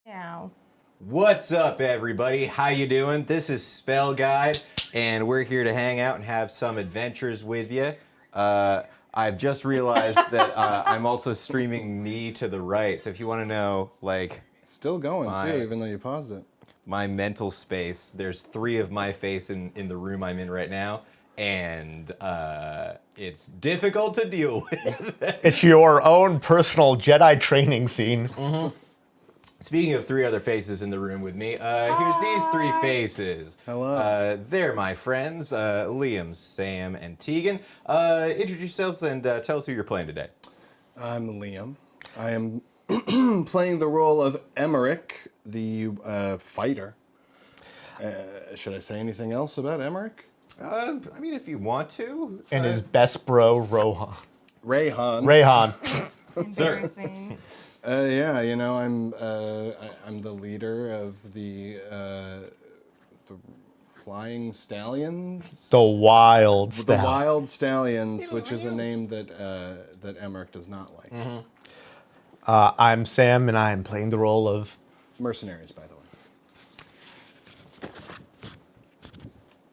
Now. What's up, everybody? How you doing? This is Spellguide, and we're here to hang out and have some adventures with you. I've just realized that I'm also streaming me to the right, so if you want to know, like, Still going too, even though you paused it. my mental space, there's 3 of my face in the room I'm in right now, and it's difficult to deal with. It's your own personal Jedi training scene. Mm-hmm. Speaking of 3 other faces in the room with me, here's these 3 faces. Hello. They're my friends, Liam, Sam, and Tegan. Introduce yourselves and tell us who you're playing today. I'm Liam. I am playing the role of Emmerich, the fighter. Should I say anything else about Emmerich? I mean, if you want to. And his best bro, Rohan. Rayhan. Embarrassing. Yeah, you know, I'm the leader of the Flying Stallions. The Wild The Stallion. Wild Stallions, which is a name that that Emmerich does not like. Mm-hmm. I'm Sam, and I am playing the role of Mercenaries, by the way.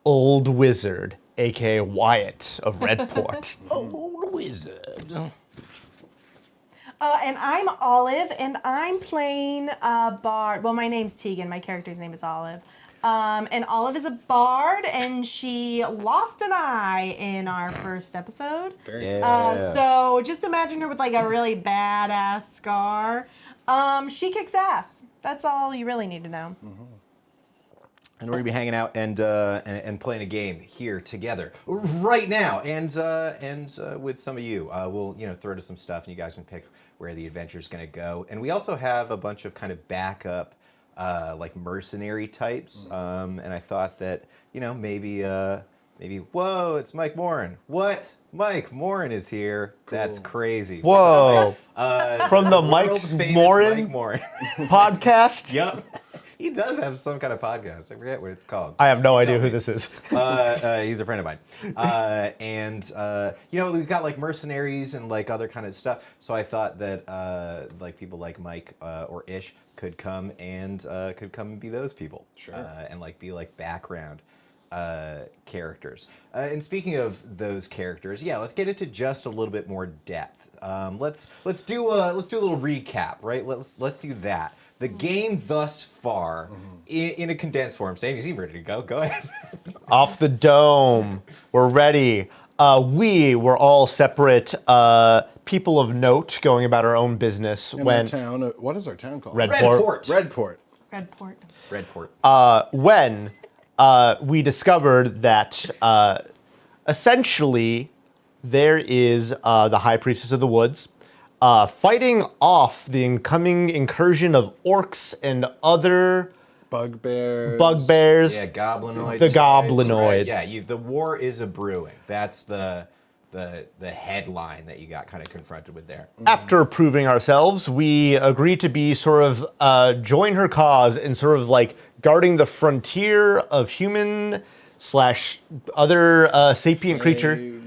Old Wizard, a.k.a. Wyatt of Redport. Old Wizard. And I'm Olive, and I'm playing a bard. Well, my name's Tegan. My character's name is Olive. And Olive is a bard, and she lost an eye in our first episode. So just imagine her with like a really badass scar. She kicks ass. That's all you really need to know. Mm-hmm. And we're gonna be hanging out and playing a game here together right now, and with some of you. We'll throw to some stuff, and you guys can pick where the adventure's gonna go. And we also have a bunch of kind of backup, like mercenary types. And I thought that maybe whoa, it's Mike Morin. What? Mike Morin is here. Cool. That's crazy. Whoa! From the Mike Morin podcast. Yep. He does have some kind of podcast. I forget what it's called. I have no idea who this is. He's a friend of mine. We've got like mercenaries and like other kind of stuff. So I thought that like people like Mike or Ish could come and be those people. Sure. And like be like background characters. And speaking of those characters, let's get into just a little bit more depth. Let's do a little recap, right? Let's do that. The game thus far, in a condensed form. Sam, you seem ready to go. Go ahead. Off the dome. We're ready. We were all separate people of note going about our own business. In our town, what is our town called? Redport. Redport. When we discovered that essentially there is the High Priestess of the Woods, fighting off the incoming incursion of orcs and other bugbears. Yeah, goblinoids. The goblinoids. Right. Yeah, the war is a brewing. That's the headline that you got kind of confronted with there. After proving ourselves, we agreed to be sort of join her cause in sort of like guarding the frontier of human / other sapient creature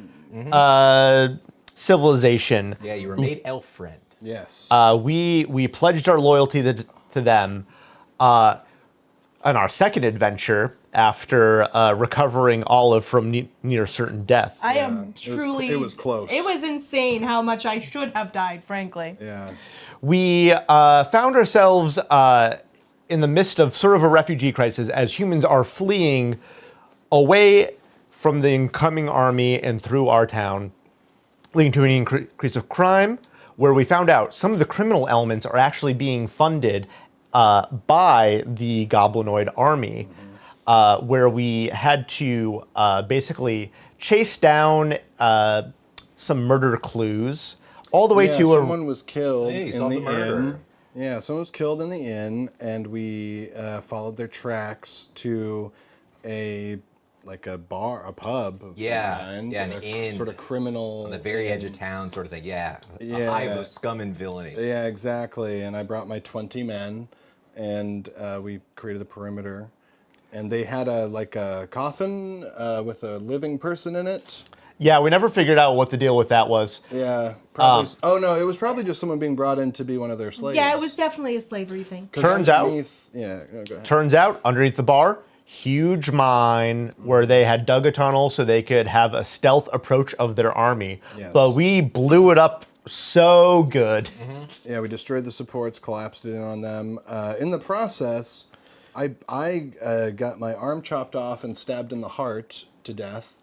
civilization. Yeah, you were made elf friend. Yes. We pledged our loyalty to them. On our second adventure, after recovering Olive from near certain death. I am truly. It was close. It was insane how much I should have died, frankly. Yeah. We found ourselves in the midst of sort of a refugee crisis as humans are fleeing away from the incoming army and through our town, leading to an increase of crime, where we found out some of the criminal elements are actually being funded by the goblinoid army, where we had to basically chase down some murder clues all the way to someone was killed Hey, in solved the the murder. inn. Yeah, someone was killed in the inn, and we followed their tracks to a bar, a pub. Of some kind, an inn. Sort of criminal. On the very edge of town, sort of thing. Yeah, a hive of scum and villainy. Yeah, exactly. And I brought my 20 men, and we created the perimeter. And they had a coffin with a living person in it. Yeah, we never figured out what the deal with that was. Yeah. Probably. Oh no, it was probably just someone being brought in to be one of their slaves. Yeah, it was definitely a slavery thing. 'Cause Turns out- Yeah. No, go ahead. Turns out, underneath the bar, huge mine where they had dug a tunnel so they could have a stealth approach of their army. Yes. But we blew it up so good. Yeah, we destroyed the supports, collapsed it in on them. In the process, I got my arm chopped off and stabbed in the heart to death.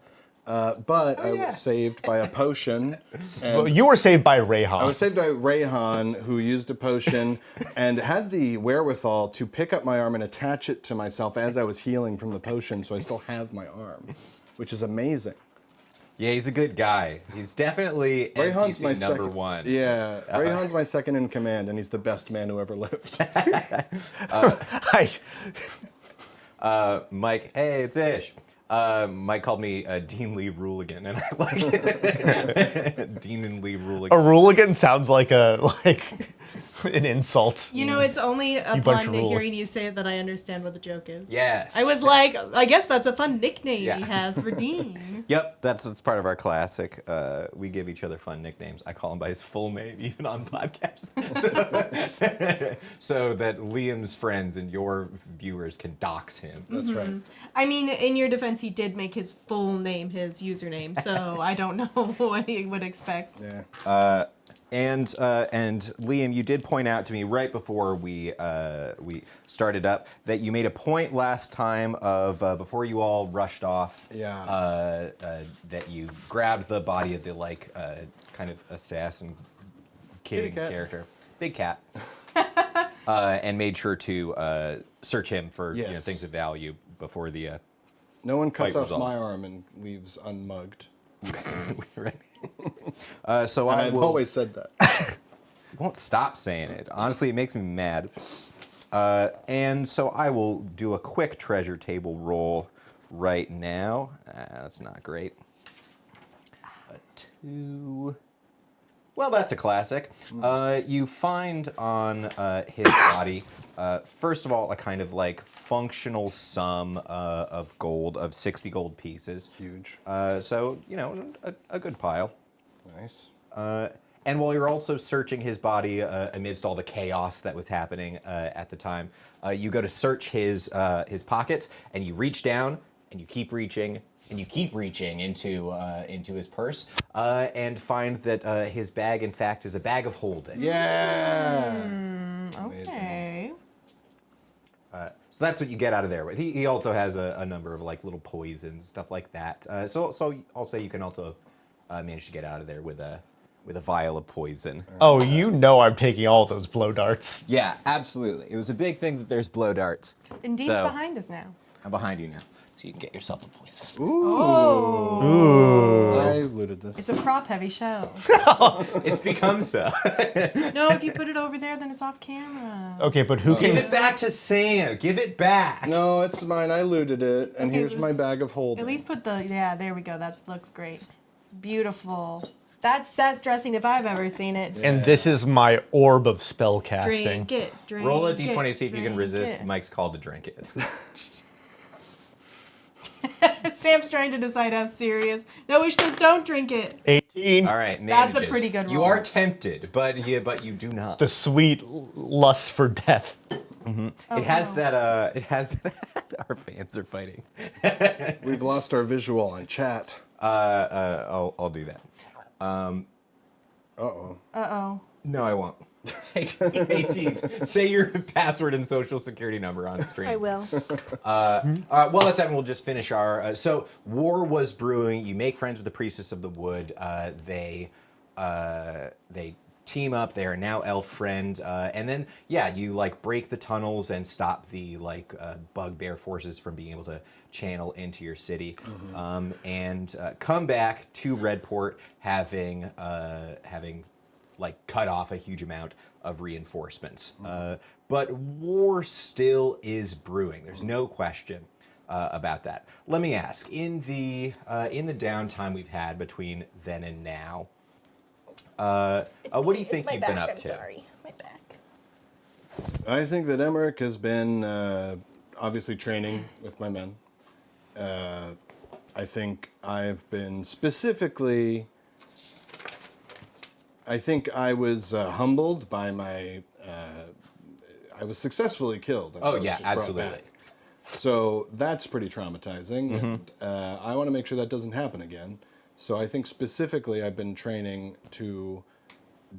But I yeah. was saved by a potion. And Well, you were saved by I was Rayhan. saved by Rayhan, who used a potion and had the wherewithal to pick up my arm and attach it to myself as I was healing from the potion, so I still have my arm, which is amazing. Yeah, he's a good guy. He's definitely Rayhan's my NPC number second, one. Yeah, Rayhan's my second in command, and he's the best man who ever lived. Mike, hey, it's Ish. Mike called me Dean Lee Ruligan, and I like it. Dean and Lee A Ruligan. Ruligan sounds like an insult. You know, it's only bunch upon of rule. hearing you say it that I understand what the joke is. Yes. I was like, I guess that's a fun nickname Yeah. he has for Dean. Yep, that's part of our classic. We give each other fun nicknames. I call him by his full name, even on podcasts, so that Liam's friends and your viewers can dox him. That's right. I mean, in your defense, he did make his full name his username, so I don't know what he would expect. Yeah. And Liam, you did point out to me right before we started up that you made a point last time of before you all rushed off. Yeah. That you grabbed the body of the kind of assassin king Kitty cat. character, big cat, and made sure to search him for Yes. things of value before the. No one cuts Fight off was my arm and leaves unmugged. Right. So And I I've will. always said that. Won't stop saying it. Honestly, it makes me mad. And so I will do a quick treasure table roll right now. That's not great. A 2. Well, that's a classic. You find on his body, first of all, a kind of like functional sum of gold, of 60 gold pieces. Huge. So, a good pile. Nice. And while you're also searching his body amidst all the chaos that was happening at the time, you go to search his pocket, and you reach down, and you keep reaching, and you keep reaching into his purse, and find that his bag, in fact, is a bag of holding. Yeah. Okay. So that's what you get out of there. He also has a number of like little poisons, stuff like that. So I'll say you can also manage to get out of there with a vial of poison. Oh, you know I'm taking all those blow darts. Yeah, absolutely. It was a big thing that there's blow darts. And Dean's So- behind us now. I'm behind you now, so you can get yourself a poison. I looted this. It's a prop-heavy show. It's become so. No, if you put it over there, then it's off camera. Okay, but who Give can... it back to Sam. Give it back. No, it's mine. I looted it, and Okay, here's but- my bag of holding. At least put yeah, there we go. That looks great. Beautiful. That's set dressing if I've ever seen it. And this is my orb of spell casting. Drink it, drink Roll a it, d20 see if you can drink resist it. Mike's call to drink it. Sam's trying to decide how serious. No, he says don't drink it. 18. All right, That's a manages. pretty good You roll. are tempted, but you do not. The sweet lust for death. It has that. It has. Our fans are fighting. We've lost our visual on chat. I'll do that. Uh-oh. Uh-oh. No, I won't. 18. Say your password and social security number on stream. I will. Well, let's have. We'll just finish our. So war was brewing. You make friends with the priestess of the wood. They team up. They are now elf friend. And then you like break the tunnels and stop the bugbear forces from being able to channel into your city. And come back to Redport having cut off a huge amount of reinforcements. But war still is brewing. There's no question about that. Let me ask, in the downtime we've had between then and now, what do you think you've been up to? My back. I think that Emmerich has been obviously training with my men. I think I've been specifically. I think I was humbled by my. I was successfully killed. And I Oh was yeah, just brought absolutely. back. So that's pretty traumatizing, and I want to make sure that doesn't happen again. So I think specifically I've been training to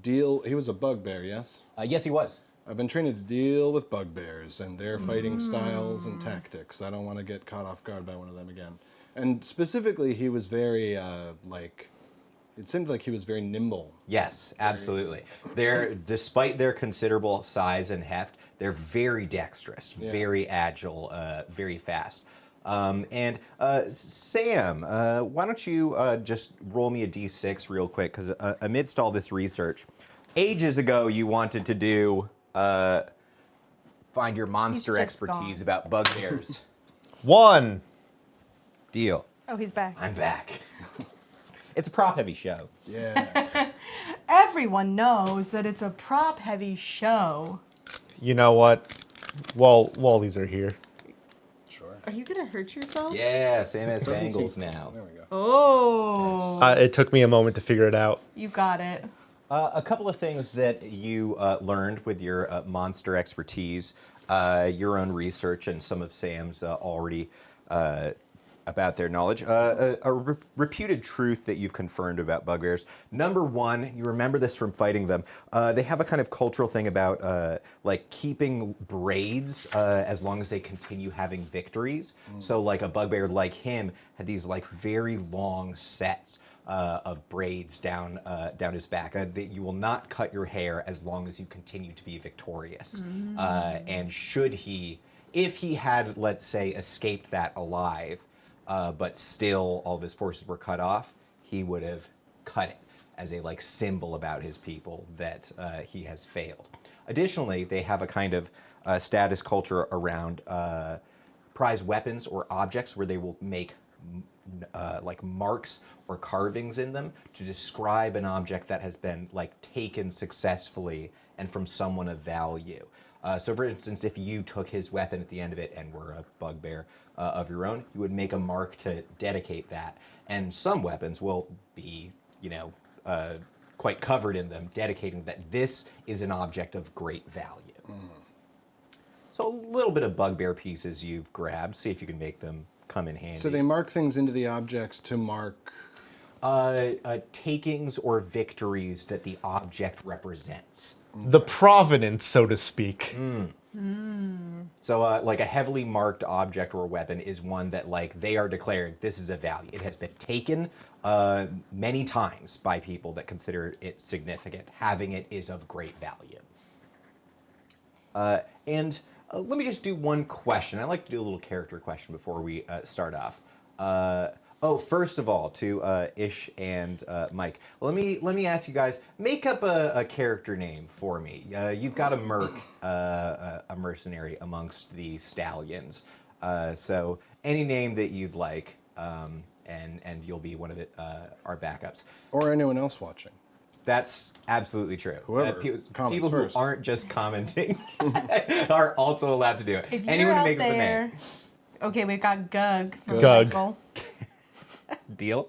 deal. He was a bugbear, yes? Yes, he was. I've been training to deal with bugbears and their fighting styles and tactics. I don't want to get caught off guard by one of them again. And specifically, he was very, it seemed like he was very nimble. Yes, absolutely. They're, despite their considerable size and heft, they're very dexterous, very agile, very fast. Sam, why don't you just roll me a d6 real quick? Because amidst all this research, ages ago you wanted to do find your monster He's just expertise gone. about bugbears. 1. Deal. Oh, he's back. I'm back. It's a prop-heavy show. Yeah. Everyone knows that it's a prop-heavy show. You know what? While these are here. Sure. Are you gonna hurt yourself? Yeah, Sam has Doesn't bangles seem- now. There we go. Oh, It took me a moment to figure it out. you got it. A couple of things that you learned with your monster expertise, your own research, and some of Sam's already about their knowledge. A reputed truth that you've confirmed about bugbears. Number one, you remember this from fighting them. They have a kind of cultural thing about like keeping braids as long as they continue having victories. So like a bugbear like him had these like very long sets of braids down his back. That you will not cut your hair as long as you continue to be victorious. And should he, if he had, let's say, escaped that alive, but still all of his forces were cut off, he would have cut it as a like symbol about his people that he has failed. Additionally, they have a kind of status culture around prized weapons or objects where they will make like marks or carvings in them to describe an object that has been like taken successfully and from someone of value. So for instance, if you took his weapon at the end of it and were a bugbear of your own, you would make a mark to dedicate that. And some weapons will be, you know, quite covered in them, dedicating that this is an object of great value. So a little bit of bugbear pieces you've grabbed. See if you can make them come in handy. So they mark things into the objects to mark. Takings or victories that the object represents. The provenance, so to speak. So like a heavily marked object or weapon is one that like they are declaring this is a value. It has been taken many times by people that consider it significant. Having it is of great value. And let me just do one question. I like to do a little character question before we start off. First of all, to Ish and Mike, let me ask you guys, make up a character name for me. You've got a merc, a mercenary amongst the stallions. So any name that you'd like, and you'll be one of our backups. Or anyone else watching. That's absolutely true. Whoever comments people who first. aren't just commenting are also allowed to do it. If you're Anyone who out makes the there, name. okay, we've got Gug from Gug. Michael. Deal?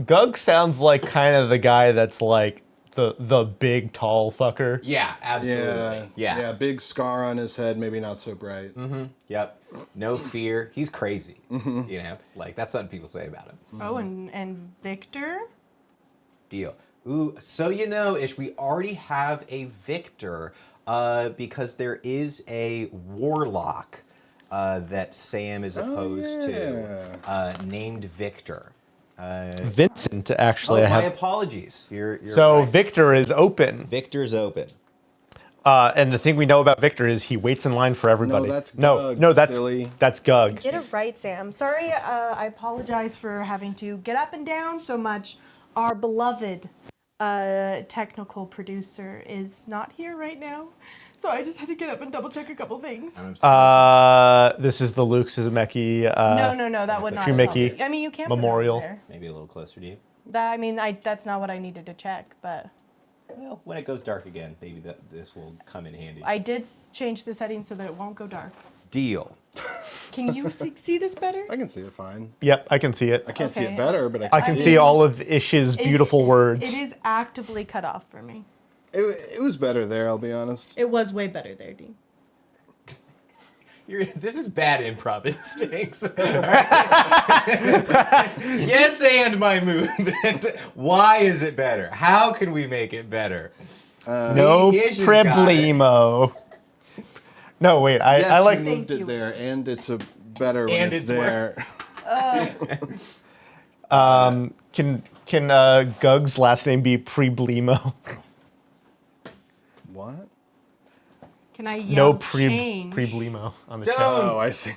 Gug sounds like kind of the guy that's like the big tall fucker. Yeah, absolutely. Yeah, big scar on his head, maybe not so bright. Yep. No fear. He's crazy. You know, like that's something people say about him. Oh, and Victor. Deal. Ooh, so you know, Ish, we already have a victor because there is a warlock that Sam is opposed to, named Victor. Vincent, actually. Oh, I my have. apologies. You're So right. Victor is open. Victor's open. And the thing we know about Victor is he waits in line for everybody. that's no, Gug, that's silly. that's Gug. Get it right, Sam. Sorry, I apologize for having to get up and down so much. Our beloved technical producer is not here right now, so I just had to get up and double check a couple things. I'm sorry. This is the Luke Suzuki. No, that would not help. Shumiki I mean, you can't put it Memorial. over there. Maybe a little closer to you. That's not what I needed to check, but Well, when it goes dark again, maybe this will come in handy. I did change the settings so that it won't go dark. Deal. Can you see this better? I can see it fine. Yep, I can see it. I can't see Okay. it better, but I can see all of Ish's beautiful words. It is actively cut off for me. It was better there, I'll be honest. It was way better there, Dean. This is bad improv. It stinks. Yes, and my movement. Why is it better? How can we make it better? No See, Ish has got it. problemo. No, wait. Yes, I like. you moved Thank it you. there, and it's a better when And it's it's there. Can Gug's last name be Preblemo? What? Can I No yell change? Preblemo on the Don't. chat. Oh, I see.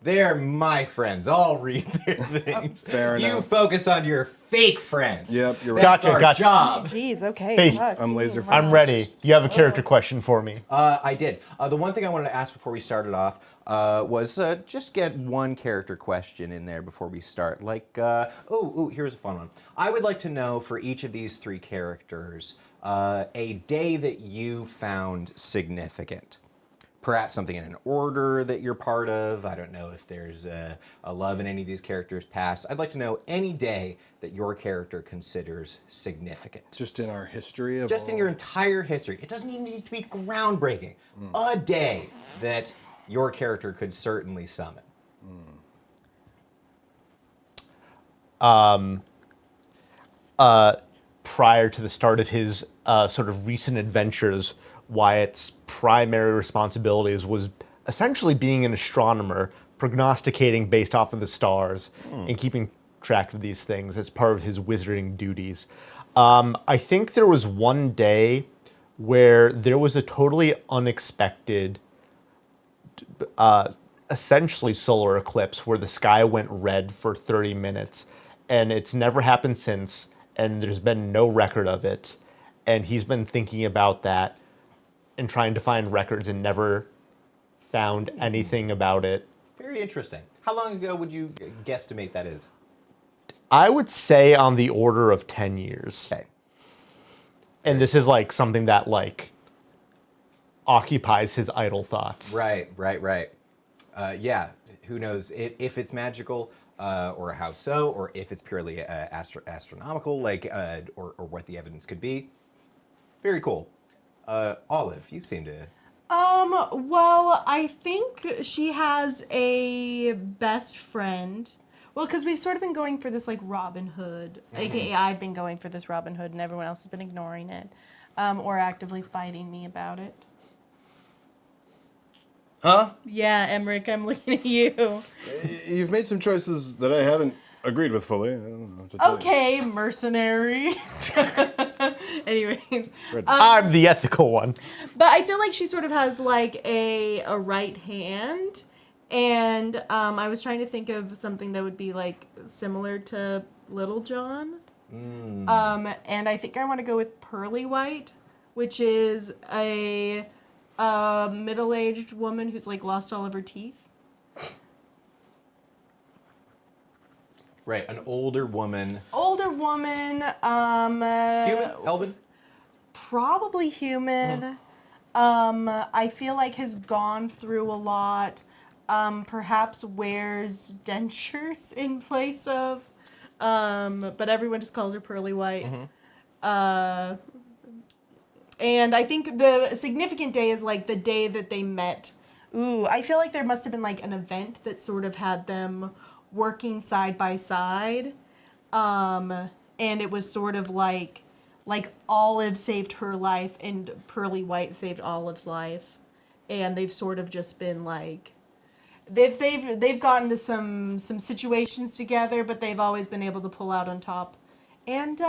They're my friends. I'll read their things. Fair You enough. focus on your fake friends. Yep, you're right. That's Gotcha, our gotcha. job. Jeez, okay. Face- fuck, I'm Dean, laser wow. focused. I'm ready. You have a character question for me. I did. The one thing I wanted to ask before we started off was just get one character question in there before we start. Like, here's a fun one. I would like to know for each of these three characters a day that you found significant. Perhaps something in an order that you're part of. I don't know if there's a love in any of these characters' past. I'd like to know any day that your character considers significant. Just in our history of Just in all- your entire history. It doesn't even need to be groundbreaking. A day that your character could certainly summon. Prior to the start of his sort of recent adventures, Wyatt's primary responsibilities was essentially being an astronomer, prognosticating based off of the stars and keeping track of these things as part of his wizarding duties. I think there was one day where there was a totally unexpected, essentially solar eclipse where the sky went red for 30 minutes, and it's never happened since, and there's been no record of it. And he's been thinking about that and trying to find records and never found anything about it. Very interesting. How long ago would you guesstimate that is? I would say on the order of 10 years. Okay. And this is like something that like occupies his idle thoughts. Right. Yeah, who knows if it's magical or how so, or if it's purely astronomical, like, or what the evidence could be. Very cool. Olive, you seem to... Well, I think she has a best friend. Well, because we've sort of been going for this like Robin Hood, aka I've been going for this Robin Hood, and everyone else has been ignoring it, or actively fighting me about it. Huh? Yeah, Emmerich, I'm looking at you. You've made some choices that I haven't agreed with fully. I don't know what to tell you. Okay, mercenary. Anyways, I'm the ethical one. but I feel like she sort of has like a right hand, and I was trying to think of something that would be like similar to Little John. And I think I want to go with Pearly White, which is a middle-aged woman who's like lost all of her teeth. Right, an older woman. Older woman. Human? Elven? Probably human. I feel like has gone through a lot. Perhaps wears dentures in place of. But everyone just calls her Pearly White. And I think the significant day is like the day that they met. Ooh, I feel like there must have been like an event that sort of had them working side by side. And it was sort of like Olive saved her life and Pearly White saved Olive's life. And they've sort of just been like they've gotten to some situations together, but they've always been able to pull out on top and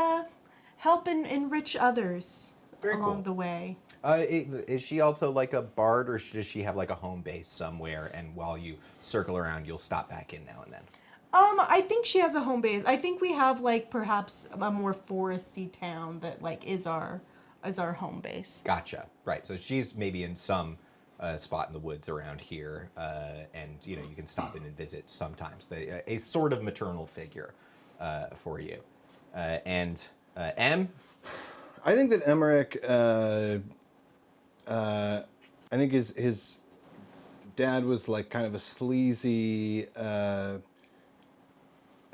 help enrich others Very along cool. the way. Is she also like a bard, or does she have like a home base somewhere, and while you circle around, you'll stop back in now and then? I think she has a home base. I think we have like perhaps a more foresty town that like is our home base. Gotcha. Right. So she's maybe in some spot in the woods around here, and you can stop in and visit sometimes. A sort of maternal figure for you. And M. I think that Emmerich, I think his dad was like kind of a sleazy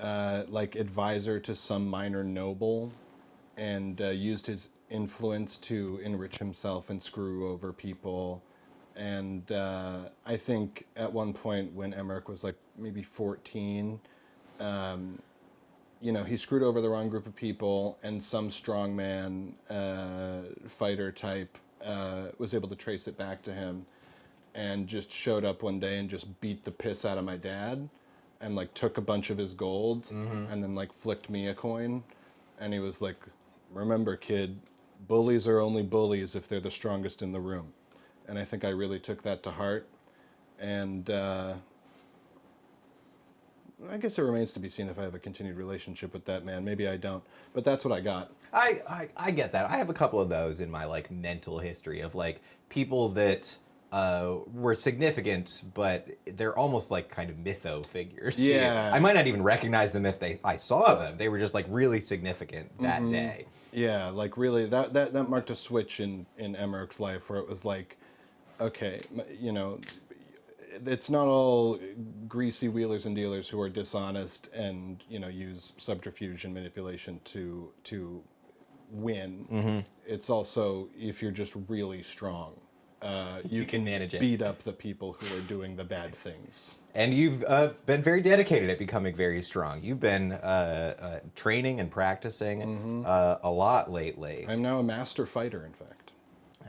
like advisor to some minor noble, and used his influence to enrich himself and screw over people. And I think at one point when Emmerich was like maybe 14, he screwed over the wrong group of people, and some strongman fighter type was able to trace it back to him, and just showed up one day and just beat the piss out of my dad, and like took a bunch of his gold, and then like flicked me a coin, and he was like, "Remember, kid, bullies are only bullies if they're the strongest in the room." And I think I really took that to heart, and I guess it remains to be seen if I have a continued relationship with that man. Maybe I don't, but that's what I got. I get that. I have a couple of those in my like mental history of like people that were significant, but they're almost like kind of mytho figures. Too. Yeah. I might not even recognize them if I saw them. They were just like really significant that day. Yeah, like really, that marked a switch in Emmerich's life where it was like, okay, it's not all greasy wheelers and dealers who are dishonest and use subterfuge and manipulation to win. It's also, if you're just really strong, you can manage it. Beat up the people who are doing the bad things. And you've been very dedicated at becoming very strong. You've been training and practicing a lot lately. I'm now a master fighter, in fact.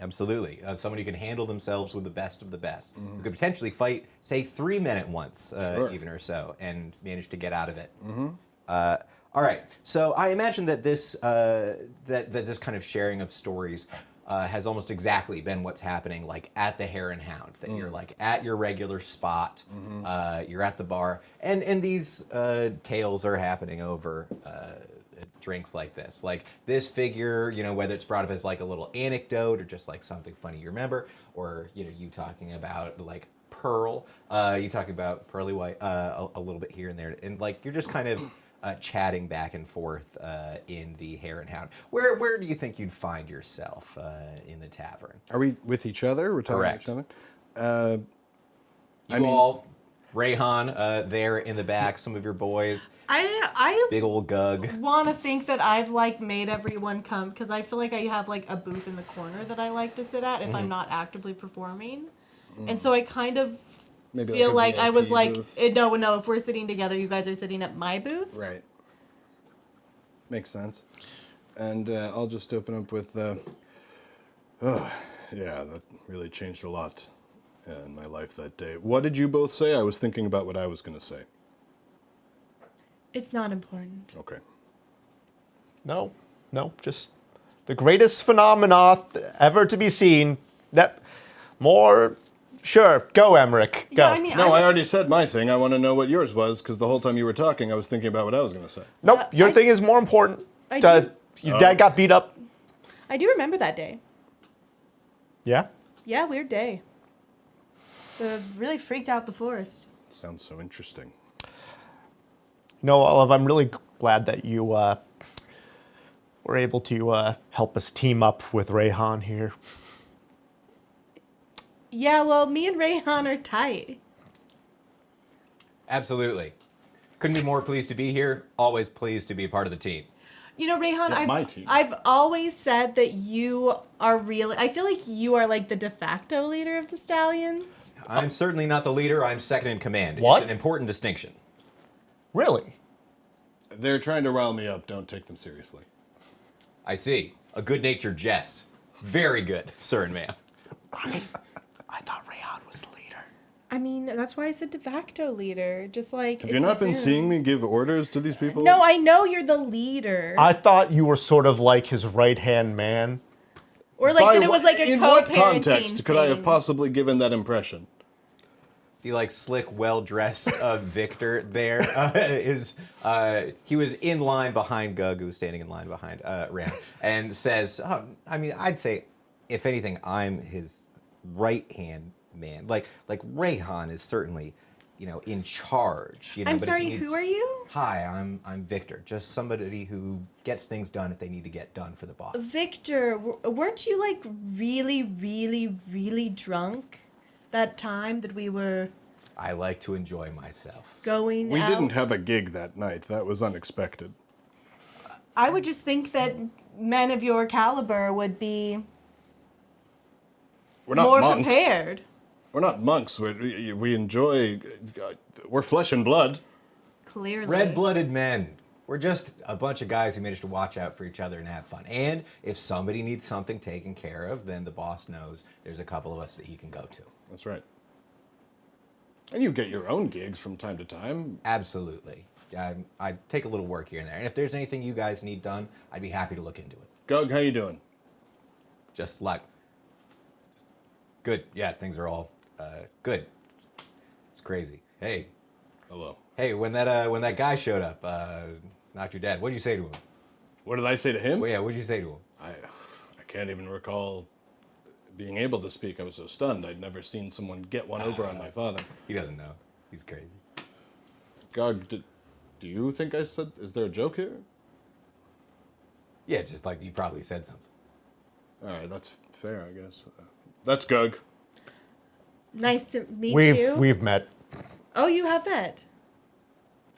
Absolutely. Somebody who can handle themselves with the best of the best. Who could potentially fight, say, 3 men at once, Sure. even or so, and manage to get out of it. All right. So I imagine that this that this kind of sharing of stories has almost exactly been what's happening, like at the Hare and Hound. That you're like at your regular spot, you're at the bar, and these tales are happening over drinks like this. Like this figure, whether it's brought up as like a little anecdote or just like something funny you remember, or you talking about like Pearl, you talking about Pearly White a little bit here and there, and like you're just kind of chatting back and forth in the Hare and Hound. Where do you think you'd find yourself in the tavern? Are we with each other? We're talking Correct. to each other? Rayhan there in the back, some of your boys, I big old Gug. want to think that I've like made everyone come because I feel like I have like a booth in the corner that I like to sit at if I'm not actively performing, and so I kind of Maybe feel a like I was VIP like, booth? no, if we're sitting together, you guys are sitting at my booth. Right. Makes sense. And I'll just open up with, oh, yeah, that really changed a lot in my life that day. What did you both say? I was thinking about what I was going to say. It's not important. Okay. No, just the greatest phenomena ever to be seen. Sure, go, Emmerich, go. Yeah, I mean, No, I already said my thing. I want to know what yours was, because the whole time you were talking, I was thinking about what I was going to say. Nope, your thing is more important. I Your dad got beat up. I do remember that day. Yeah? Yeah, weird day. Really freaked out the forest. Sounds so interesting. No, Olive, I'm really glad that you were able to help us team up with Rayhan here. Yeah, well, me and Rayhan are tight. Absolutely. Couldn't be more pleased to be here. Always pleased to be a part of the team. Rayhan, my team. I've always said that you are really... I feel like you are like the de facto leader of the Stallions. I'm certainly not the leader. I'm second in command. What? It's an important distinction. Really? They're trying to rile me up. Don't take them seriously. I see. A good-natured jest. Very good, sir and ma'am. I thought Rayhan was the leader. I mean, that's why I said de facto leader. Just like... Have you not been seeing me give orders to these people? No, I know you're the leader. I thought you were sort of like his right-hand man. Or like that it was like a in what co-parenting context could I have thing. possibly given that impression? The like slick, well-dressed Victor there he was in line behind Gug, who was standing in line behind Ram, and says, I'd say, if anything, I'm his right-hand man. Like Rayhan is certainly, in charge. I'm but if sorry, he needs- who are you? Hi, I'm Victor. Just somebody who gets things done if they need to get done for the boss. Victor, weren't you like really, really, really drunk that time that we were I like to enjoy myself. going We out? didn't have a gig that night. That was unexpected. I would just think that men of your caliber would be We're not more monks. prepared. We're not monks. We enjoy. We're flesh and blood. Clearly. Red-blooded men. We're just a bunch of guys who manage to watch out for each other and have fun. And if somebody needs something taken care of, then the boss knows there's a couple of us that he can go to. That's right. And you get your own gigs from time to time. Absolutely. I take a little work here and there. And if there's anything you guys need done, I'd be happy to look into it. Gug, how you doing? Just like... Good. Yeah, things are all good. It's crazy. Hey, Hello. when that guy showed up, knocked your dad, what'd you say to him? What did I say to him? Well, yeah, what'd you say to him? I can't even recall being able to speak. I was so stunned. I'd never seen someone get one over on my father. He doesn't know. He's crazy. Gug, do you think I said? Is there a joke here? Yeah, just like you probably said something. All right, that's fair, I guess. That's Gug. Nice to meet you. We've met. Oh, you have met.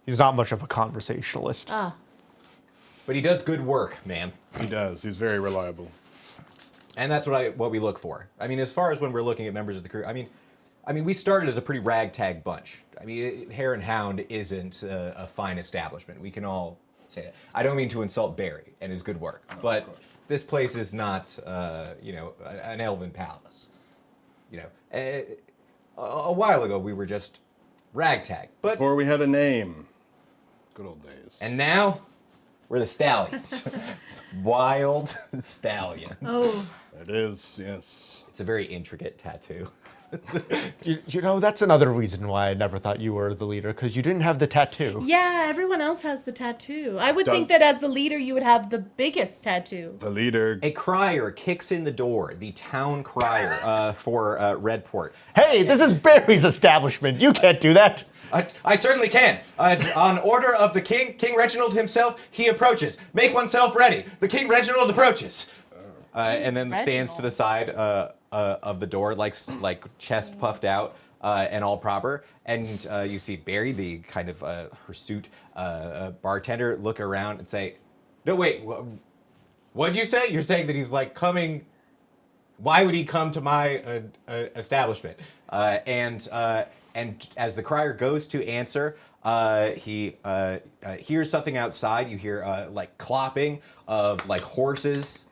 He's not much of a conversationalist. Ah. But he does good work, man. He does. He's very reliable. And that's what we look for. I mean, as far as when we're looking at members of the crew, I mean, we started as a pretty ragtag bunch. I mean, Hare and Hound isn't a fine establishment. We can all say that. I don't mean to insult Barry and his good work, but this place is not, an elven palace. A while ago we were just ragtag, but Before we had a name. Good old days. and now we're the Stallions, wild Stallions. Oh. It is, yes. It's a very intricate tattoo. That's another reason why I never thought you were the leader, because you didn't have the tattoo. Yeah, everyone else has the tattoo. I would Does- think that as the leader, you would have the biggest tattoo. The leader. A crier kicks in the door, the town crier for Redport. Hey, this is Barry's establishment. You can't do that. I certainly can. On order of the king, King Reginald himself, he approaches. Make oneself ready. The King Reginald approaches. And then stands to the side of the door, like chest puffed out and all proper. And you see Barry, the kind of hirsute bartender, look around and say, "No, wait, what'd you say? You're saying that he's like coming? Why would he come to my establishment?" And as the crier goes to answer, he hears something outside. You hear like clopping of like horses.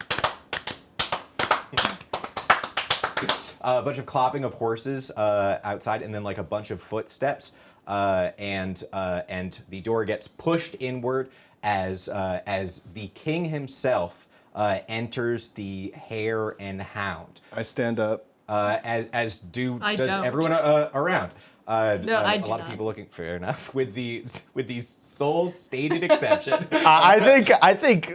A bunch of clopping of horses outside, and then like a bunch of footsteps, and the door gets pushed inward as the king himself enters the Hare and Hound. I stand up. As I does don't. everyone around. No, I a do lot not. of people looking. Fair enough. With the sole stated exception. I think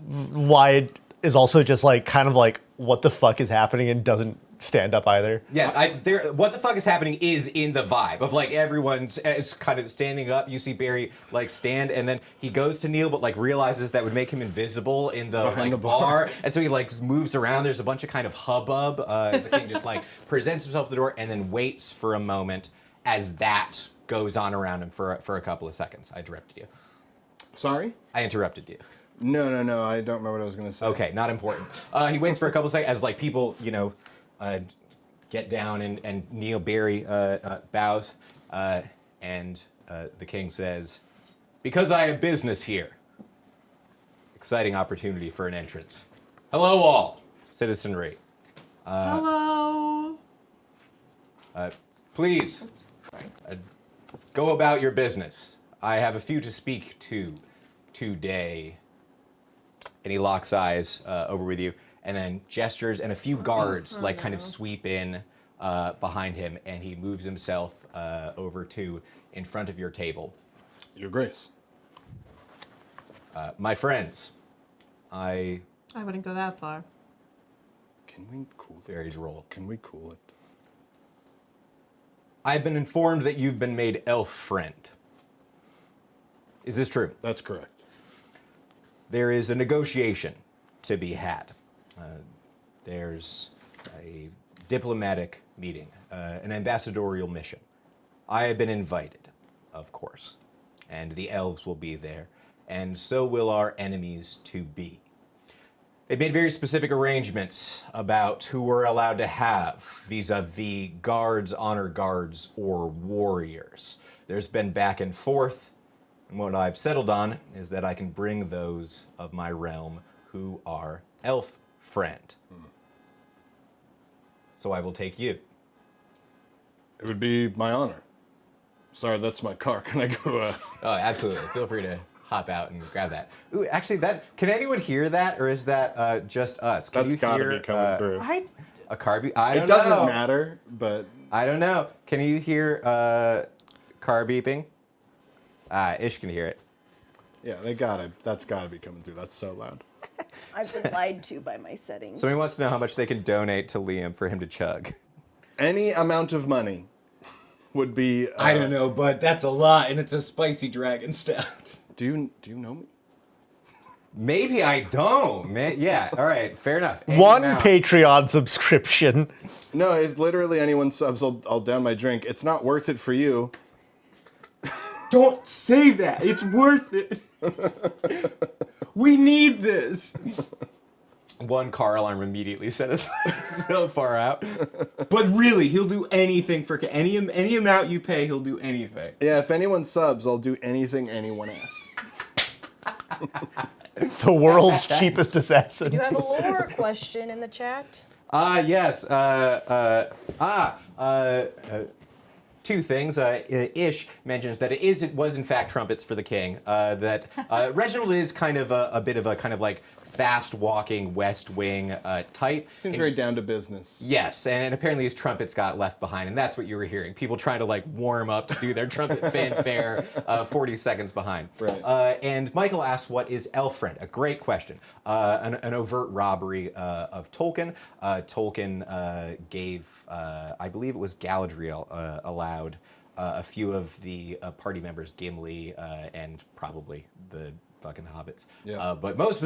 Wyatt is also just like kind of like, what the fuck is happening, and doesn't stand up either. Yeah, what the fuck is happening is in the vibe of like everyone's is kind of standing up. You see Barry like stand, and then he goes to kneel, but like realizes that would make him invisible in the Behind like the bar. bar, and so he like moves around. There's a bunch of kind of hubbub. The king just like presents himself at the door and then waits for a moment as that goes on around him for a couple of seconds. I interrupted you. Sorry? I interrupted you. No. I don't remember what I was going to say. Okay, not important. He waits for a couple of seconds as like people, get down and kneel. Barry bows, and the king says, "Because I have business here." Exciting opportunity for an entrance. Hello, all citizenry. Hello. Please go about your business. I have a few to speak to today. And he locks eyes over with you, and then gestures, and a few guards kind of sweep in behind him, and he moves himself over to in front of your table. Your Grace. My friends, I wouldn't go that far. Can we cool it? very droll. Can we cool it? I've been informed that you've been made elf friend. Is this true? That's correct. There is a negotiation to be had. There's a diplomatic meeting, an ambassadorial mission. I have been invited, of course, and the elves will be there, and so will our enemies to be. They've made very specific arrangements about who we're allowed to have vis-a-vis guards, honor guards, or warriors. There's been back and forth, and what I've settled on is that I can bring those of my realm who are elf friend. So I will take you. It would be my honor. Sorry, that's my car. Can I go? Oh, absolutely. Feel free to hop out and grab that. Ooh, actually, can anyone hear that, or is that just us? Can That's you gotta hear, be coming through. a car beep? I don't It doesn't know. matter, but I don't know. Can you hear car beeping? Ish can hear it. yeah, that's gotta be coming through. That's so loud. I've been lied to by my settings. Somebody wants to know how much they can donate to Liam for him to chug. Any amount of money would be. I don't know, but that's a lot, and it's a spicy dragon stout. Do you know me? Maybe I don't, man. Yeah, all right, fair enough. Any One amount. Patreon subscription. No, if literally anyone subs, I'll down my drink. It's not worth it for you. Don't say that. It's worth it. We need this. One car alarm immediately set us so far out. But really, he'll do anything for any amount you pay. He'll do anything. Yeah, if anyone subs, I'll do anything anyone asks. The world's cheapest assassin. You have a lore question in the chat. Yes. Two things. Ish mentions that it was in fact trumpets for the king. That Reginald is kind of a bit of a kind of like fast walking West Wing type. Seems very down to business. Yes, and apparently his trumpets got left behind, and that's what you were hearing. People trying to like warm up to do their trumpet fanfare 40 seconds behind. Right. And Michael asks, what is Elfriend? A great question. An overt robbery of Tolkien. Tolkien gave, I believe it was Galadriel, allowed a few of the party members, Gimli and probably the fucking hobbits, Yeah. but most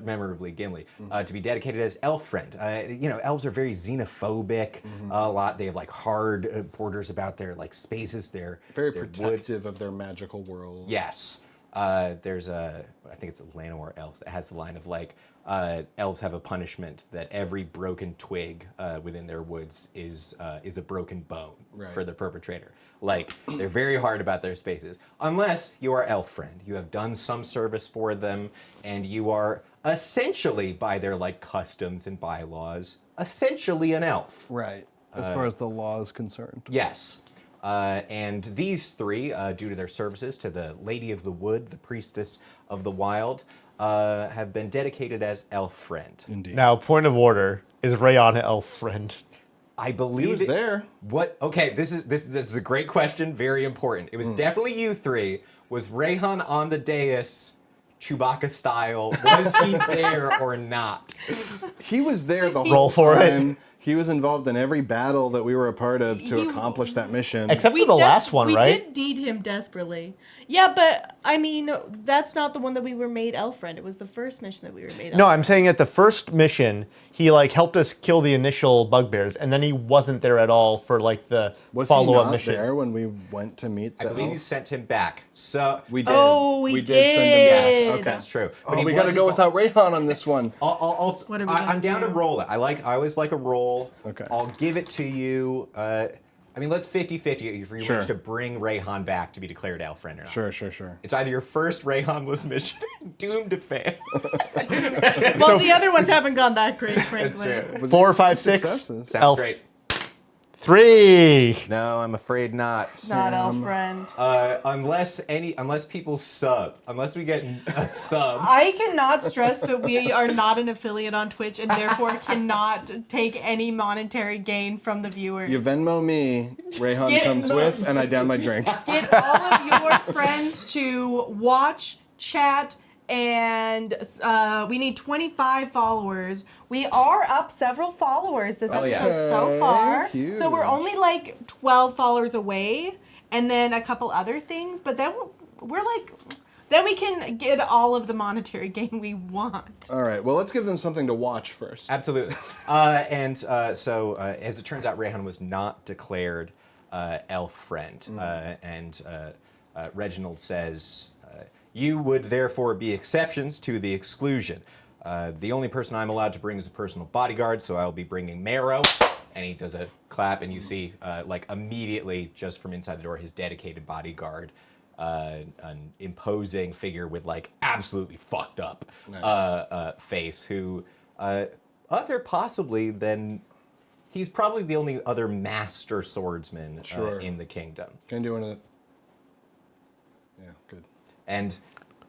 memorably Gimli, to be dedicated as elf friend. Elves are very xenophobic a lot. They have like hard borders about their like spaces. They're Very their woods. protective of their magical world. Yes. There's I think it's a Lanowar Elves that has the line of like, elves have a punishment that every broken twig within their woods is a broken bone for the perpetrator. Like, they're very hard about their spaces. Unless you are elf friend. You have done some service for them, and you are essentially, by their like customs and bylaws, essentially an elf. Right. As far as the law is concerned. Yes. And these three, due to their services to the Lady of the Wood, the Priestess of the Wild, have been dedicated as elf friend. Indeed. Now, point of order, is Rayon elf friend? I believe He was there. What? Okay, this is a great question. Very important. It was definitely you three. Was Rayhan on the dais, Chewbacca style? Was he there or not? He was there the Roll whole for it. time. He was involved in every battle that we were a part of to He- accomplish that mission. Except for the last one, we right? did need him desperately. Yeah, but I mean, that's not the one that we were made elf friend. It was the first mission that we were made elf No, I'm saying at the first mission, he like helped us kill the initial bugbears, and then he wasn't there at all for like the Was he follow-up not mission. there when we went to meet the I believe you elves? sent him back. So We did. Oh, we did send him back. did. Okay. that's true. Oh, he we got to was go involved- without Rayhan on this one. What are we I'm gonna down to do? roll it. I always like a roll. Okay. I'll give it to you. I mean, let's 50-50 if you Sure. wish to bring Rayhan back to be declared elf friend or not. Sure. It's either your first Rayhanless mission, doomed to fail. Well, the other ones haven't gone that great, That's frankly. true. 4, 5, 6. Successes. Sounds Elf. great. 3. No, I'm afraid not. Not elf friend. Unless people sub. Unless we get a sub. I cannot stress that we are not an affiliate on Twitch and therefore cannot take any monetary gain from the viewers. You Venmo me, Rayhan Get comes the- with, and I down my drink. Get all of your friends to watch, chat, and we need 25 followers. We are up several followers this episode yeah. so far. Huge. So we're only like 12 followers away, and then a couple other things. But then we're like, Then we can get all of the monetary gain we want. All right. Well, let's give them something to watch first. Absolutely. So, as it turns out, Rayhan was not declared elf friend. And Reginald says, you would therefore be exceptions to the exclusion. The only person I'm allowed to bring is a personal bodyguard, so I'll be bringing Marrow. And he does a clap, and you see, like, immediately, just from inside the door, his dedicated bodyguard, an imposing figure with, like, absolutely fucked up face, who, other possibly than, he's probably the only other master swordsman in the kingdom. Can I do one of the... Yeah, good. And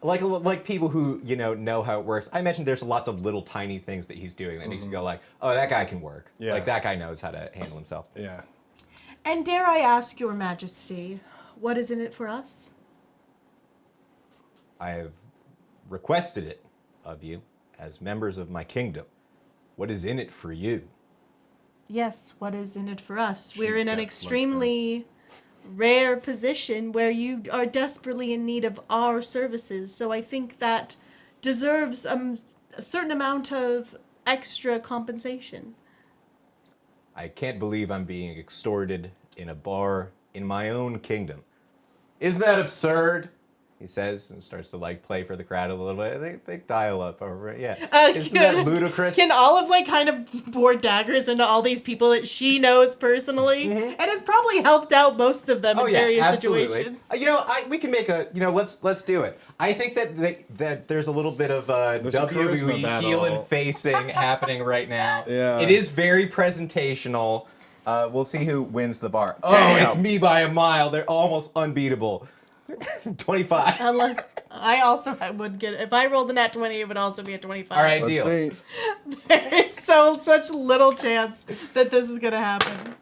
like people who know how it works, I imagine there's lots of little tiny things that he's doing that makes you go like, oh, that guy can work. Yeah. Like that guy knows how to handle himself. Yeah. And dare I ask, Your Majesty, what is in it for us? I have requested it of you as members of my kingdom. What is in it for you? Yes, what is in it for us? We're Shoot in an that like extremely rare position where you are desperately in need of our services. So I think that deserves a certain amount of extra compensation. I can't believe I'm being extorted in a bar in my own kingdom. Isn't that absurd? He says, and starts to like play for the crowd a little bit. They dial up over it. Yeah. Isn't that ludicrous? Can Olive like kind of bore daggers into all these people that she knows personally, and has probably helped out most of them in various situations. We can make a. Let's do it. I think that there's a little bit of There's a charisma WWE battle. heel and facing happening right now. Yeah. It is very presentational. We'll see who wins the bar. Oh, Damn. it's me by a mile. They're almost unbeatable. 25. Unless I also would get, if I rolled a nat 20, it would also be a 25. All right, Let's deal. see. There is such little chance that this is gonna happen.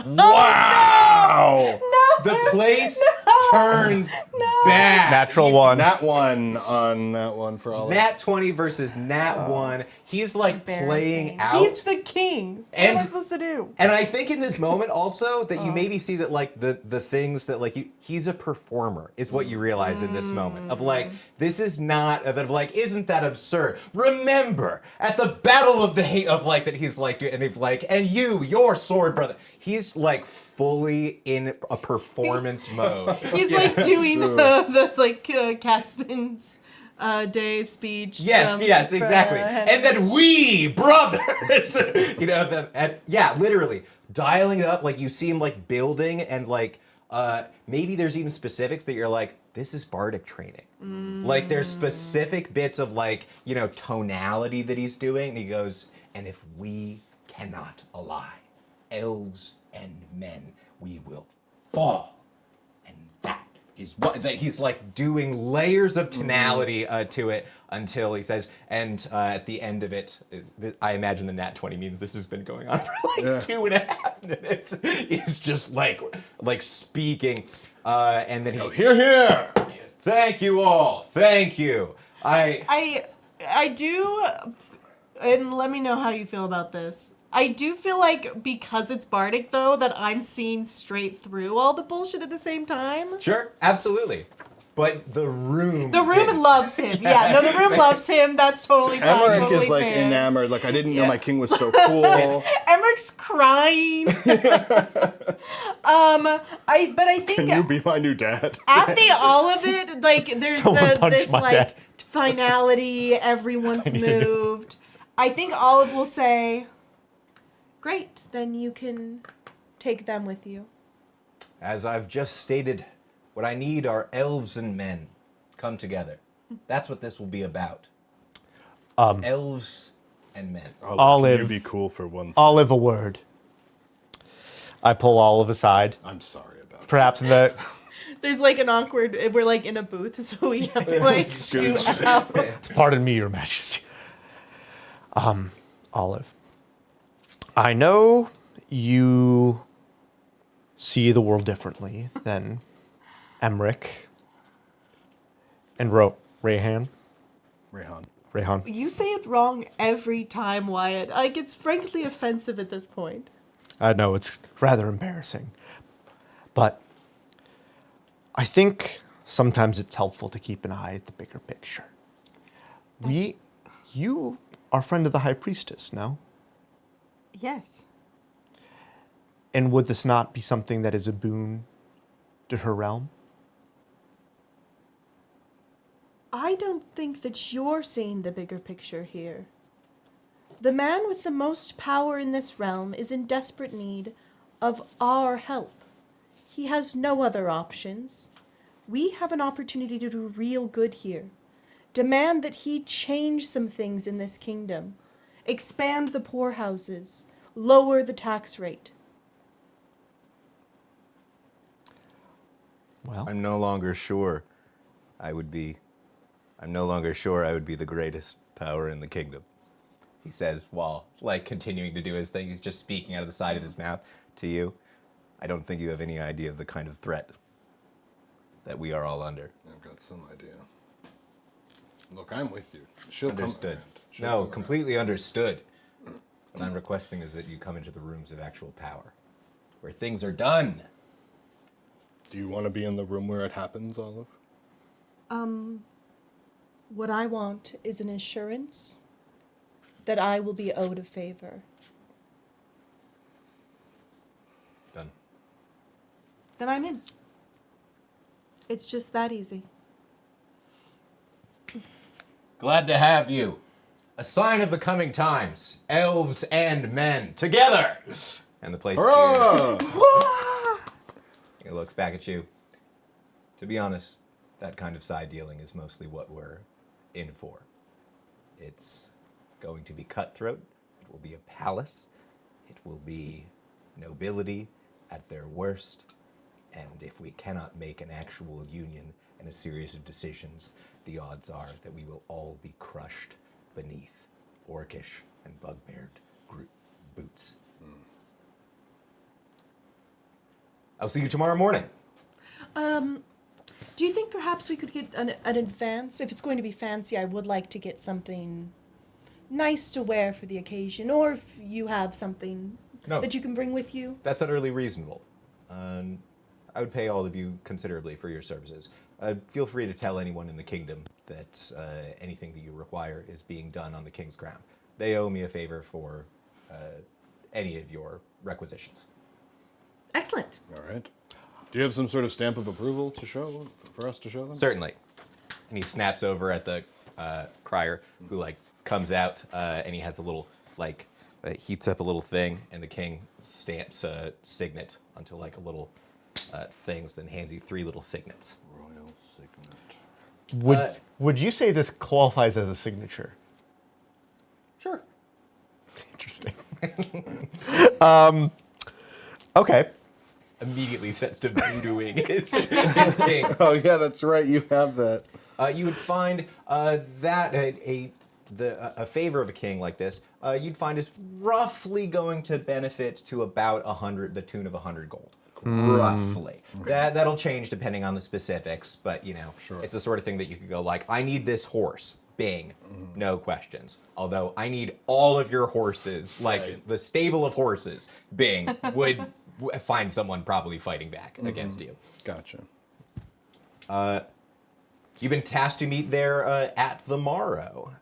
Wow! No! The place No! turns No! bad. Natural one. Nat 1 on that one for all. Nat 20 versus Nat 1. He's like playing out. He's the king. What am I And- supposed to do? And I think in this moment also that you maybe see that like the things that like he's a performer is what you realize in this moment of like this is not of like isn't that absurd? Remember at the battle of the hate of like that he's like and he's like and your sword brother. He's like fully in a performance mode. He's like doing true. the like Caspin's day speech. Yes, yes, exactly. And then we brothers, literally dialing it up. Like you see him like building, and like maybe there's even specifics that you're like, this is bardic training. Like there's specific bits of like tonality that he's doing, and he goes, and if we cannot ally, elves and men, we will fall, and that is what that he's like doing layers of tonality to it until he says, and at the end of it, I imagine the nat 20 means this has been going on for like 2.5 minutes. He's just like speaking, and then he Here. thank you all, thank you. I do, and let me know how you feel about this. I do feel like because it's bardic though that I'm seeing straight through all the bullshit at the same time. Sure, absolutely, but the room The room loves him. Yeah, no, the room loves him. That's totally fine. Emmerich totally is like fair. enamored. Like I didn't know my king was so cool. Emmerich's crying. But I think Can you be my new dad? at the all of it, like there's Someone punch this my like dad. finality. Everyone's moved. I think Olive will say, "Great, then you can take them with you." As I've just stated, what I need are elves and men come together. That's what this will be about. Elves and men. Olive. You be cool for one. Olive, a word. I pull Olive aside, I'm sorry about it. perhaps in the. There's like an awkward. We're like in a booth, so we have to like scoot out. Pardon me, Your Majesty. Olive. I know you see the world differently than Emmerich and Rayhan. Rayhan. You say it wrong every time, Wyatt. Like it's frankly offensive at this point. I know it's rather embarrassing. But I think sometimes it's helpful to keep an eye at the bigger picture. You are friend of the High Priestess, no? Yes. And would this not be something that is a boon to her realm? I don't think that you're seeing the bigger picture here. The man with the most power in this realm is in desperate need of our help. He has no other options. We have an opportunity to do real good here. Demand that he change some things in this kingdom. Expand the poorhouses. Lower the tax rate. Well, I'm no longer sure I would be the greatest power in the kingdom. He says while like continuing to do his thing. He's just speaking out of the side of his mouth to you. I don't think you have any idea of the kind of threat that we are all under. I've got some idea. Look, I'm with you. She'll Understood. come around. She'll No, come completely understood. What I'm requesting is that you come into the rooms of actual power, where things are done. around. Do you want to be in the room where it happens, Olive? What I want is an assurance that I will be owed a favor. Done. Then I'm in. It's just that easy. Glad to have you. A sign of the coming times. Elves and men together. And the place cheers. Hurrah! He looks back at you. To be honest, that kind of side dealing is mostly what we're in for. It's going to be cutthroat. It will be a palace. It will be nobility at their worst. And if we cannot make an actual union and a series of decisions, the odds are that we will all be crushed beneath orcish and bugbeared boots. I'll see you tomorrow morning. Do you think perhaps we could get an advance? If it's going to be fancy, I would like to get something nice to wear for the occasion, or if you have something No. that you can bring with you. That's utterly reasonable. I would pay all of you considerably for your services. Feel free to tell anyone in the kingdom that anything that you require is being done on the king's crown. They owe me a favor for any of your requisitions. Excellent. All right. Do you have some sort of stamp of approval to show for us to show them? Certainly. And he snaps over at the crier, who like comes out, and he has a little heats up a little thing, and the king stamps a signet onto like a little things, then hands you 3 little signets. Royal signet. Would you say this qualifies as a signature? Sure. Interesting. Okay. Immediately sets to voodooing his king. Oh yeah, that's right. You have that. You would find that a favor of a king like this, you'd find is roughly going to benefit to about the tune of 100 gold. Roughly. That'll change depending on the specifics, but Sure. it's the sort of thing that you could go like, I need this horse. Bing. No questions. Although I need all of your horses, like Right. the stable of horses. Bing. Would find someone probably fighting back against you. Gotcha. You've been tasked to meet there at the morrow.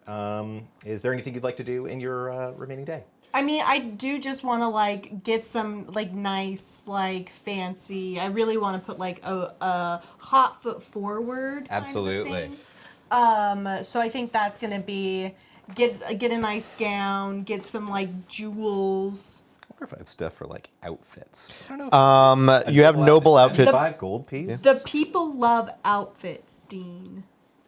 Is there anything you'd like to do in your remaining day? I mean, I do just want to like get some like nice, like fancy. I really want to put like a hot foot forward. kind of Absolutely. thing. So I think that's gonna be get a nice gown, get some like jewels. I wonder if I have stuff for like outfits. I don't know. You have noble outfit. 5 gold piece. The people love outfits, Dean.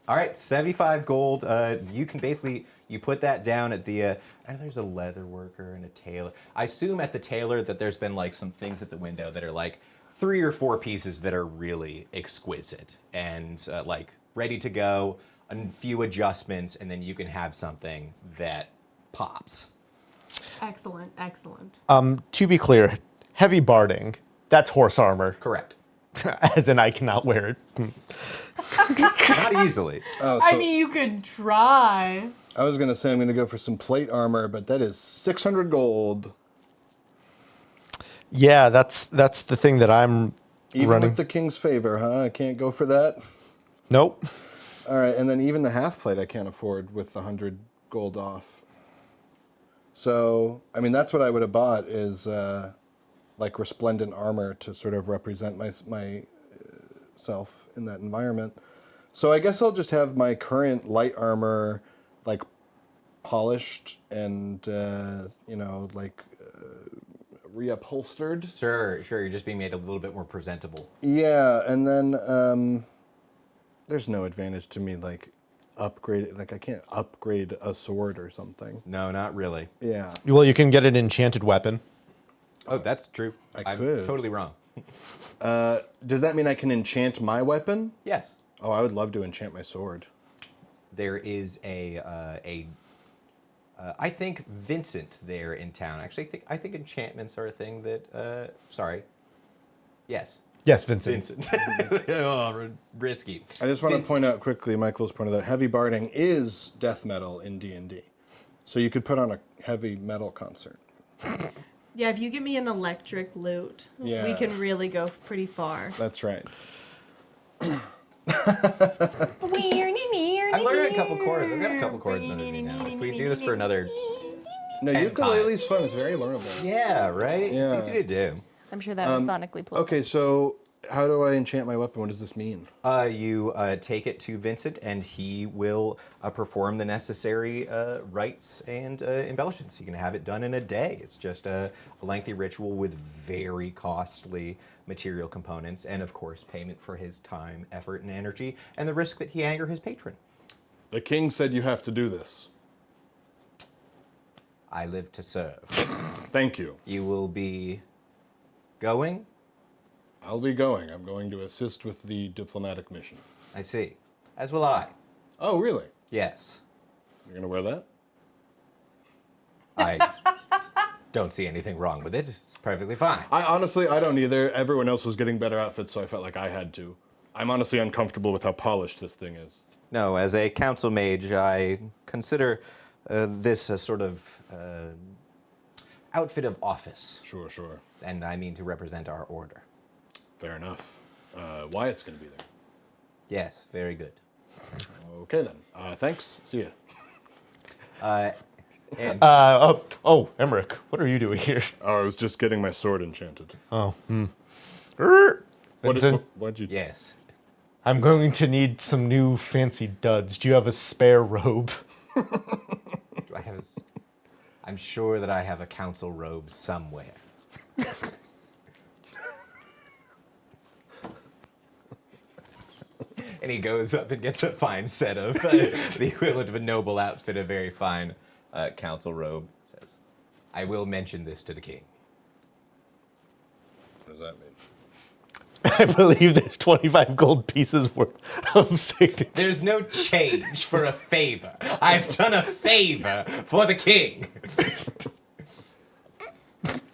All right, 75 gold. You can basically you put that down at the. I know there's a leather worker and a tailor. I assume at the tailor that there's been like some things at the window that are like 3 or 4 pieces that are really exquisite and like ready to go. A few adjustments, and then you can have something that pops. Excellent, excellent. To be clear, heavy barding, that's horse armor. Correct. As in I cannot wear it. Not easily. Oh, I so mean, you could try. I was gonna say I'm gonna go for some plate armor, but that is 600 gold. Yeah, that's the thing that I'm Even running. with the king's favor, huh? I can't go for that. Nope. All right, and then even the half plate I can't afford with the 100 gold off. So, I mean, that's what I would have bought is like resplendent armor to sort of represent myself in that environment. So I guess I'll just have my current light armor like polished and reupholstered. Sure. You're just being made a little bit more presentable. Yeah, and then there's no advantage to me like upgrade. Like I can't upgrade a sword or something. No, not really. Yeah, Well, you can get an enchanted weapon. Oh, that's true. I'm could. totally wrong. does that mean I can enchant my weapon? Yes. Oh, I would love to enchant my sword. There is I think Vincent there in town. Actually, I think enchantments are a thing that. Sorry. Yes, Yes, Vincent. Vincent. Oh, risky. I just want to Vincent. point out quickly, Michael's pointed out, heavy barding is death metal in D&D. So you could put on a heavy metal concert. Yeah, if you give me an electric lute, we Yeah. can really go pretty far. That's right. I've learned a couple chords. I've got a couple chords under me now. If we do this for another. No, 10 ukulele's times. fun. It's very learnable. Yeah, right? Yeah. It's easy to do. I'm sure that was sonically pleasant. Okay, so how do I enchant my weapon? What does this mean? You take it to Vincent, and he will perform the necessary rites and embellishments. You can have it done in a day. It's just a lengthy ritual with very costly material components, and of course, payment for his time, effort, and energy, and the risk that he anger his patron. The king said you have to do this. I live to serve. Thank you. You will be going? I'll be going. I'm going to assist with the diplomatic mission. I see. As will I. Oh, really? Yes. You're going to wear that? I don't see anything wrong with it. It's perfectly fine. I don't either. Everyone else was getting better outfits, so I felt like I had to. I'm honestly uncomfortable with how polished this thing is. No, as a council mage, I consider this a sort of outfit of office, Sure. and I mean to represent our order. Fair enough. Wyatt's going to be there. Yes, very good. Okay, then. Thanks. See ya. And Emmerich, what are you doing here? Oh, I was just getting my sword enchanted. Vincent, What'd you... yes, I'm going to need some new fancy duds. Do you have a spare robe? do I have? I'm sure that I have a council robe somewhere. And he goes up and gets a fine set of the equivalent of a noble outfit, a very fine council robe. Says, "I will mention this to the king." What does that mean? I believe there's 25 gold pieces worth of signature. There's no change for a favor. I've done a favor for the king.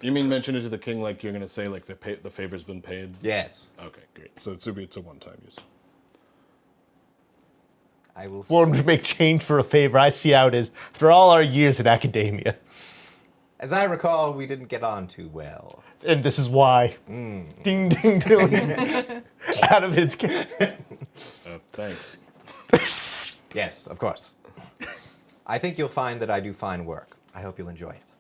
You mean mention it to the king like you're going to say like the favor's been paid? Yes, Okay, great. So it's a one-time use. I will. Won't we make change for a favor? I see how it is for all our years in academia. As I recall, we didn't get on too well. And this is why. Ding, ding, ding. Out of its... Thanks. Yes, of course. I think you'll find that I do fine work. I hope you'll enjoy it.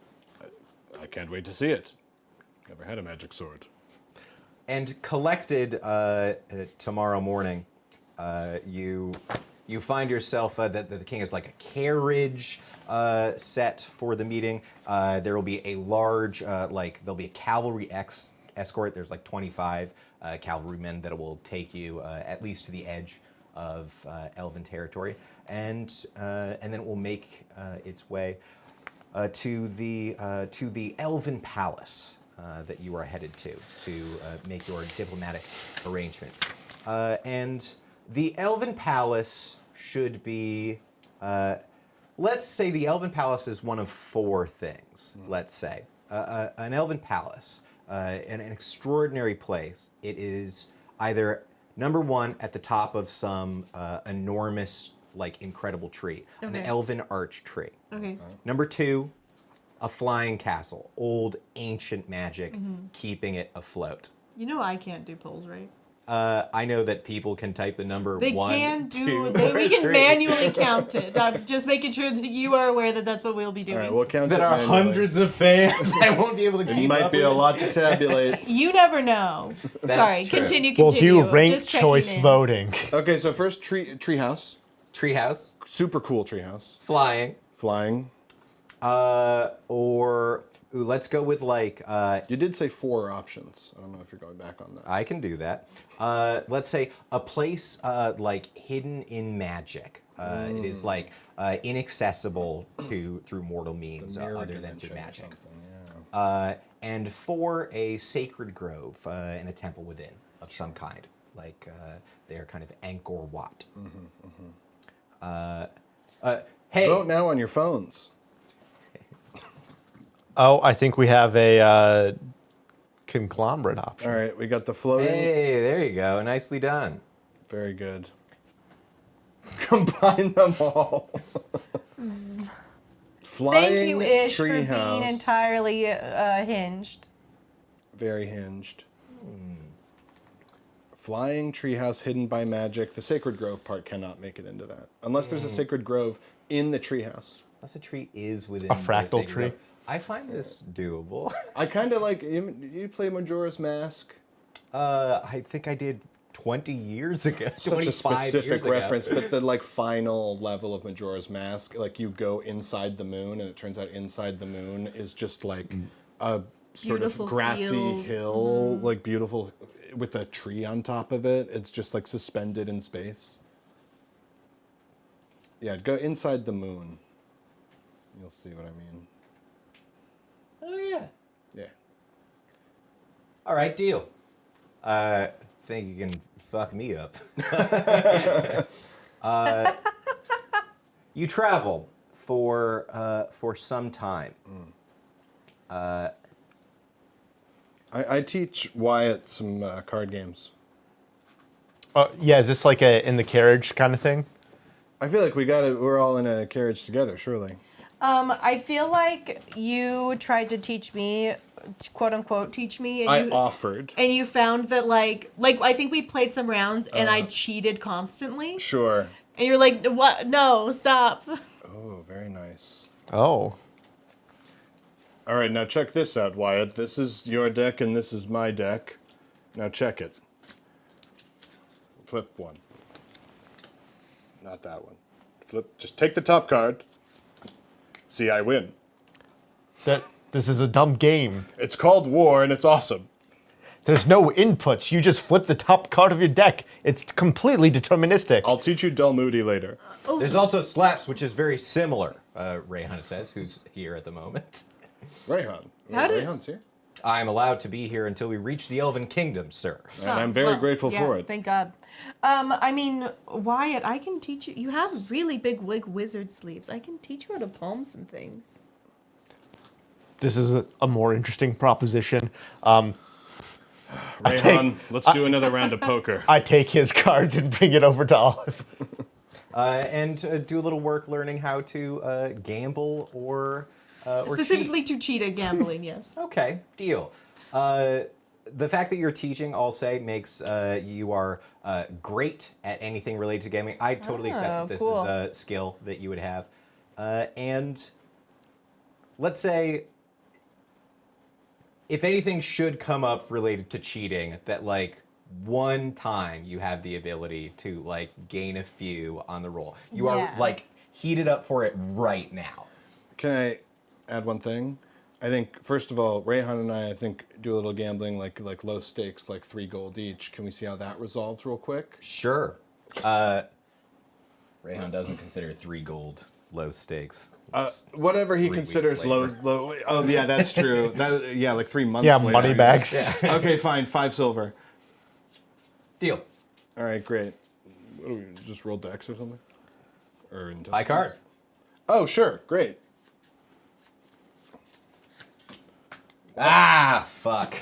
I can't wait to see it. Never had a magic sword. And collected tomorrow morning, you find yourself that the king has like a carriage set for the meeting. There will be a large, there'll be a cavalry escort. There's like 25 cavalrymen that will take you at least to the edge of Elven territory, and then it will make its way to the Elven Palace that you are headed to make your diplomatic arrangement. And the Elven Palace should be, let's say the Elven Palace is one of four things, let's say. An Elven Palace, an extraordinary place. It is either, number one, at the top of some enormous, incredible tree, an Okay. elven arch tree. Okay. Number two, a flying castle, old ancient magic, keeping it afloat. You know I can't do polls, right? I know that people can type the number They 1, can 2, do. We or can 3. manually count it. I'm just making sure that you are aware that that's what we'll be All doing. right, we'll count That it are manually. hundreds of fans. I won't be able to keep It might up be with a lot to tabulate. You never know. That's Sorry, true. continue. We'll do ranked Just checking choice in. voting. Okay, so first treehouse. Treehouse, Super cool treehouse. flying, Flying. or ooh, let's go with like You did say 4 options. I don't know if you're going back on that. I can do that. Let's say a place like hidden in magic. It is like inaccessible through mortal means other than through magic. And 4, a sacred grove and a temple within of some kind, like they're kind of Angkor Wat. Hey, Vote now on your phones. Oh, I think we have a conglomerate option. All right, we got the floating. hey, there you go. Nicely done. Very good. Combine them all. Flying Thank you, Ish, for being treehouse. entirely hinged. Very hinged. Flying treehouse hidden by magic. The sacred grove part cannot make it into that. Unless there's a sacred grove in the treehouse. Unless a tree is within A the fractal sacred tree? grove. I find this doable. I kind of like, you play Majora's Mask? I think I did 20 years ago. Such a 25 specific years reference, ago. but the like final level of Majora's Mask, like you go inside the moon, and it turns out inside the moon is just like a sort Beautiful of grassy field. hill, like beautiful, with a tree on top of it. It's just like suspended in space. Yeah, go inside the moon. You'll see what I mean. Oh, yeah. Yeah. All right, deal. Think you can fuck me up. You travel for some time. I teach Wyatt some card games. Yeah, is this like a in the carriage kind of thing? I feel like we're all in a carriage together, surely. I feel like you tried to teach me, quote unquote, teach me, and I you offered. and you found that like I think we played some rounds and I cheated constantly, Sure. and you're like, what? No, stop. Oh, very nice. Oh. All right, now check this out, Wyatt. This is your deck and this is my deck. Now check it. Flip one. Not that one. Flip. Just take the top card. See, I win. This is a dumb game. It's called War and it's awesome. There's no inputs. You just flip the top card of your deck. It's completely deterministic. I'll teach you Dull Moody later. There's also Slaps, which is very similar, Rayhan says, who's here at the moment. Rayhan. How did- Rayhan's here. I'm allowed to be here until we reach the Elven Kingdom, sir. And I'm very grateful yeah, for it. Thank God. I mean, Wyatt, I can teach you. You have really big wizard sleeves. I can teach you how to palm some things. This is a more interesting proposition. Rayhan, let's do another round of poker. I take his cards and bring it over to Olive. And do a little work learning how to gamble or Specifically to cheat at gambling, yes. Okay, deal. The fact that you're teaching, I'll say, makes you are great at anything related to gaming. I totally accept that this cool. is a skill that you would have. And let's say, if anything should come up related to cheating, that like one time you have the ability to like gain a few on the roll. You are Yeah. like heated up for it right now. Can I add one thing? I think, first of all, Rayhan and I think, do a little gambling, like low stakes, like 3 gold each. Can we see how that resolves real quick? Sure. Rayhan doesn't consider 3 gold low stakes. It's Whatever he 3 weeks considers later. low. Oh, yeah, that's true. Yeah, like 3 months Yeah, later. money bags. Okay, fine. 5 silver. Deal. All right, great. What do we just roll decks or something? Or High card. Oh, sure. Great. Ah, fuck.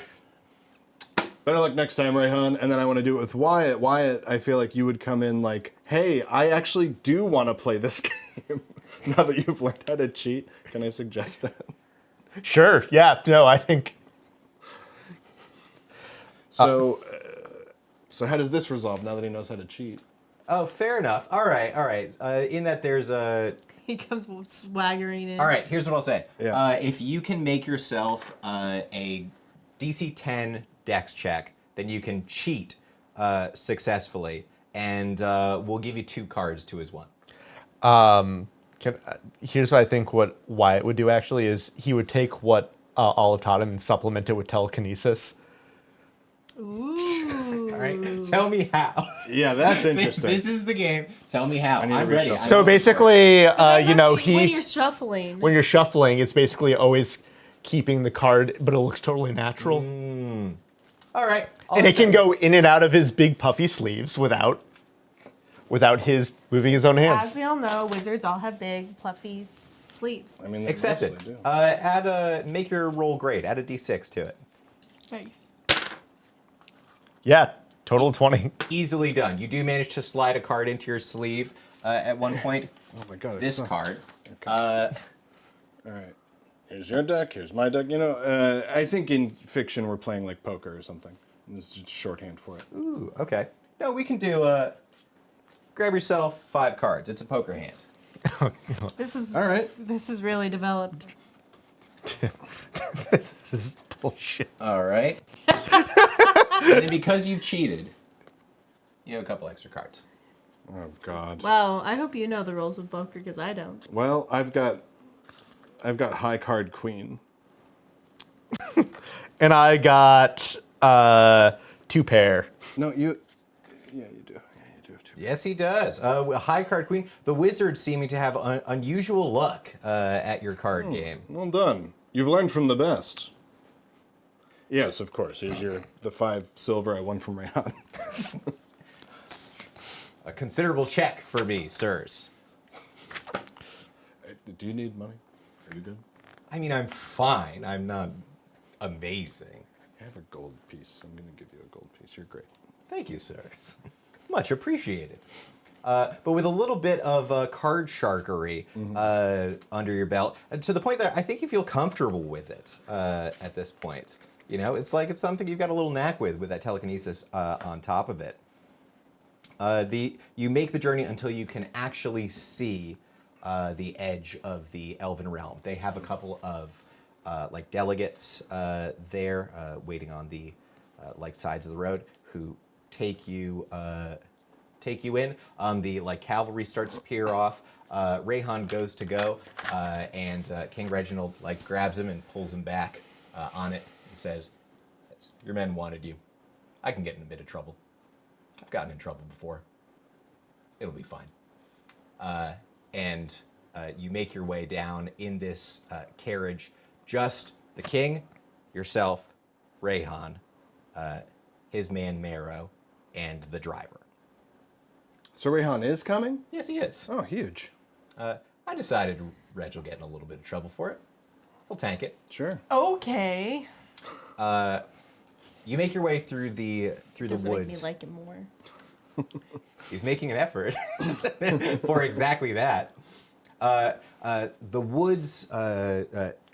Better luck next time, Rayhan. And then I want to do it with Wyatt. Wyatt, I feel like you would come in like, hey, I actually do want to play this game. Now that you've learned how to cheat, can I suggest that? Sure. Yeah. No, I think. So, So how does this resolve now that he knows how to cheat? Oh, fair enough. All right, all right. In that there's a... He comes swaggering in. All right, here's what I'll say. Yeah. If you can make yourself a DC 10 Dex check, then you can cheat successfully, and we'll give you 2 cards to his 1. Here's what I think what Wyatt would do actually is he would take what Olive taught him and supplement it with telekinesis. Ooh. All right, tell me how. Yeah, that's interesting. This is the game. Tell me how. I need to I'm ready. reshuffle. So basically, you know, When you're shuffling. when you're shuffling, it's basically always keeping the card, but it looks totally natural. All right. And it can go in and out of his big puffy sleeves without his moving his own hands. As we all know, wizards all have big, fluffy sleeves. I mean, they Accepted. mostly do. Add a make your roll great. Add a D6 to it. Nice. Yeah, total 20. Easily done. You do manage to slide a card into your sleeve at one point. Oh my god. This it's card. All right. Here's your deck. Here's my deck. You know, I think in fiction we're playing like poker or something. This is just shorthand for it. Ooh, okay. No, we can do. Grab yourself 5 cards. It's a poker hand. This is All right. This is really developed. This is bullshit. All right. And then because you cheated, you have a couple extra cards. Oh god. Well, I hope you know the rules of poker because I don't. Well, I've got high card queen. And I got 2 pair. No, you. Yeah, you do. Yeah, you do have two. Yes, he does. High card queen. The wizards seeming to have unusual luck at your card game. Well done. You've learned from the best. Yes, of course. Here's the 5 silver I won from Rayhan. A considerable check for me, sirs. Do you need money? Are you good? I mean, I'm fine. I'm not amazing. I have a gold piece. I'm going to give you a gold piece. You're great. Thank you, sirs. Much appreciated. But with a little bit of card sharkery under your belt, to the point that I think you feel comfortable with it at this point. You know, it's like it's something you've got a little knack with that telekinesis on top of it. You make the journey until you can actually see the edge of the Elven realm. They have a couple of like delegates there waiting on the like sides of the road who take you in. The like cavalry starts to peer off. Rayhan goes to go, and King Reginald like grabs him and pulls him back on it and says, "Your men wanted you. I can get in a bit of trouble. I've gotten in trouble before. It'll be fine." And you make your way down in this carriage. Just the king, yourself, Rayhan, his man Marrow, and the driver. So Rayhan is coming? Yes, he is. Oh, huge. I decided Reg will get in a little bit of trouble for it. We'll tank it. Sure. Okay. You make your way through the Does it woods. make me like him more? He's making an effort for exactly that. The woods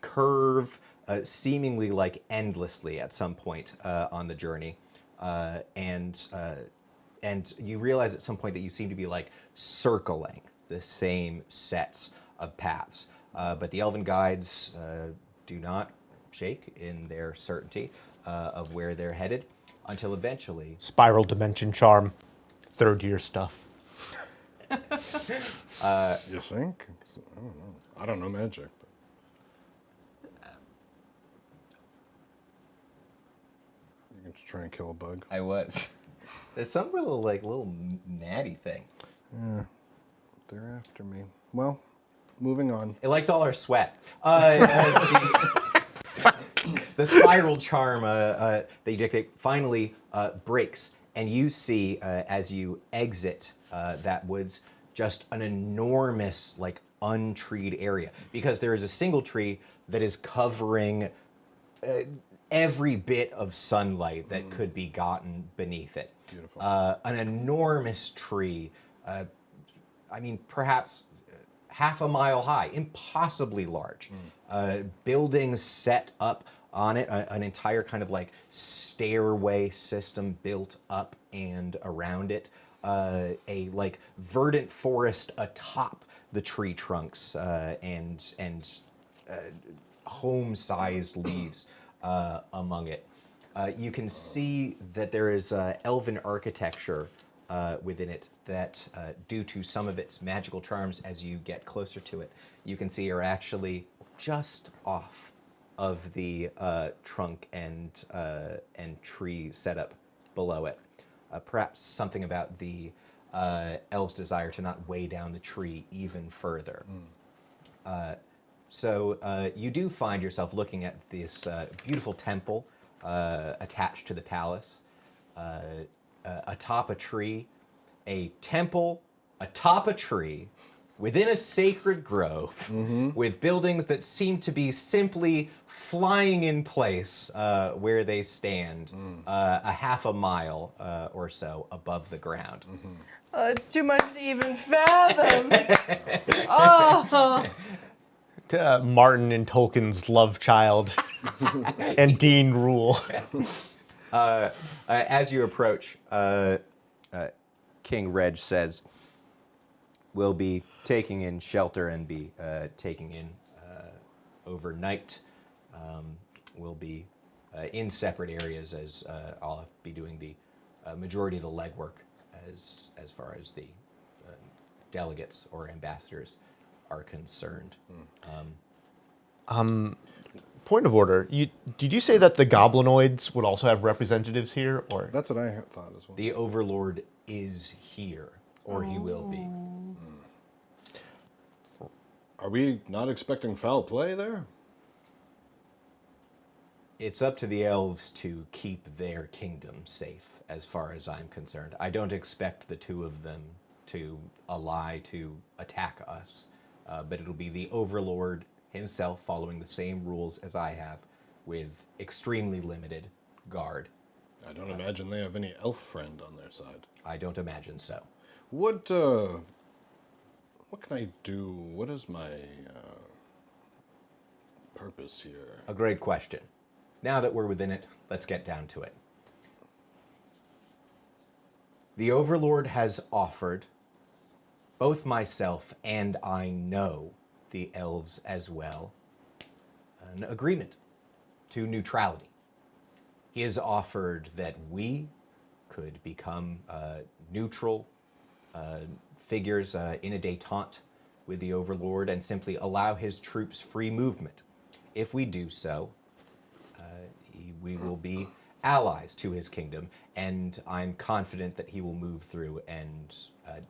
curve seemingly like endlessly at some point on the journey, and you realize at some point that you seem to be like circling the same sets of paths, but the elven guides do not shake in their certainty of where they're headed until eventually. Spiral dimension charm. 3rd year stuff. You think? I don't know. I don't know magic. But... You can try and kill a bug. I was. There's some little natty thing. Yeah. They're after me. Well, moving on. It likes all our sweat. The spiral charm that you dictate finally breaks, and you see as you exit that woods just an enormous, like, untreed area, because there is a single tree that is covering every bit of sunlight that could be gotten beneath it. Beautiful. An enormous tree, I mean, perhaps half a mile high, impossibly large. Buildings set up on it, an entire kind of like stairway system built up and around it, a like verdant forest atop the tree trunks, and home-sized leaves among it. You can see that there is elven architecture within it that, due to some of its magical charms, as you get closer to it, you can see are actually just off of the trunk and tree setup below it. Perhaps something about the elves' desire to not weigh down the tree even further. So you do find yourself looking at this beautiful temple attached to the palace, atop a tree, a temple atop a tree within a sacred grove, with buildings that seem to be simply flying in place where they stand, a half a mile or so above the ground. It's too much to even fathom. Oh. Martin and Tolkien's love child and Dean rule. As you approach, King Reg says, "We'll be taking in shelter and be taking in overnight. We'll be in separate areas, as I'll be doing the majority of the legwork as far as the delegates or ambassadors are concerned." Point of order. Did you say that the goblinoids would also have representatives here, or? That's what I thought as well. The Overlord is here, or he will be. Are we not expecting foul play there? It's up to the elves to keep their kingdom safe, as far as I'm concerned. I don't expect the two of them to ally to attack us, but it'll be the Overlord himself following the same rules as I have, with extremely limited guard. I don't imagine they have any elf friend on their side. I don't imagine so. What can I do? What is my purpose here? A great question. Now that we're within it, let's get down to it. The Overlord has offered both myself and I know the elves as well an agreement to neutrality. He has offered that we could become neutral figures in a détente with the Overlord and simply allow his troops free movement. If we do so, we will be allies to his kingdom, and I'm confident that he will move through and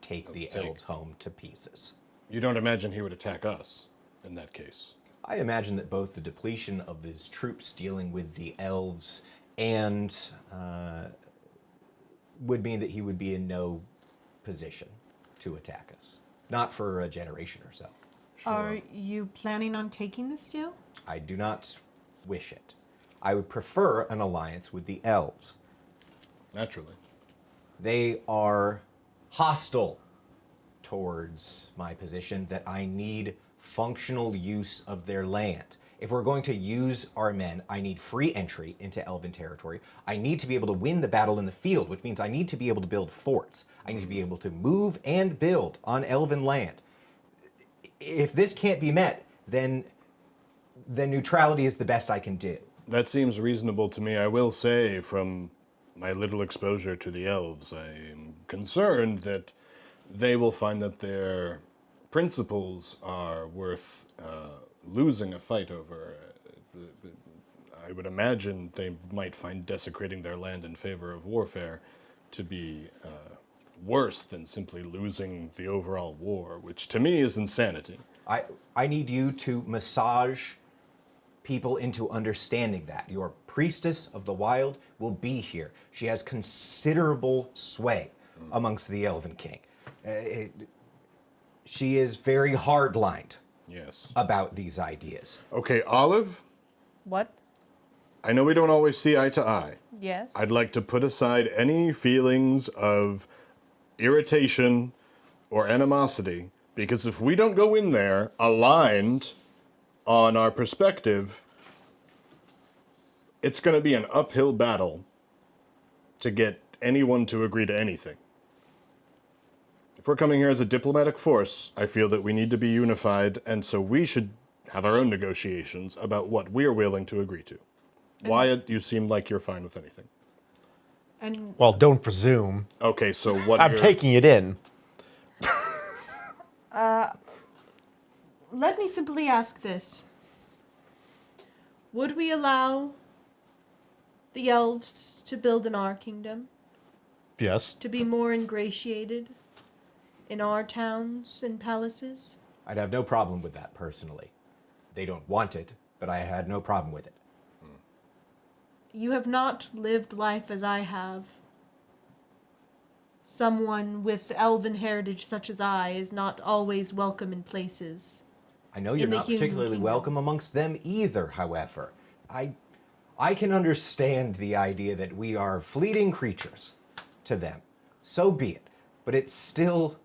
take the elves home to pieces. You don't imagine he would attack us in that case? I imagine that both the depletion of his troops dealing with the elves and would mean that he would be in no position to attack us. Not for a generation or so. Are you planning on taking this deal? I do not wish it. I would prefer an alliance with the elves. Naturally. They are hostile towards my position that I need functional use of their land. If we're going to use our men, I need free entry into Elven territory. I need to be able to win the battle in the field, which means I need to be able to build forts. I need to be able to move and build on Elven land. If this can't be met, then neutrality is the best I can do. That seems reasonable to me. I will say, from my little exposure to the elves, I am concerned that they will find that their principles are worth losing a fight over. I would imagine they might find desecrating their land in favor of warfare to be worse than simply losing the overall war, which to me is insanity. I need you to massage people into understanding that. Your priestess of the wild will be here. She has considerable sway amongst the Elven King. She is very hard-lined about these ideas. Okay, Olive, What? I know we don't always see eye to eye. Yes. I'd like to put aside any feelings of irritation or animosity, because if we don't go in there aligned on our perspective, it's going to be an uphill battle to get anyone to agree to anything. If we're coming here as a diplomatic force, I feel that we need to be unified, and so we should have our own negotiations about what we're willing to agree to. Wyatt, you seem like you're fine with anything. And Well, don't presume. Okay, so what I'm taking it in. let me simply ask this. Would we allow the elves to build in our kingdom? Yes. To be more ingratiated in our towns and palaces? I'd have no problem with that personally. They don't want it, but I had no problem with it. You have not lived life as I have. Someone with elven heritage such as I is not always welcome in places. I know you're In the not human particularly kingdom. welcome amongst them either, however. I can understand the idea that we are fleeting creatures to them. So be it. But it's still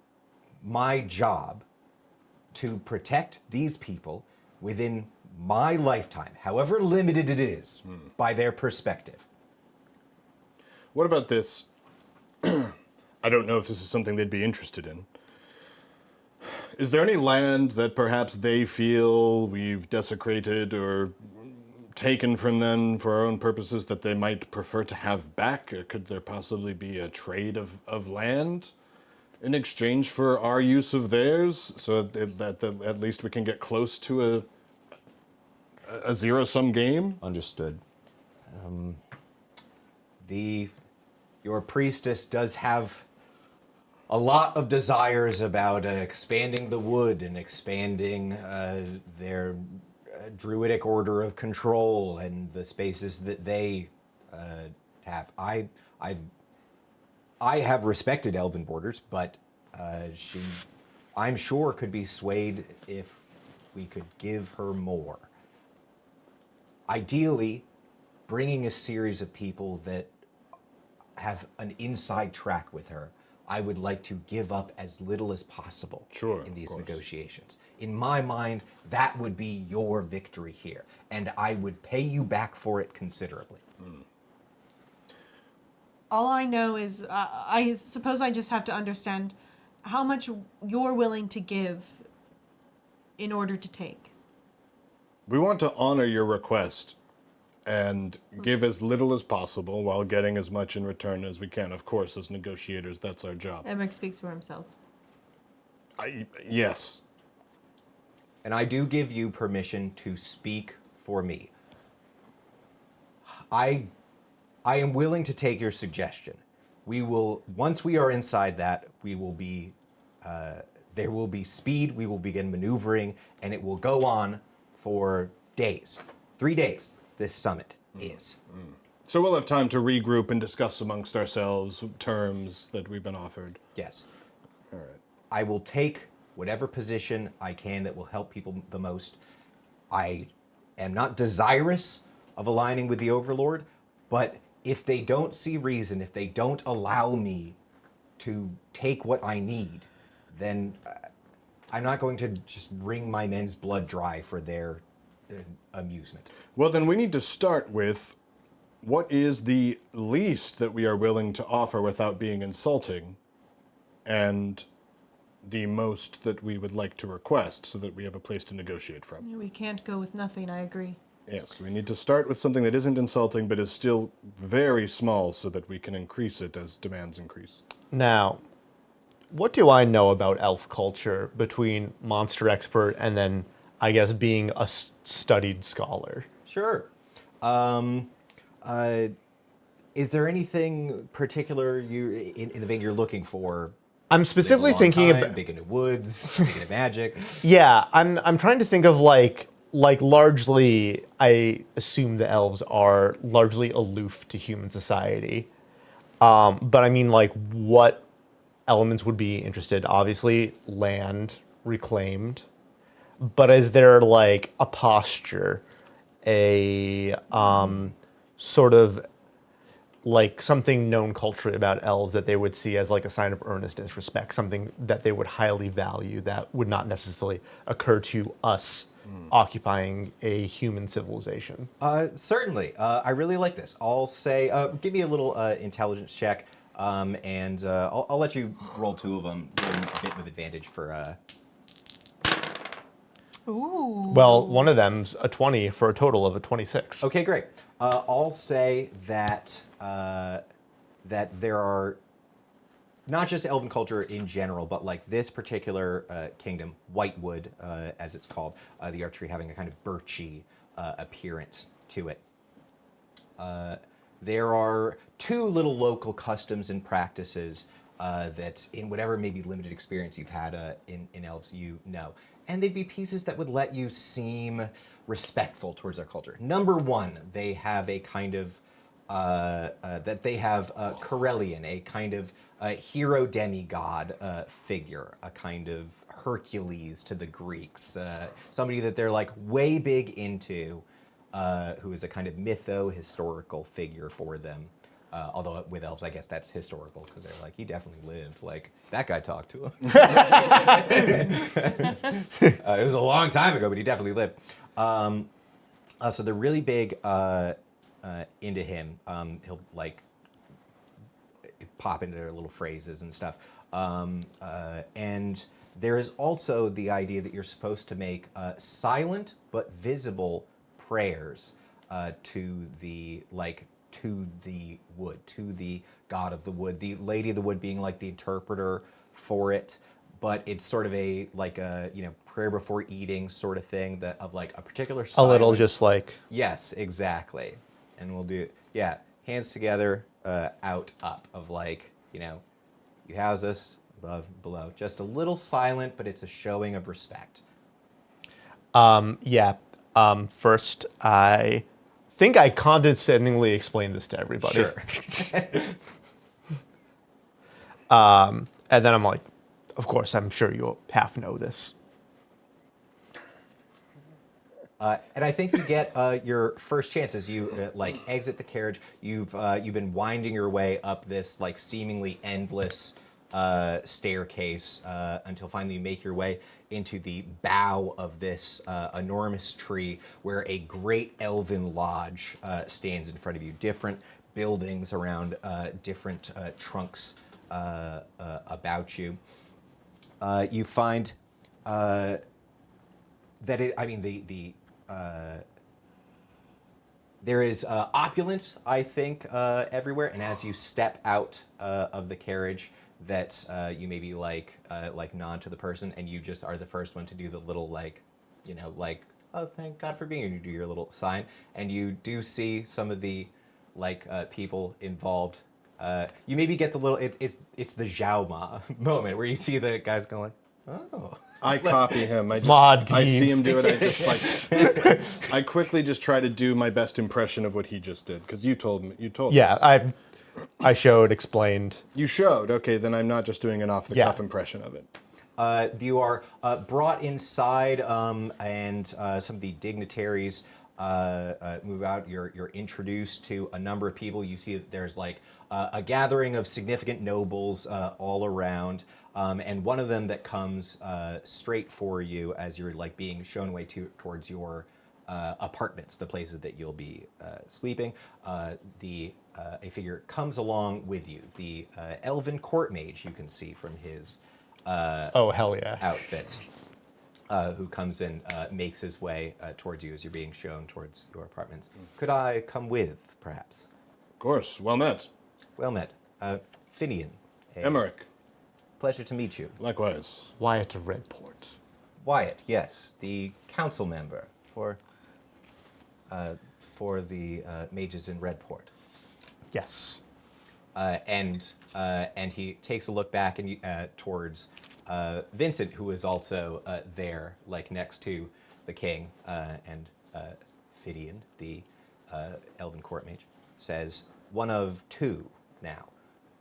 my job to protect these people within my lifetime, however limited it is, by their perspective. What about this? I don't know if this is something they'd be interested in. Is there any land that perhaps they feel we've desecrated or taken from them for our own purposes that they might prefer to have back? Or could there possibly be a trade of land in exchange for our use of theirs, so that at least we can get close to a zero-sum game? Understood. Your priestess does have a lot of desires about expanding the wood and expanding their druidic order of control and the spaces that they have. I have respected elven borders, but she, I'm sure, could be swayed if we could give her more. Ideally, bringing a series of people that have an inside track with her, I would like to give up as little as possible in these negotiations. In my mind, that would be your victory here, and I would pay you back for it considerably. All I know is, I suppose I just have to understand how much you're willing to give in order to take. We want to honor your request and give as little as possible while getting as much in return as we can. Of course, as negotiators, that's our job. Emmerich speaks for himself. Yes. And I do give you permission to speak for me. I am willing to take your suggestion. We will, once we are inside that, we will be, there will be speed, we will begin maneuvering, and it will go on for days. 3 days, this summit is. So we'll have time to regroup and discuss amongst ourselves terms that we've been offered. Yes. All right. I will take whatever position I can that will help people the most. I am not desirous of aligning with the Overlord, but if they don't see reason, if they don't allow me to take what I need, then I'm not going to just wring my men's blood dry for their amusement. Well, then we need to start with what is the least that we are willing to offer without being insulting, and the most that we would like to request so that we have a place to negotiate from. We can't go with nothing, I agree. Yes, we need to start with something that isn't insulting but is still very small so that we can increase it as demands increase. Now, what do I know about elf culture between monster expert and then, I guess, being a studied scholar? Sure. Is there anything particular you in the vein you're looking for? I'm specifically thinking about big into woods, big into magic. Yeah, I'm trying to think of like largely, I assume the elves are largely aloof to human society. But I mean, like, what elements would be interested? Obviously, land reclaimed. But is there like a posture, a sort of like something known culturally about elves that they would see as like a sign of earnestness, respect, something that they would highly value that would not necessarily occur to us occupying a human civilization. Certainly. I really like this. I'll say, give me a little intelligence check, and I'll let you roll 2 of them, a bit with advantage for. Ooh. Well, one of them's a 20 for a total of a 26. Okay, great. I'll say that that there are not just elven culture in general, but like this particular kingdom, Whitewood, as it's called, the archery having a kind of birchy appearance to it. There are 2 little local customs and practices that, in whatever maybe limited experience you've had in elves, you know. And they'd be pieces that would let you seem respectful towards their culture. Number 1, they have a kind of that they have Corellian, a kind of hero demigod figure, a kind of Hercules to the Greeks, somebody that they're like way big into, who is a kind of mytho-historical figure for them. Although with elves, I guess that's historical because they're like, he definitely lived. Like, that guy talked to him. It was a long time ago, but he definitely lived. So they're really big into him. He'll like pop into their little phrases and stuff. And there is also the idea that you're supposed to make silent but visible prayers to the wood, to the god of the wood, the lady of the wood being like the interpreter for it. But it's sort of a prayer before eating sort of thing that of like a particular A little silent- just like, Yes, exactly. And we'll do, hands together, out, up, of like, you house us, above, below. Just a little silent, but it's a showing of respect. first, I think I condescendingly explained this to everybody. Sure. And then I'm like, of course, I'm sure you half know this. And I think you get your first chance as you exit the carriage. You've been winding your way up this like seemingly endless staircase until finally you make your way into the bough of this enormous tree, where a great elven lodge stands in front of you. Different buildings around different trunks about you. You find that there is opulence, I think, everywhere. And as you step out of the carriage, that you maybe like nod to the person, and you just are the first one to do the little oh, thank God for being here. And you do your little sign, and you do see some of the people involved. You maybe get the little it's the Zhao Ma moment where you see the guys going, oh. I copy him. I Maudine. see him do it. I just I quickly just try to do my best impression of what he just did, because you told me. Yeah, us. I showed, explained. You showed. Okay, then I'm not just doing an off the cuff impression of it. You are brought inside, and some of the dignitaries move out. You're introduced to a number of people. You see that there's a gathering of significant nobles all around, and one of them that comes straight for you as you're being shown away towards your apartments, the places that you'll be sleeping. A figure comes along with you. The elven court mage, you can see from his Oh, hell yeah. outfit, who comes in, makes his way towards you as you're being shown towards your apartments. Could I come with, perhaps? Of course. Well met. Well met. Finian. Emmerich. Pleasure to meet you. Likewise. Wyatt of Redport. Wyatt, yes, the council member for the mages in Redport. Yes. And he takes a look back and towards Vincent, who is also there, next to the king, and Fidian, the elven court mage, says, "One of 2 now.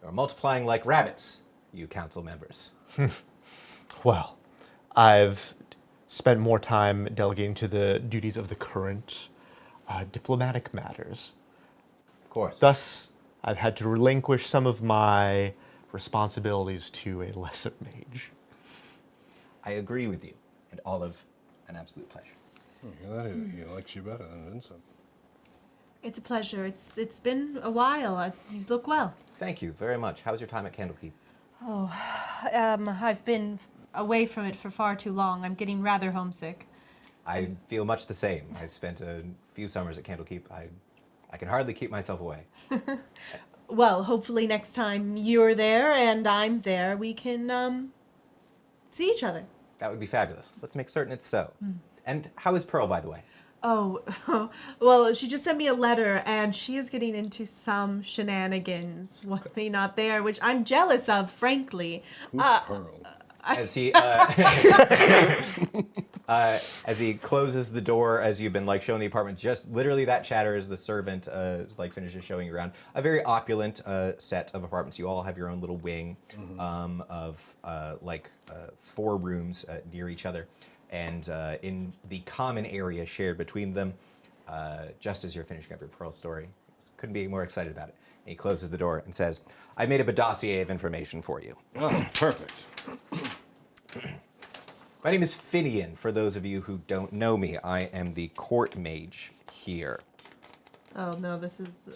You're multiplying like rabbits, you council members." Well, I've spent more time delegating to the duties of the current diplomatic matters. Of course. Thus, I've had to relinquish some of my responsibilities to a lesser mage. I agree with you, and Olive, an absolute pleasure. He likes you better than Vincent. It's a pleasure. It's been a while. You look well. Thank you very much. How's your time at Candlekeep? I've been away from it for far too long. I'm getting rather homesick. I feel much the same. I spent a few summers at Candlekeep. I can hardly keep myself away. Well, hopefully next time you're there and I'm there, we can see each other. That would be fabulous. Let's make certain it's so. And how is Pearl, by the way? Oh, well, she just sent me a letter and she is getting into some shenanigans with me not there, which I'm jealous of, frankly. Who's Pearl? As he as he closes the door, as you've been like showing the apartment, just literally that chatter as the servant like finishes showing you around a very opulent set of apartments. You all have your own little wing of 4 rooms near each other, and in the common area shared between them, just as you're finishing up your Pearl story, couldn't be more excited about it. And he closes the door and says, "I made up a dossier of information for you." Oh, perfect. My name is Finian. For those of you who don't know me, I am the court mage here. Oh no, this is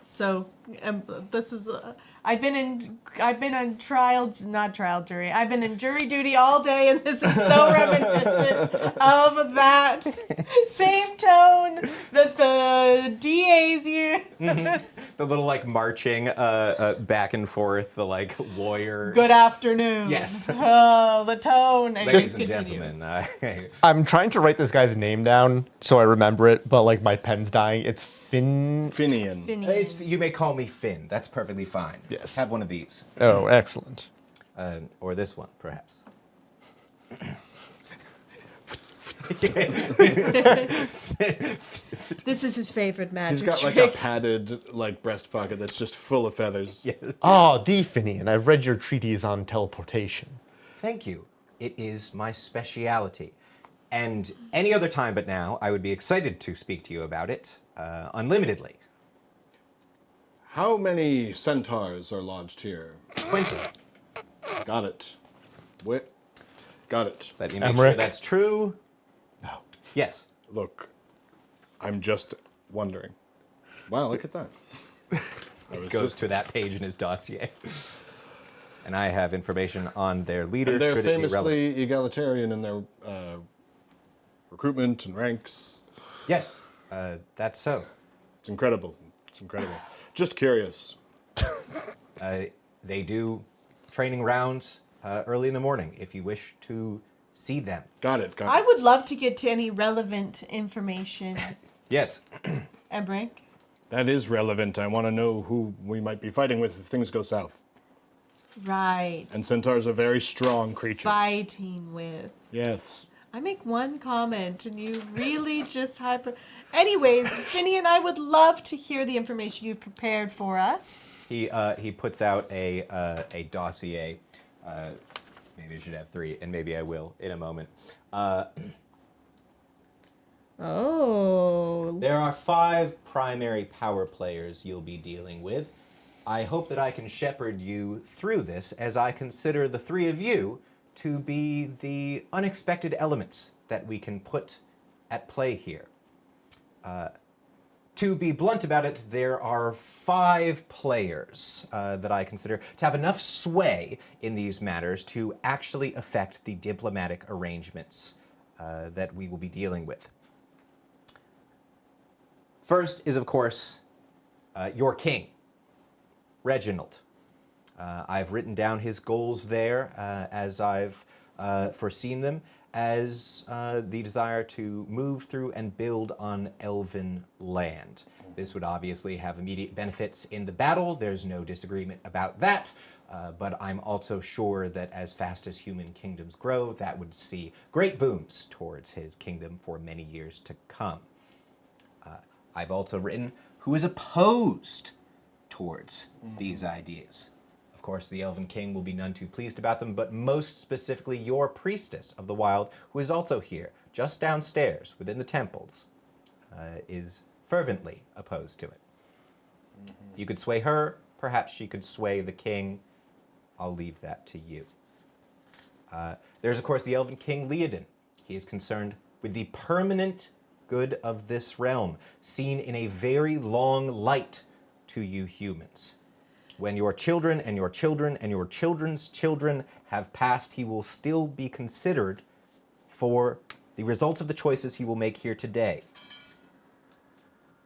so. This is. I've been on trial, not trial jury. I've been in jury duty all day, and this is so reminiscent of that same tone that the DAs use. The little like marching back and forth, the like lawyer. Good afternoon. Yes. Oh, the tone. And Ladies just and continue. gentlemen, I'm trying to write this guy's name down so I remember it, but like my pen's dying. It's Finian. Finian. you may call me Finn. That's perfectly fine. Yes. Have one of these, Oh, excellent. or this one, perhaps. This is his favorite magic He's got like trick. a padded like breast pocket that's just full of feathers. Ah, the Finian. I've read your treatise on teleportation. Thank you. It is my speciality. And any other time but now, I would be excited to speak to you about it unlimitedly. How many centaurs are lodged here? 20. Got it. Got it. Let me make sure Emmerich? that's true. No. Yes. Look, I'm just wondering. Wow, look at that. I was Goes just, to that page in his dossier. And I have information on their leader, and they're should it be relevant. famously egalitarian in their recruitment and ranks. Yes, that's so. It's incredible. It's incredible. Just curious. They do training rounds early in the morning if you wish to see them. Got it. Got I it. would love to get to any relevant information, Yes. Embrink. That is relevant. I want to know who we might be fighting with if things go south. Right. And centaurs are very strong creatures. Fighting with. Yes. I make one comment and you really just hyper. Anyways, Finian, I would love to hear the information you've prepared for us. He puts out a dossier. Maybe I should have 3, and maybe I will in a moment. Oh. There are 5 primary power players you'll be dealing with. I hope that I can shepherd you through this, as I consider the 3 of you to be the unexpected elements that we can put at play here. To be blunt about it, there are 5 players that I consider to have enough sway in these matters to actually affect the diplomatic arrangements that we will be dealing with. First is, of course, your king, Reginald. I've written down his goals there as I've foreseen them as the desire to move through and build on elven land. This would obviously have immediate benefits in the battle. There's no disagreement about that. But I'm also sure that as fast as human kingdoms grow, that would see great booms towards his kingdom for many years to come. I've also written who is opposed towards these ideas. Of course, the Elven King will be none too pleased about them, but most specifically your priestess of the wild, who is also here, just downstairs within the temples, is fervently opposed to it. You could sway her, perhaps she could sway the king. I'll leave that to you. There's, of course, the Elven King Leodin. He is concerned with the permanent good of this realm, seen in a very long light to you humans. When your children and your children and your children's children have passed, he will still be considered for the results of the choices he will make here today.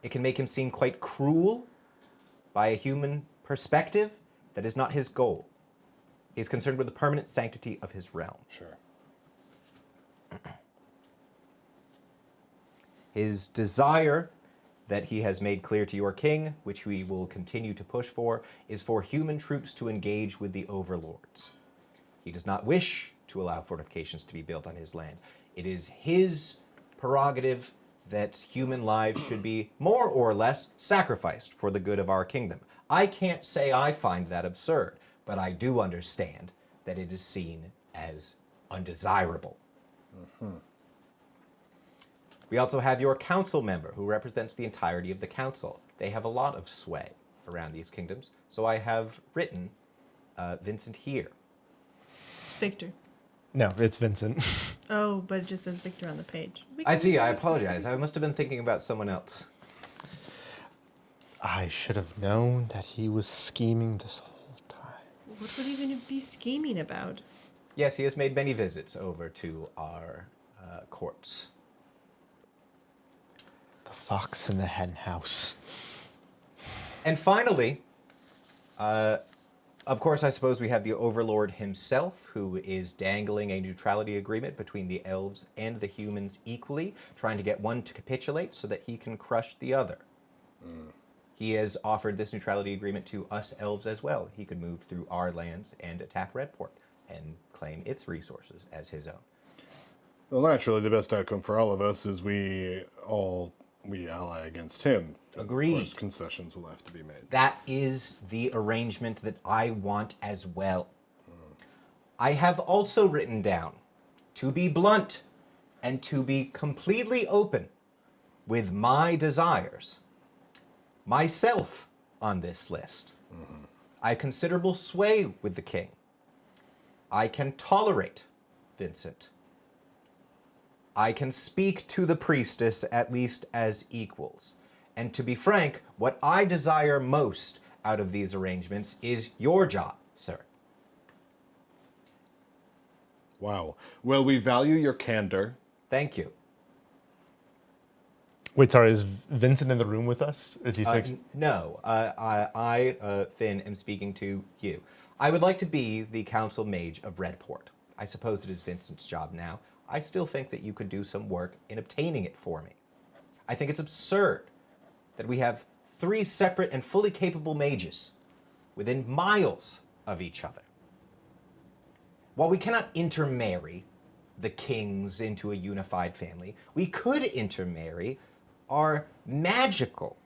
It can make him seem quite cruel by a human perspective. That is not his goal. He's concerned with the permanent sanctity of his realm. Sure. His desire that he has made clear to your king, which we will continue to push for, is for human troops to engage with the overlords. He does not wish to allow fortifications to be built on his land. It is his prerogative that human lives should be more or less sacrificed for the good of our kingdom. I can't say I find that absurd, but I do understand that it is seen as undesirable. We also have your council member, who represents the entirety of the council. They have a lot of sway around these kingdoms, so I have written Vincent here. Victor. No, it's Vincent. Oh, but it just says Victor on the page. I see, I apologize. I must have been thinking about someone else. I should have known that he was scheming this whole time. What would he even be scheming about? Yes, he has made many visits over to our courts. The fox in the hen house. And finally, of course, I suppose we have the Overlord himself, who is dangling a neutrality agreement between the elves and the humans equally, trying to get one to capitulate so that he can crush the other. He has offered this neutrality agreement to us elves as well. He could move through our lands and attack Redport and claim its resources as his own. Well, naturally, the best outcome for all of us is we ally against him. And Agreed. Of course, concessions will have to be made. That is the arrangement that I want as well. I have also written down, to be blunt and to be completely open with my desires, myself on this list. I have considerable sway with the king. I can tolerate Vincent. I can speak to the priestess at least as equals. And to be frank, what I desire most out of these arrangements is your job, sir. Wow. Well, we value your candor. Thank you. Wait, sorry, is Vincent in the room with us? Is he fixed? No, Finn, am speaking to you. I would like to be the council mage of Redport. I suppose it is Vincent's job now. I still think that you could do some work in obtaining it for me. I think it's absurd that we have 3 separate and fully capable mages within miles of each other. While we cannot intermarry the kings into a unified family, we could intermarry our magical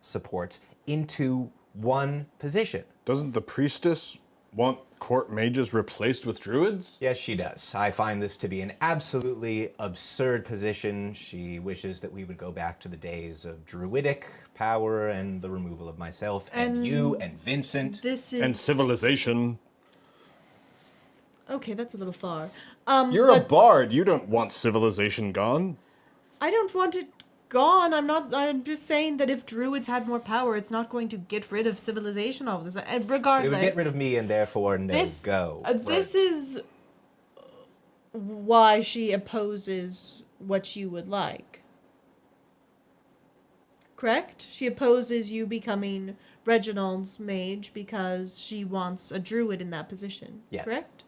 supports into one position. Doesn't the priestess want court mages replaced with druids? Yes, she does. I find this to be an absolutely absurd position. She wishes that we would go back to the days of druidic power and the removal of myself and you and Vincent. This is... And civilization. Okay, that's a little far. You're a but bard. You don't want civilization gone. I don't want it gone. I'm just saying that if druids had more power, it's not going to get rid of civilization all of this. And It regardless... would get rid of me and therefore go. This is why she opposes what you would like. Correct? She opposes you becoming Reginald's mage because she wants a druid in that position. Yes. Correct?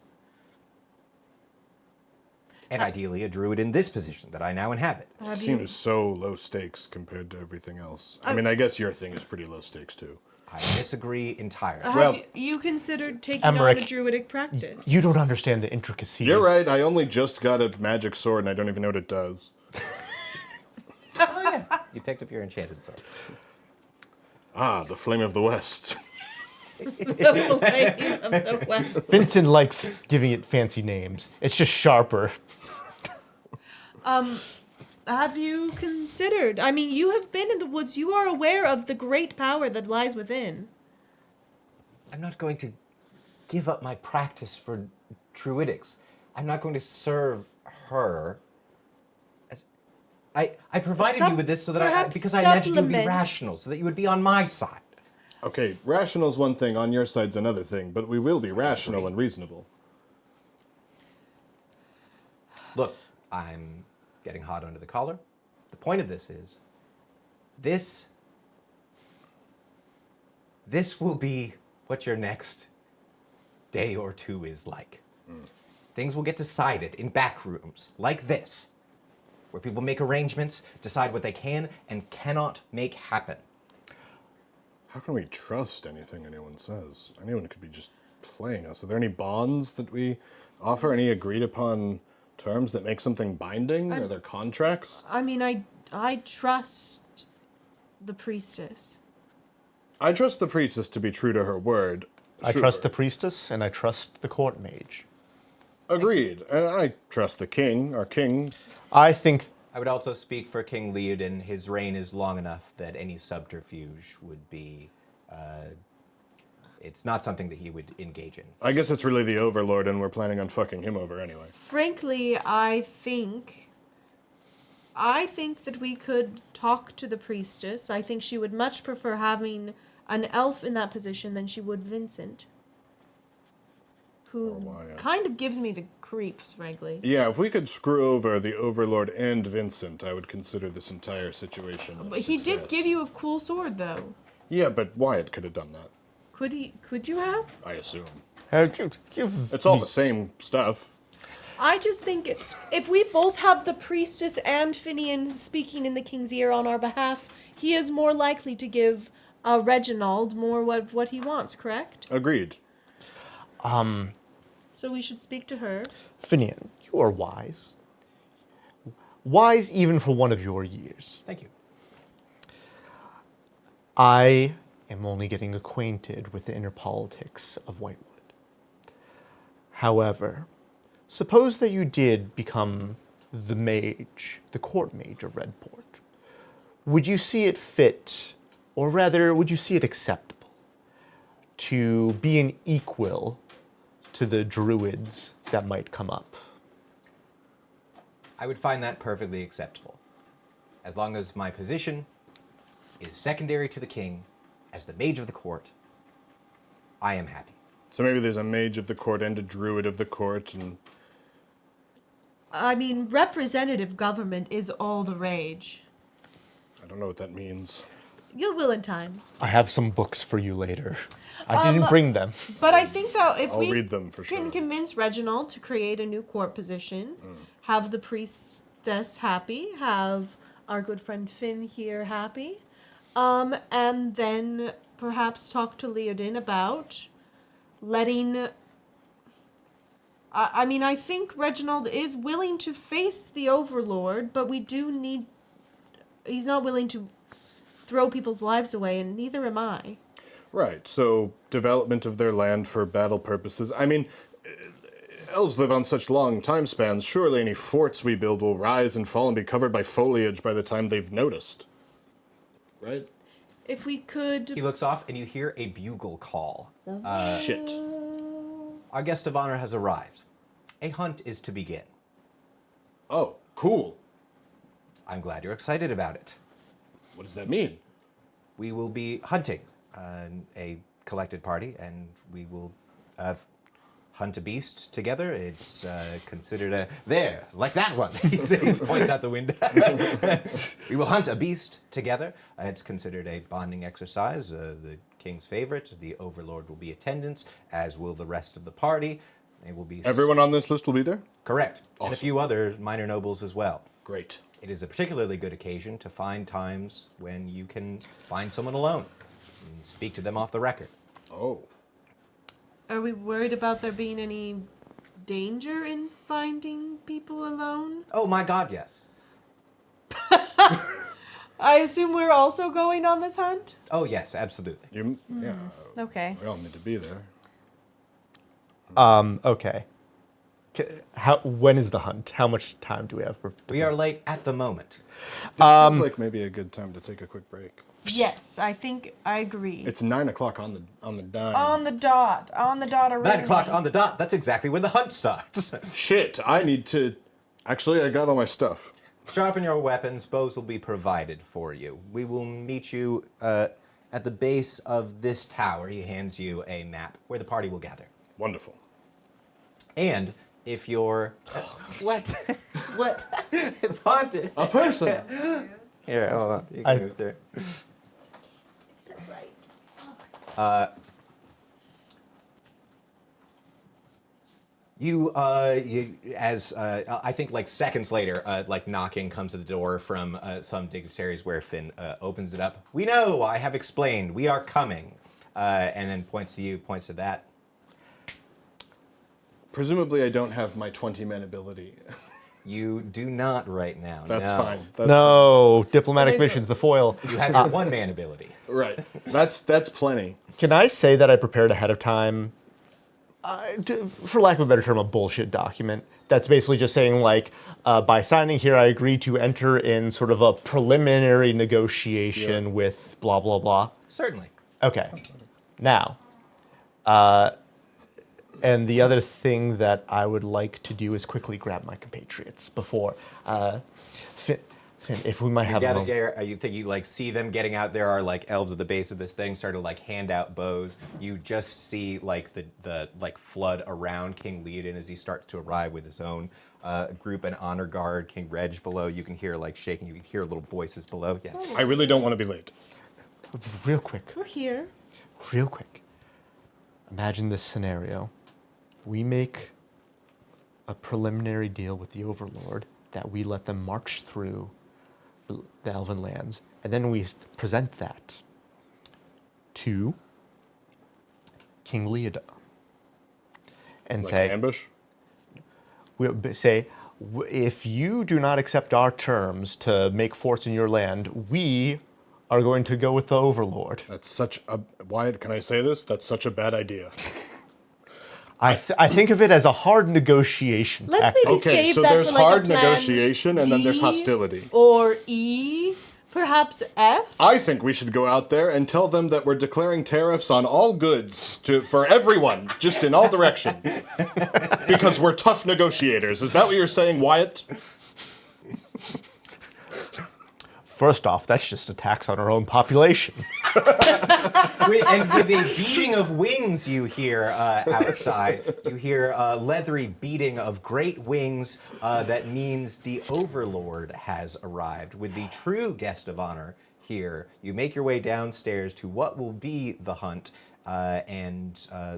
And ideally a druid in this position that I now inhabit. Have you... Seems so low stakes compared to everything else. I mean, I guess your thing is pretty low stakes too. I disagree entirely. Well- Have you considered taking Emmerich, on a druidic practice? You don't understand the intricacies. You're right. I only just got a magic sword and I don't even know what it does. You picked up your enchanted sword. Ah, the Flame of the West. The Flame of the West. Vincent likes giving it fancy names. It's just sharper. Have you considered? I mean, you have been in the woods. You are aware of the great power that lies within. I'm not going to give up my practice for druidics. I'm not going to serve her I provided you with this so that perhaps because I imagined you would be supplement. rational, so that you would be on my side. Okay, rational's one thing, on your side's another thing, but we will be rational and reasonable. Look, I'm getting hot under the collar. The point of this is, this will be what your next day or two is like. Things will get decided in back rooms like this, where people make arrangements, decide what they can and cannot make happen. How can we trust anything anyone says? Anyone could be just playing us. Are there any bonds that we offer? Any agreed upon terms that make something binding? Are there contracts? I mean, I trust the priestess. I trust the priestess to be true to her word. I trust the priestess, and I trust the court mage. Agreed. And I trust the king, our king. I think I would also speak for King Leodin. His reign is long enough that any subterfuge would be... it's not something that he would engage in. I guess it's really the overlord, and we're planning on fucking him over anyway. Frankly, I think that we could talk to the priestess. I think she would much prefer having an elf in that position than she would Vincent, who Wyatt. kind of gives me the creeps, frankly. Yeah, if we could screw over the overlord and Vincent, I would consider this entire situation a But he did success. give you a cool sword, though. Yeah, but Wyatt could have done that, Could he? Could you have? I assume. give It's all the same stuff. I just think if we both have the priestess and Finian speaking in the king's ear on our behalf, he is more likely to give Reginald more what he wants, correct? Agreed. So we should speak to her. Finian, you are wise. Wise even for one of your years. Thank you. I am only getting acquainted with the inner politics of Whitewood. However, suppose that you did become the mage, the court mage of Redport. Would you see it fit, or rather, would you see it acceptable to be an equal to the druids that might come up? I would find that perfectly acceptable. As long as my position is secondary to the king as the mage of the court, I am happy. So maybe there's a mage of the court and a druid of the court, and I mean, representative government is all the rage. I don't know what that means. You will in time. I have some books for you later. I didn't bring them. But I think that if I'll we read them for can sure. convince Reginald to create a new court position, have the priestess happy, have our good friend Finn here happy, and then perhaps talk to Leodin about letting... I mean, I think Reginald is willing to face the Overlord, but we do need... He's not willing to throw people's lives away, and neither am I. Right, so development of their land for battle purposes. I mean, elves live on such long time spans. Surely any forts we build will rise and fall and be covered by foliage by the time they've noticed. Right? If we could... He looks off and you hear a bugle call. Shit. Our guest of honor has arrived. A hunt is to begin. Oh, cool. I'm glad you're excited about it. What does that mean? We will be hunting a collected party, and we will hunt a beast together. It's considered a... There, like that one. He points out the window. We will hunt a beast together. It's considered a bonding exercise. The king's favorite, the overlord, will be attendance, as will the rest of the party. They will be... Everyone on this list will be there? Correct. And a Awesome. few other minor nobles as well. Great. It is a particularly good occasion to find times when you can find someone alone and speak to them off the record. Oh. Are we worried about there being any danger in finding people alone? Oh my god, yes. I assume we're also going on this hunt? Oh yes, absolutely. Yeah, Okay. we all need to be there. Okay. When is the hunt? How much time do we have? We are late at the moment. Feels like maybe a good time to take a quick break. Yes, I think I agree. It's 9 o'clock on the dime. on the dot already. 9 o'clock on the dot. That's exactly when the hunt starts. Shit, I need to... Actually, I got all my stuff. Sharpen your weapons. Bows will be provided for you. We will meet you at the base of this tower. He hands you a map where the party will gather. Wonderful. And if you're... what? What? It's haunted. A person. Here, hold on. You I- can move there. It's so bright. I think like seconds later, like knocking comes to the door from some dignitaries where Finn opens it up. We know, I have explained, we are coming. And then points to you, points to that. Presumably, I don't have my 20-man ability. You do not right now. That's no. fine. That's No, diplomatic There's a- missions, the foil. You have your one-man ability. fine. Right. That's plenty. Can I say that I prepared ahead of time, for lack of a better term, a bullshit document? That's basically just saying, like, by signing here, I agree to enter in sort of a preliminary negotiation with blah, blah, blah. Certainly. Okay. Now, and the other thing that I would like to do is quickly grab my compatriots before, Finn, if we might have a moment. You think you like see them getting out? There are like elves at the base of this thing, start to like hand out bows. You just see like the like flood around King Leodin as he starts to arrive with his own group and honor guard. King Reg below. You can hear like shaking. You can hear little voices below. Yeah. I really don't want to be late. Real quick. We're here. Real quick. Imagine this scenario. We make a preliminary deal with the Overlord that we let them march through the Elven lands, and then we present that to King Leodin. And Like say, ambush? if you do not accept our terms to make forts in your land, we are going to go with the Overlord. That's such a... Wyatt, can I say this? That's such a bad idea. I think of it as a hard negotiation Let's tactic. maybe Okay, save so that there's for like hard a plan negotiation and then there's D hostility. Or E, perhaps F. I think we should go out there and tell them that we're declaring tariffs on all goods for everyone, just in all directions. Because we're tough negotiators. Is that what you're saying, Wyatt? First off, that's just a tax on our own population. And with a beating of wings you hear outside, you hear a leathery beating of great wings. That means the Overlord has arrived. With the true guest of honor here, you make your way downstairs to what will be the hunt, and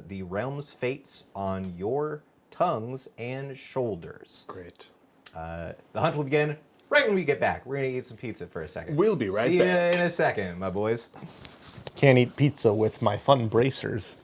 the realm's fates on your tongues and shoulders. Great. The hunt will begin right when we get back. We're gonna eat some pizza for a second. We'll be right See back. ya in a second, my boys. Can't eat pizza with my fun bracers.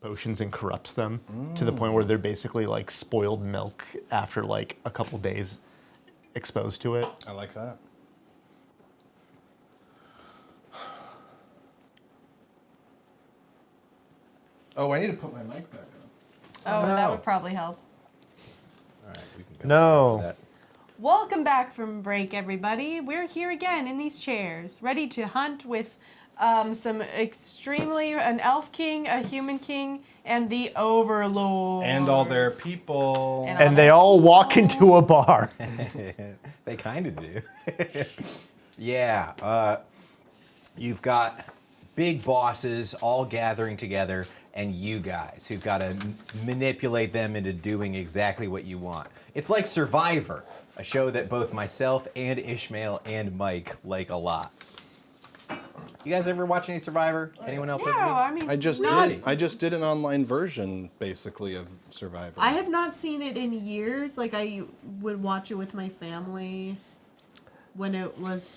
potions and corrupts them to the point where they're basically like spoiled milk after like a couple days exposed to it. I like that. Oh, I need to put my mic back on. Oh, that no. would probably help. All right, we can go No. after that. Welcome back from break, everybody. We're here again in these chairs, ready to hunt with an elf king, a human king, and the overlord. And all their people. And they all walk into a bar. They kind of do. Yeah, you've got big bosses all gathering together, and you guys who've got to manipulate them into doing exactly what you want. It's like Survivor, a show that both myself and Ishmael and Mike like a lot. You guys ever watch any Survivor? Anyone else? No, like me? I mean, I just not- did. I just did an online version, basically, of Survivor. I have not seen it in years. Like, I would watch it with my family when it was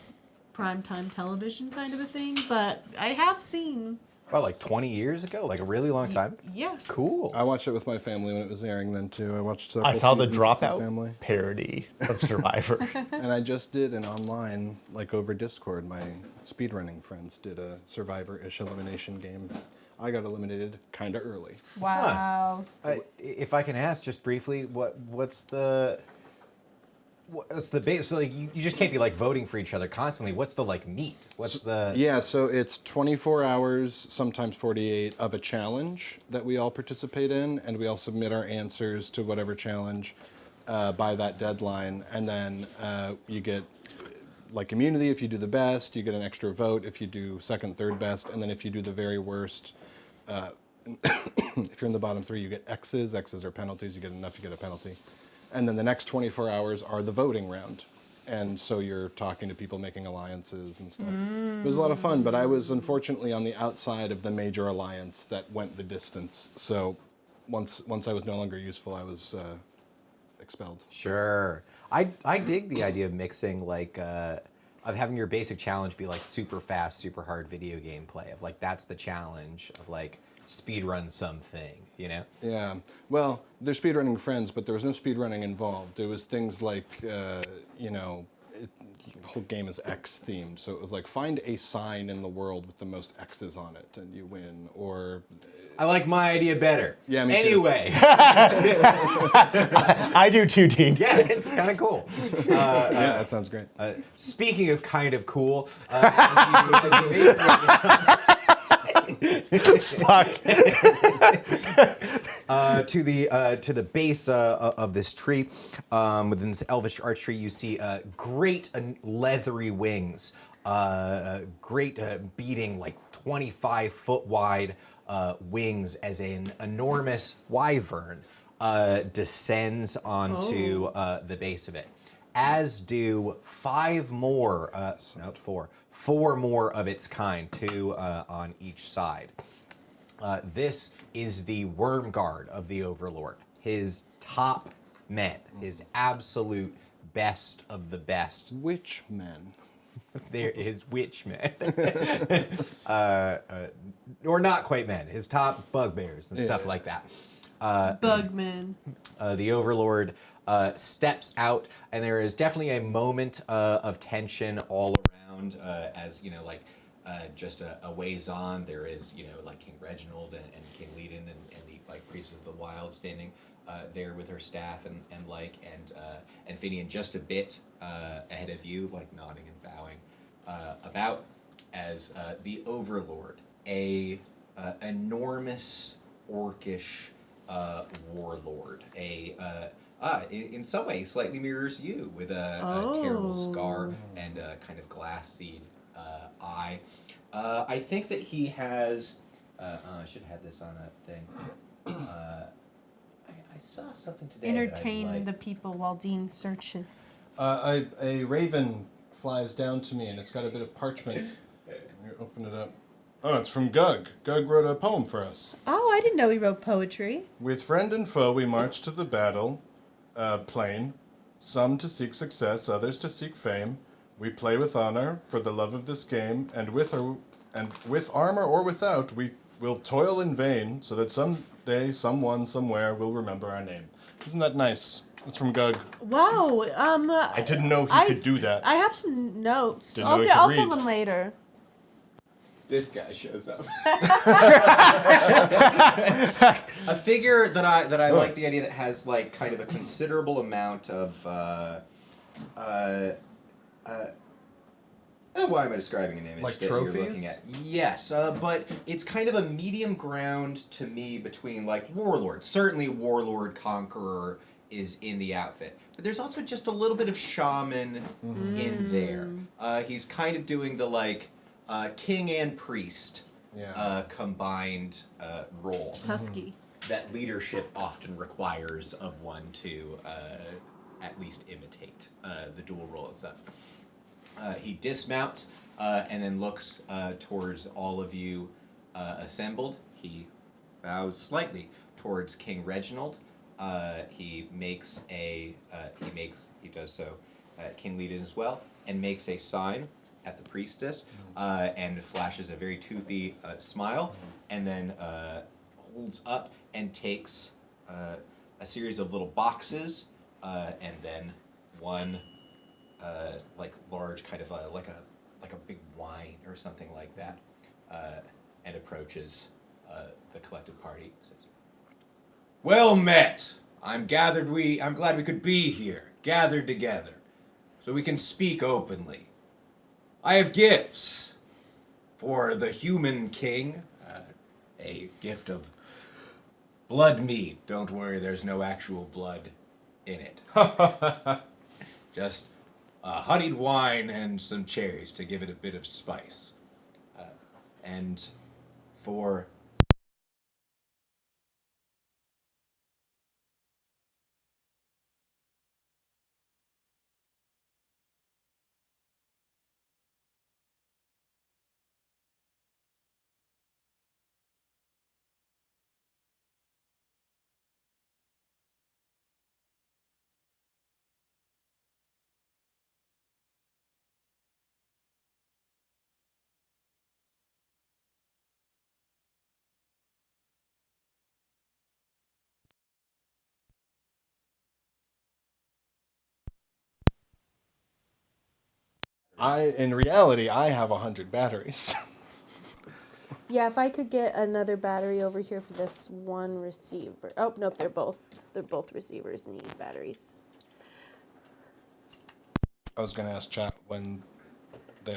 primetime television kind of a thing, but I have seen, Well, like 20 years ago, like a really long time. yeah. Cool. I watched it with my family when it was airing then too. I watched several I saw the seasons with my Dropout family. parody of Survivor. And I just did an online, like over Discord, my speedrunning friends did a Survivor-ish elimination game. I got eliminated kind of early. Wow. If I can ask just briefly, what's the base? So like you just can't be like voting for each other constantly. What's the like meat? What's the Yeah, so it's 24 hours, sometimes 48, of a challenge that we all participate in, and we all submit our answers to whatever challenge by that deadline, and then you get like immunity if you do the best, you get an extra vote if you do second, third best, and then if you do the very worst, if you're in the bottom three, you get X's. X's are penalties. You get enough, you get a penalty. And then the next 24 hours are the voting round. And so you're talking to people, making alliances and stuff. It was a lot of fun, but I was unfortunately on the outside of the major alliance that went the distance. So once I was no longer useful, I was expelled. Sure. I dig the idea of mixing like of having your basic challenge be like super fast, super hard video game play. Of like that's the challenge of like speedrun something, you know? Yeah. Well, they're speedrunning friends, but there was no speedrunning involved. There was things like, you know, the whole game is X themed. So it was like find a sign in the world with the most X's on it and you win. Or I like my idea better. Yeah, me too. Anyway. I do too, Dean. Yeah, it's kind of cool. yeah, that sounds great. Speaking of kind of cool, as you Fuck. to the base of this tree, within this elvish arch tree, you see great leathery wings, great beating like 25-foot wide wings as an enormous wyvern descends onto the base of it. As do four more of its kind, two on each side. This is the worm guard of the Overlord. His top men, his absolute best of the best. Which men? There is witch men. Or not quite men, his top bugbears and stuff like that. Bugman. The Overlord steps out, and there is definitely a moment of tension all around as, you know, like, just a ways on, there is, you know, like King Reginald and King Leodin and the, like, Priest of the Wild standing there with her staff and Finian just a bit ahead of you, like nodding and bowing about as the Overlord, a enormous orcish warlord, in some ways slightly mirrors you with a terrible scar and a kind of glass-seed eye. I think that he has. I should have this on a thing. I saw something today. Entertain the people while Dean searches. A raven flies down to me, and it's got a bit of parchment. You open it up. Oh, it's from Gug. Gug wrote a poem for us. Oh, I didn't know he wrote poetry. With friend and foe we march to the battle plain, some to seek success, others to seek fame. We play with honor for the love of this game, and with armor or without, we We'll toil in vain so that someday, someone, somewhere will remember our name. Isn't that nice? That's from Gug. Wow. I didn't know he could do that. I have some notes. Didn't know he I'll could tell read. them later. This guy shows up. A figure that I like the idea that has like kind of a considerable amount of why am I describing an image Like that trophies? you're looking at? Yes, but it's kind of a medium ground to me between like warlord. Certainly, warlord conqueror is in the outfit, but there's also just a little bit of shaman in there. He's kind of doing the like king and priest combined role Husky. that leadership often requires of one to at least imitate the dual role and stuff. He dismounts and then looks towards all of you assembled. He bows slightly towards King Reginald. He does so. King Leadon as well, and makes a sign at the priestess, and flashes a very toothy smile, and then holds up and takes a series of little boxes, and then one like large kind of like a big wine or something like that, and approaches the collective party. Says, "Well met. I'm glad we could be here, gathered together, so we can speak openly. I have gifts for the human king, a gift of blood mead. Don't worry, there's no actual blood in it. Just honeyed wine and some cherries to give it a bit of spice. And for In reality, I have 100 batteries. Yeah, if I could get another battery over here for this one receiver. Oh, nope, they're both receivers need batteries. I was gonna ask chat when they.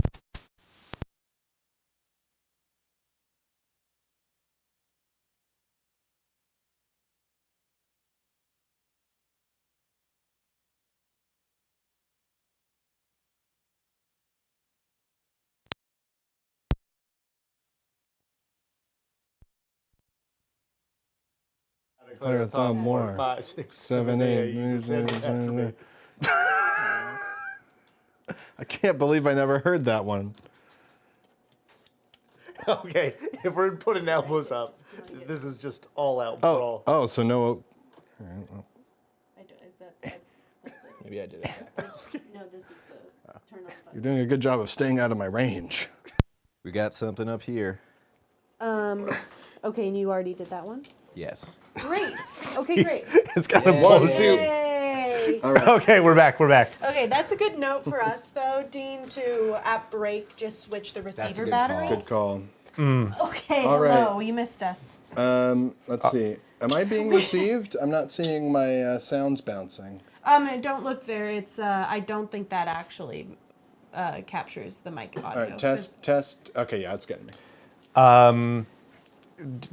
Declare a thumb more. 5, 6, 7, 8. You said it after me. I can't believe I never heard that one. Okay, if we're putting elbows up, this is just all out brawl. Oh, so no. I don't, is that's Maybe I did it backwards. no, this is the turn on You're doing a good job of staying out of my range. we got something up here. button. Okay, and you already did that one? Yes. Great. Okay, great. It's got a ball too. Yay! Okay, we're back. Okay, that's a good note for us, though, Dean, to at break just switch the receiver good batteries. Good call. Okay, All right. hello, you missed us. Let's see. Am I being received? I'm not seeing my sounds bouncing. Don't look there. It's I don't think that actually captures the mic audio. All right, test. Okay, yeah, it's getting me.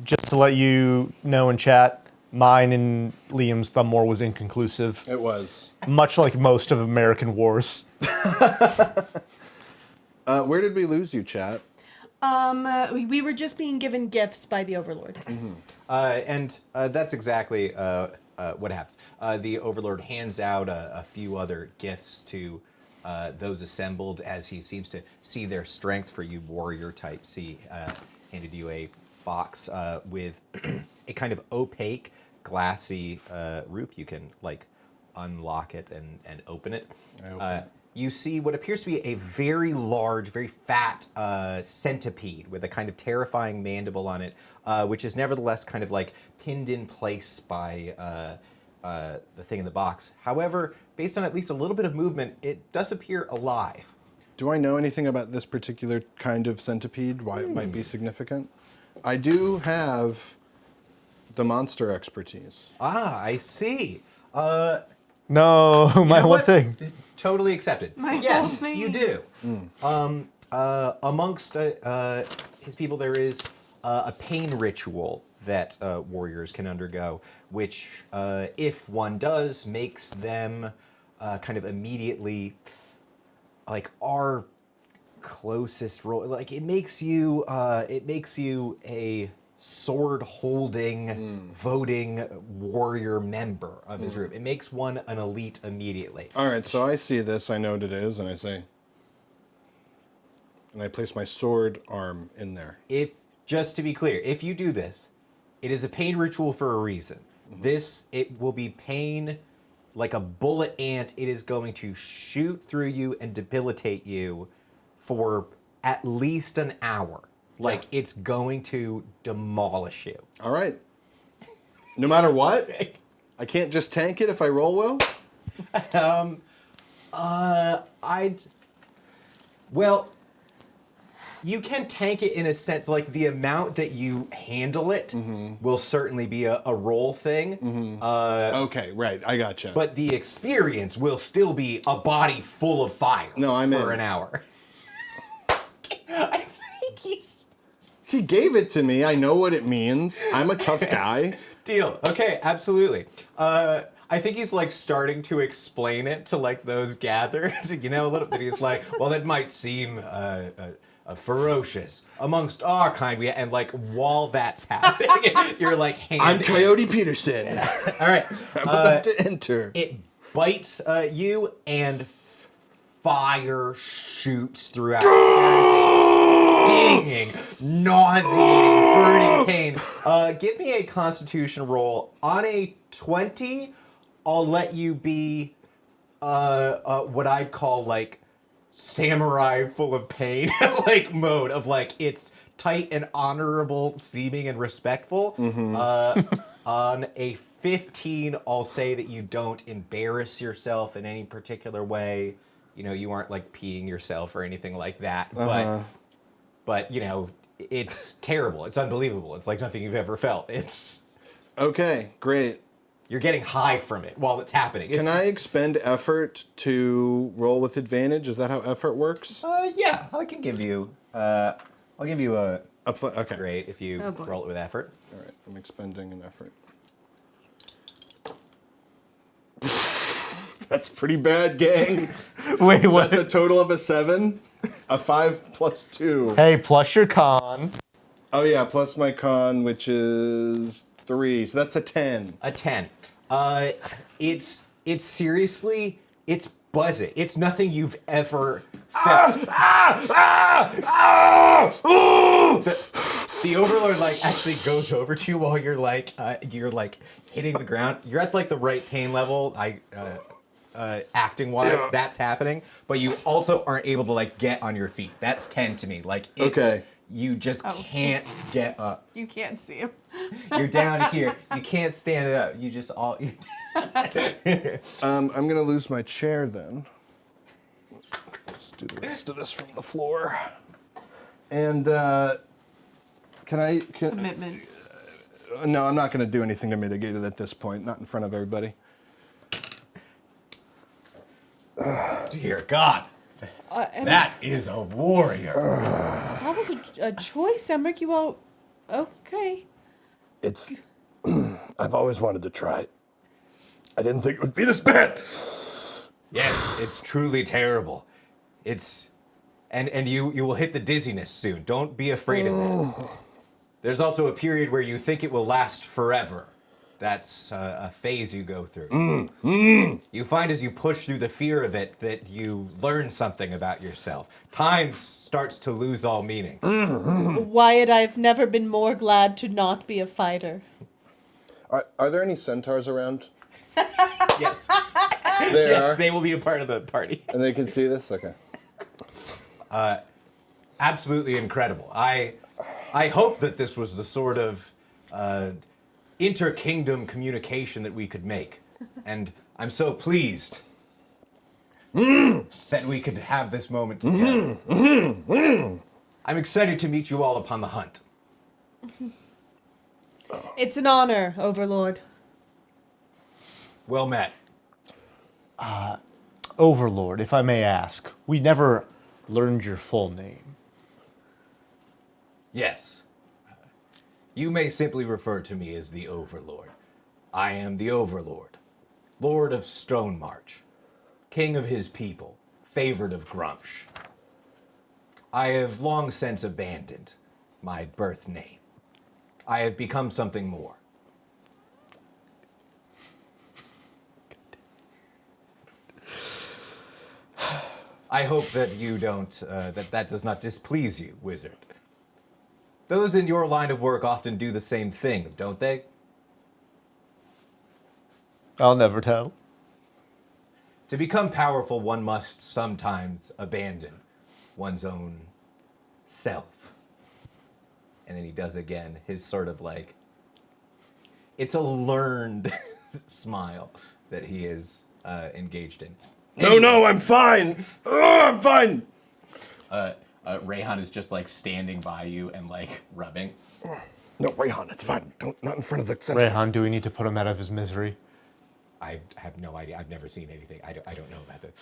Just to let you know in chat, mine and Liam's thumb war was inconclusive, It was. much like most of American wars. Where did we lose you, chat? We were just being given gifts by the Overlord. And that's exactly what happens. The Overlord hands out a few other gifts to those assembled as he seems to see their strength. For you warrior types, he handed you a box with a kind of opaque, glassy roof. You can like unlock it and open it. you see what appears to be a very large, very fat centipede with a kind of terrifying mandible on it, which is nevertheless kind of like pinned in place by the thing in the box. However, based on at least a little bit of movement, it does appear alive. Do I know anything about this particular kind of centipede? Why it might be significant? I do have the monster expertise. Ah, I see. No, You my know one what? thing. Totally accepted. My yes, whole thing. you do. Amongst his people, there is a pain ritual that warriors can undergo, which, if one does, makes them kind of immediately like our closest role. Like it makes you a sword-holding, voting warrior member of his group. It makes one an elite immediately. All right, so I see this, I know what it is, and I say, and I place my sword arm in there. If, just to be clear, if you do this, it is a pain ritual for a reason. It will be pain like a bullet ant. It is going to shoot through you and debilitate you for at least an hour. Like, it's going to demolish you. All right. No matter what? I can't just tank it if I roll well? Well, you can tank it in a sense, like the amount that you handle it will certainly be a roll thing. Okay, right, I gotcha. But the experience will still be a body full of fire for an hour. I think he gave it to me, I know what it means. I'm a tough guy. Deal. Okay, absolutely. I think he's like starting to explain it to like those gathered, you know, a little bit. He's like, well, it might seem ferocious amongst our kind. And like while that's happening, you're like, I'm Coyote Peterson. All right. I'm about to enter. It bites you and fire shoots throughout. Stinging, nauseating, burning pain. Give me a Constitution roll. On a 20, I'll let you be what I'd call like samurai full of pain, like mode of like it's tight and honorable, seeming and respectful. On a 15, I'll say that you don't embarrass yourself in any particular way. You know, you aren't like peeing yourself or anything like that, but you know, it's terrible. It's unbelievable. It's like nothing you've ever felt. It's okay, great. You're getting high from it while it's happening. Can I expend effort to roll with advantage? Is that how effort works? Yeah, I can give you. I'll give you a okay. Great if you roll it with effort. All right, I'm expending an effort. That's pretty bad, gang. Wait, what? That's a total of a 7. A 5 plus 2. Hey, plus your con. Oh yeah, plus my con, which is 3. So that's a 10. A 10. It's seriously, it's buzzing. It's nothing you've ever felt. The Overlord like actually goes over to you while you're like hitting the ground. You're at like the right pain level. Acting wise, that's happening, but you also aren't able to like get on your feet. That's 10 to me. Like it's, you just can't get up. You can't see him. You're down here. You can't stand up. You just all. I'm gonna lose my chair then. Let's do the rest of this from the floor. And Commitment. No, I'm not gonna do anything to mitigate it at this point. Not in front of everybody. Dear God, that is a warrior. That was a choice, Emmerich. You all okay? It's. I've always wanted to try it. I didn't think it would be this bad. Yes, it's truly terrible. It's, and you will hit the dizziness soon. Don't be afraid of it. There's also a period where you think it will last forever. That's a phase you go through. You find as you push through the fear of it that you learn something about yourself. Time starts to lose all meaning. Wyatt, I've never been more glad to not be a fighter. Are there any centaurs around? Yes. They Yes, are. they will be a part of the party. And they can see this? Okay. Absolutely incredible. I hope that this was the sort of inter-kingdom communication that we could make. And I'm so pleased that we could have this moment together. I'm excited to meet you all upon the hunt. It's an honor, Overlord. Well met. Overlord, if I may ask, we never learned your full name. Yes. You may simply refer to me as the Overlord. I am the Overlord, Lord of Stonemarch, King of his people, favored of Grumsh. I have long since abandoned my birth name. I have become something more. I hope that you don't, that does not displease you, wizard. Those in your line of work often do the same thing, don't they? I'll never tell. To become powerful, one must sometimes abandon one's own self. And then he does again his sort of like, it's a learned smile that he is engaged in. No, I'm fine. Oh, I'm fine. Rayhan is just like standing by you and like rubbing. No, Rayhan, it's fine. Don't, not in front of the centaur. Rayhan, do we need to put him out of his misery? I have no idea. I've never seen anything. I don't know about that.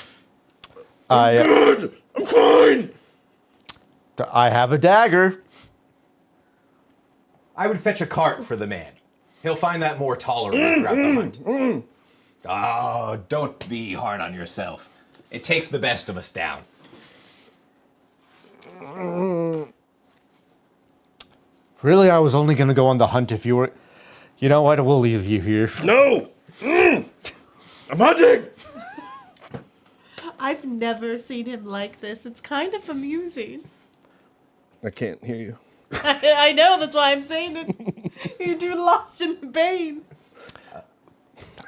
Good. I'm fine. I have a dagger. I would fetch a cart for the man. He'll find that more tolerable throughout the hunt. Oh, don't be hard on yourself. It takes the best of us down. Really, I was only going to go on the hunt if you were... You know what? We'll leave you here. No. I'm hunting. I've never seen him like this. It's kind of amusing. I can't hear you. I know, that's why I'm saying it. You're too lost in the bane.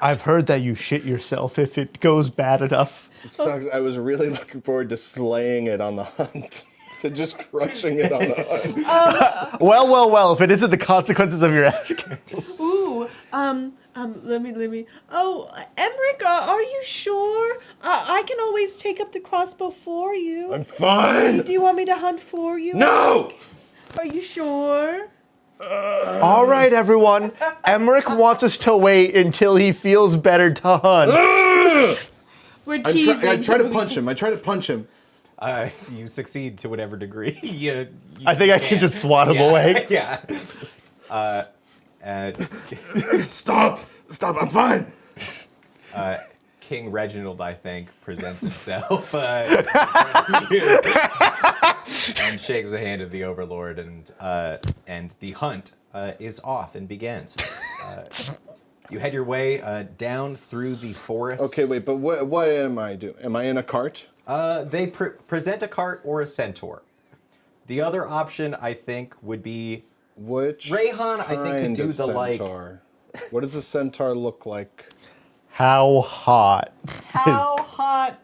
I've heard that you shit yourself if it goes bad enough. It sucks. I was really looking forward to slaying it on the hunt. To just crushing it on the hunt. Well, if it isn't the consequences of your action. Ooh, let me. Oh, Emmerich, are you sure? I can always take up the crossbow for you. I'm fine. Do you want me to hunt for you? No. Are you sure? All right, everyone. Emmerich wants us to wait until he feels better to hunt. We're teasing. I try to punch him. You succeed to whatever degree. you I think I can just swat him away. Yeah. Stop. I'm fine. King Reginald, I think, presents himself and shakes the hand of the Overlord, and the hunt is off and begins. You head your way down through the forest. Okay, wait, but what am I doing? Am I in a cart? They present a cart or a centaur. The other option, I think, would be Which Rayhan, I think, could kind do of the like. centaur? What does a centaur look like? How hot? How hot?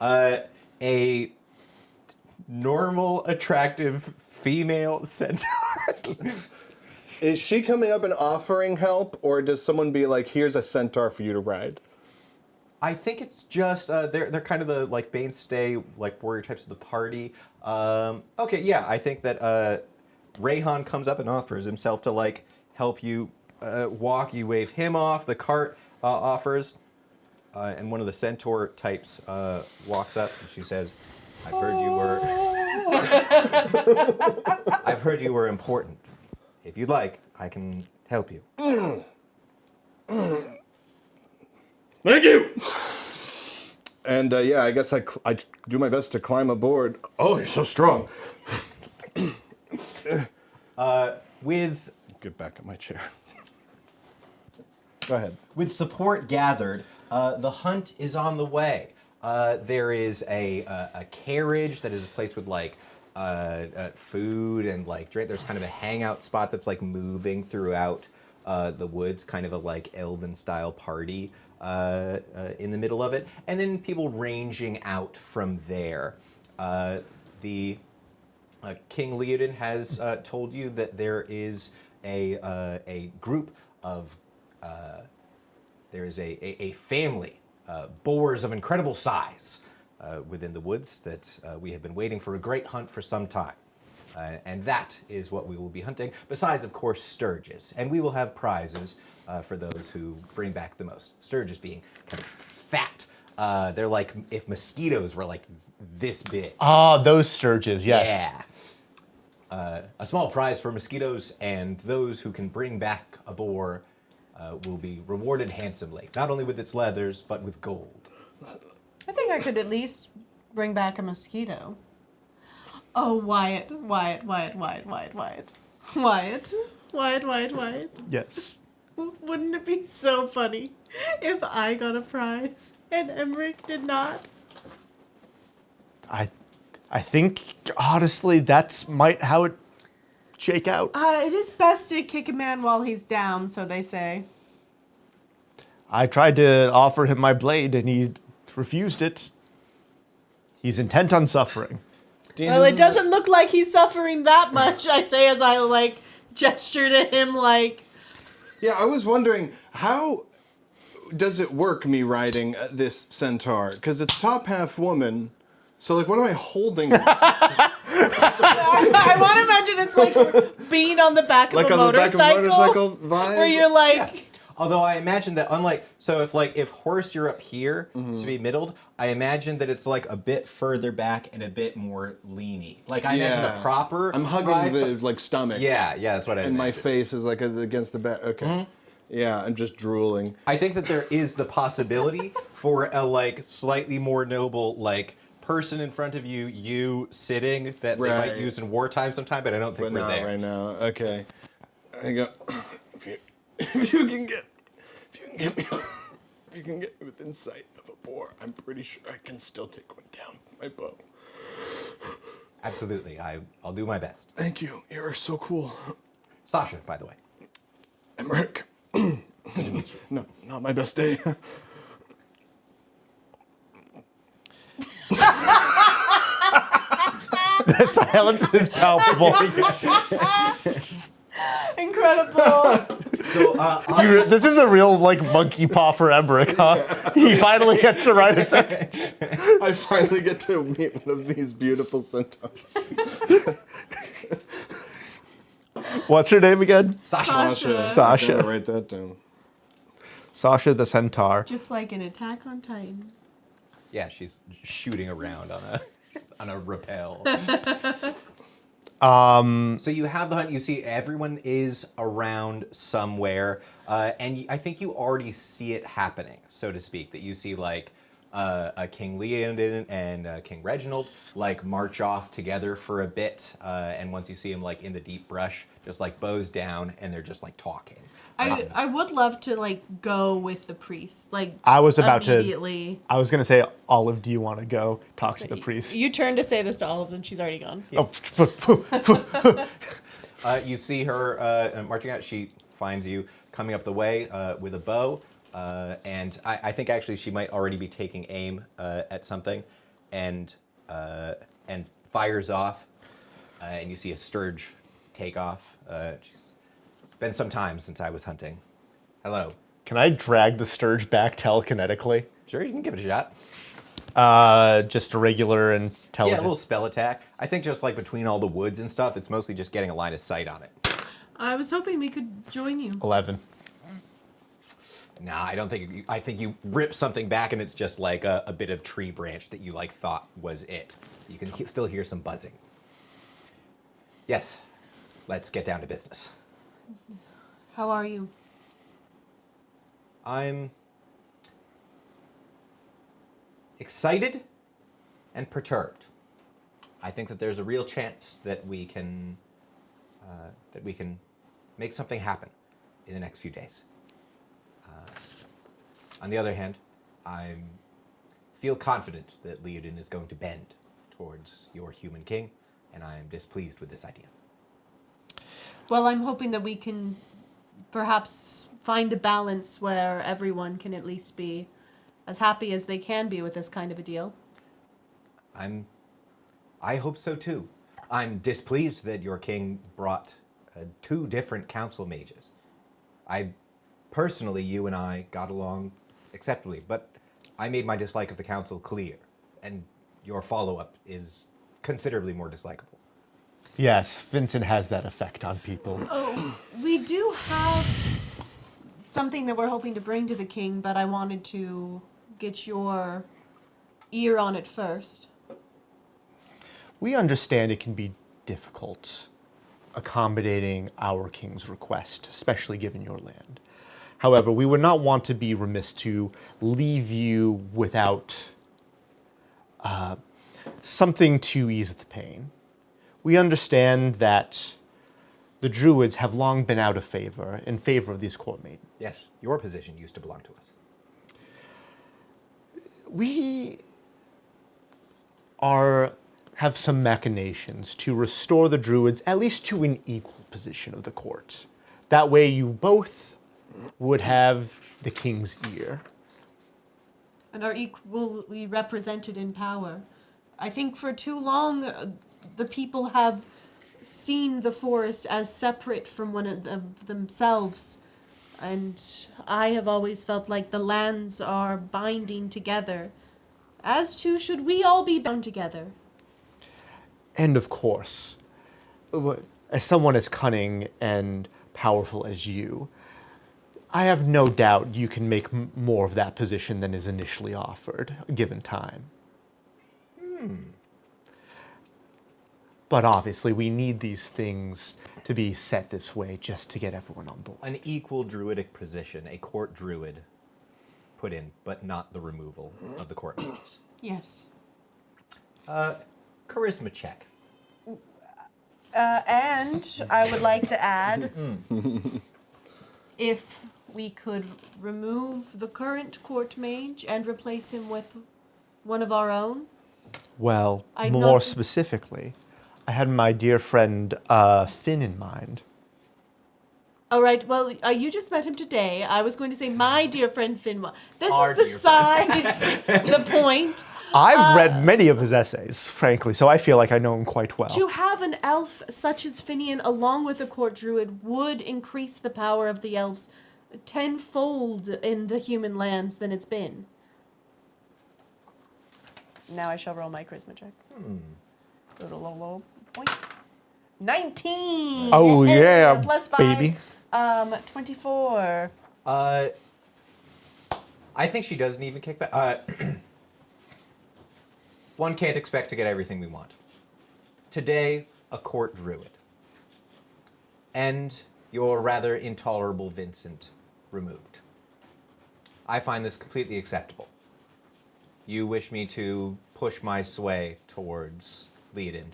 A normal, attractive female centaur. Is she coming up and offering help, or does someone be like, "Here's a centaur for you to ride"? I think it's just they're kind of the like mainstay like warrior types of the party. Okay, yeah, I think that Rayhan comes up and offers himself to like help you walk. You wave him off. The cart offers, and one of the centaur types walks up and she says, "I've heard you were. I've heard you were important. If you'd like, I can help you." Thank you. And yeah, I guess I do my best to climb aboard. Oh, you're so strong. With Get back in my chair. Go ahead. With support gathered, the hunt is on the way. There is a carriage that is placed with like food and like drink. There's kind of a hangout spot that's like moving throughout the woods, kind of a like elven style party in the middle of it, and then people ranging out from there. The King Leodin has told you that there is a group of there is a family, boars of incredible size within the woods that we have been waiting for a great hunt for some time. And that is what we will be hunting, besides, of course, sturges. And we will have prizes for those who bring back the most. Sturges being kind of fat. They're like if mosquitoes were like this big. Ah, those sturges, yes. Yeah. A small prize for mosquitoes, and those who can bring back a boar will be rewarded handsomely, not only with its leathers, but with gold. I think I could at least bring back a mosquito. Oh, Wyatt. Yes. Wouldn't it be so funny if I got a prize and Emmerich did not? I think, honestly, that's might how it shake out. It is best to kick a man while he's down, so they say. I tried to offer him my blade, and he refused it. He's intent on suffering. Well, it doesn't look like he's suffering that much, I say as I, like, gesture to him, like... Yeah, I was wondering, how does it work, me riding this centaur? Because it's top half woman, so, like, what am I holding? I want to imagine it's like being on the back of Like a on the back motorcycle. of a motorcycle vibe? Where you're like... Although I imagine that if horse you're up here to be middled, I imagine that it's like a bit further back and a bit more leany. Like I imagine the proper. I'm hugging ride, the but- like stomach. Yeah, that's what I. And my imagine. face is like against the back. Okay. Yeah, I'm just drooling. I think that there is the possibility for a like slightly more noble like person in front of you, you sitting that they might Right. use in wartime sometime, but I don't think But we're not there. right now. Okay. I go. If you can get me within sight of a boar, I'm pretty sure I can still take one down with my bow. Absolutely, I'll do my best. Thank you. You're so cool. Sasha, by the way. Emmerich. No, not my best day. The silence is palpable. Incredible. So This is a real like monkey paw for Emmerich, huh? He finally gets to ride a centaur. I finally get to meet one of these beautiful centaurs. What's her name again? Sasha. Sasha. Gotta write that down. Sasha the centaur. Just like an Attack on Titan. yeah, she's shooting around on a rappel. So you have the hunt. You see everyone is around somewhere, and I think you already see it happening, so to speak. That you see like King Leodin and King Reginald like march off together for a bit, and once you see them like in the deep brush, just like bows down, and they're just like talking. I would love to, like, go with the priest. Like, I was about to- immediately. I was gonna say, Olive, do you want to go talk to the priest? You turn to say this to Olive, and she's already gone. You see her marching out. She finds you coming up the way with a bow, and I think actually she might already be taking aim at something, and fires off, and you see a sturge take off. It's been some time since I was hunting. Hello. Can I drag the sturge back telekinetically? Sure, you can give it a shot. Just a regular Yeah, a intelligence. little spell attack. I think just like between all the woods and stuff, it's mostly just getting a line of sight on it. I was hoping we could join you. 11. Nah, I don't think. I think you rip something back, and it's just like a bit of tree branch that you like thought was it. You can still hear some buzzing. Yes, let's get down to business. How are you? I'm excited and perturbed. I think that there's a real chance that we can make something happen in the next few days. On the other hand, I feel confident that Leodin is going to bend towards your human king, and I am displeased with this idea. Well, I'm hoping that we can perhaps find a balance where everyone can at least be as happy as they can be with this kind of a deal. I hope so too. I'm displeased that your king brought 2 different council mages. Personally, you and I got along acceptably, but I made my dislike of the council clear, and your follow-up is considerably more dislikable. Yes, Vincent has that effect on people. Oh, we do have something that we're hoping to bring to the king, but I wanted to get your ear on it first. We understand it can be difficult accommodating our king's request, especially given your land. However, we would not want to be remiss to leave you without something to ease the pain. We understand that the Druids have long been out of favor, in favor of these court maidens. Yes, your position used to belong to us. We have some machinations to restore the Druids at least to an equal position of the court. That way you both would have the king's ear. And are equally represented in power. I think for too long, the people have seen the forest as separate from one of themselves. And I have always felt like the lands are binding together. As too should we all be bound together. And of course, as someone as cunning and powerful as you, I have no doubt you can make more of that position than is initially offered, given time. But obviously, we need these things to be set this way just to get everyone on board. An equal druidic position, a court druid put in, but not the removal of the court mages. Yes. Charisma check. And I would like to add, if we could remove the current court mage and replace him with one of our own. Well, I more not- specifically, I had my dear friend Finn in mind. All right, well, you just met him today. I was going to say my dear friend Finwa. This Our is dear besides the point. I've read many of his essays, frankly, so I feel like I know him quite well. To have an elf such as Finian along with a court druid would increase the power of the elves tenfold in the human lands than it's been. Now I shall roll my charisma check. Point. 19! Oh, yeah, Plus 5. baby. 24. I think she doesn't even kick back. One can't expect to get everything we want. Today, a court druid. And your rather intolerable Vincent removed. I find this completely acceptable. You wish me to push my sway towards Leoden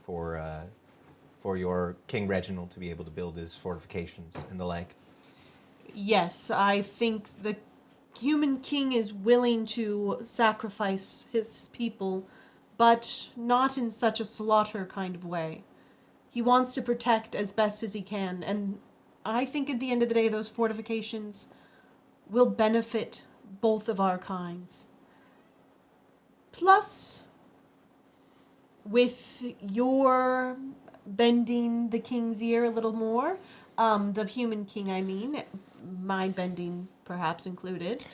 for your King Reginald to be able to build his fortifications and the like. Yes, I think the human king is willing to sacrifice his people, but not in such a slaughter kind of way. He wants to protect as best as he can, and I think at the end of the day, those fortifications will benefit both of our kinds. Plus, with your bending the king's ear a little more, the human king, I mean, my bending perhaps included,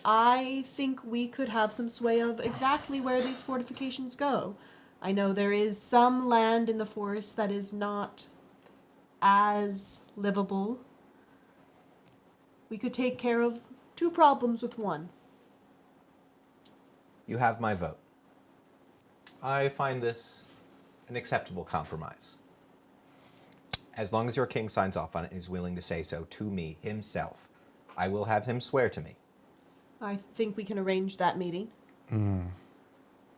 I think we could have some sway of exactly where these fortifications go. I know there is some land in the forest that is not as livable. We could take care of 2 problems with one. You have my vote. I find this an acceptable compromise. As long as your king signs off on it and is willing to say so to me himself, I will have him swear to me. I think we can arrange that meeting.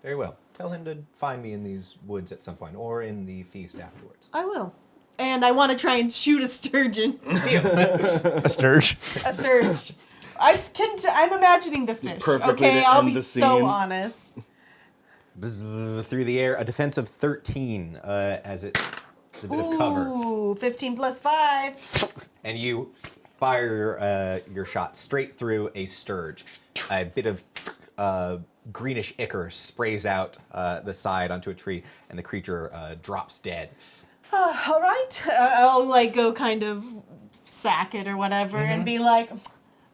Very well. Tell him to find me in these woods at some point, or in the feast afterwards. I will. And I want to try and shoot a sturgeon. A sturge. A sturge. I'm imagining the fish. perfectly Okay, to I'll end be the so scene. honest. Bzzz, through the air, a defense of 13 as it's a bit of cover. Ooh, 15 plus 5. And you fire your shot straight through a sturge. A bit of greenish ichor sprays out the side onto a tree, and the creature drops dead. All right. I'll like go kind of sack it or whatever and be like,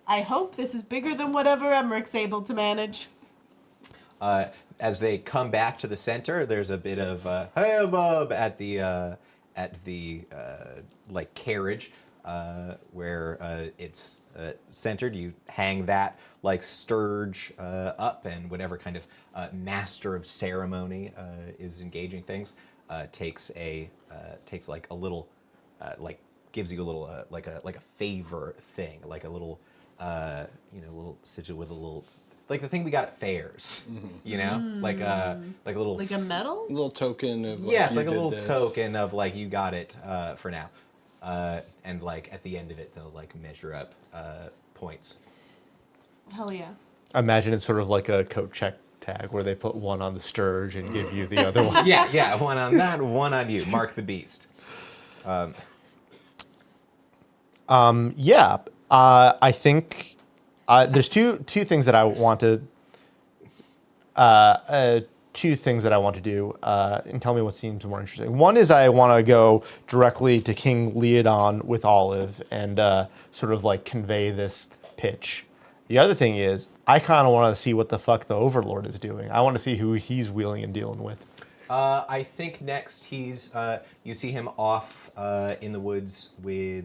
I hope this is bigger than whatever Emmerich's able to manage. As they come back to the center, there's a bit of hey bub at the like carriage where it's centered. You hang that like sturge up, and whatever kind of master of ceremony is engaging things takes like a little like gives you a little like a favor thing, like a little little sigil with a little. Like the thing we got at fairs, you know, like a little, Like a medal? A little token of like, yes, you like a did little this. token of like you got it for now, and like at the end of it they'll like measure up points. Hell yeah. Imagine it's sort of like a coat check tag where they put one on the sturge and give you the other one. Yeah, one on that, one on you. Mark the beast. Yeah, I think there's two things that I want to do, and tell me what seems more interesting. One is I want to go directly to King Leodon with Olive and sort of like convey this pitch. The other thing is I kind of want to see what the fuck the Overlord is doing. I want to see who he's wheeling and dealing with. I think next he's you see him off in the woods with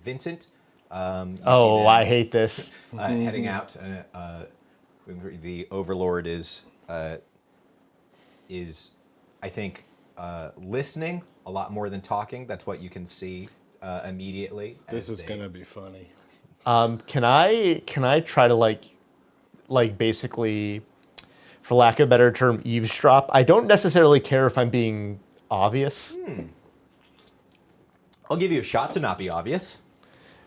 Vincent. You see them, I hate this. heading out. The Overlord is I think listening a lot more than talking. That's what you can see immediately. This is gonna be funny. Can I try to like basically, for lack of a better term, eavesdrop? I don't necessarily care if I'm being obvious. I'll give you a shot to not be obvious.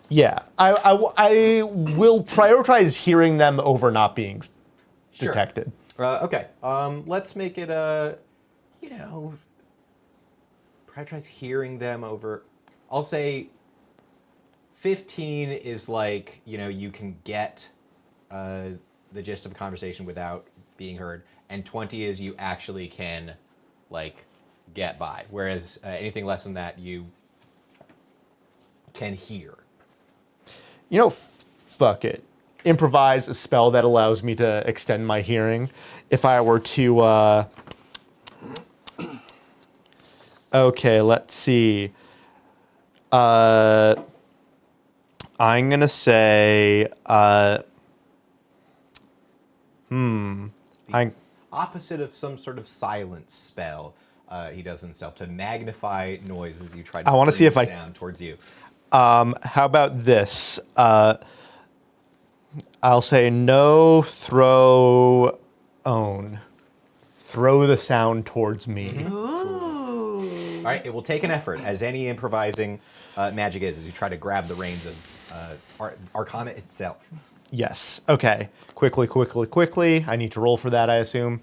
Yeah, I will prioritize hearing them over not being Sure. detected. Okay. Let's make it prioritize hearing them over. I'll say 15 is like, you can get the gist of a conversation without being heard, and 20 is you actually can like get by. Whereas anything less than that, you can hear. Fuck it. Improvise a spell that allows me to extend my hearing. If I were to, okay, let's see. I'm gonna say, Opposite of some sort of silence spell, he does himself to magnify noise as you try to I wanna see bring if I- sound towards you. How about this? I'll say no, throw, own. Throw the sound towards me. Ooh. All right, it will take an effort, as any improvising magic is, as you try to grab the reins of Arcana itself. Yes. Okay. Quickly. I need to roll for that, I assume.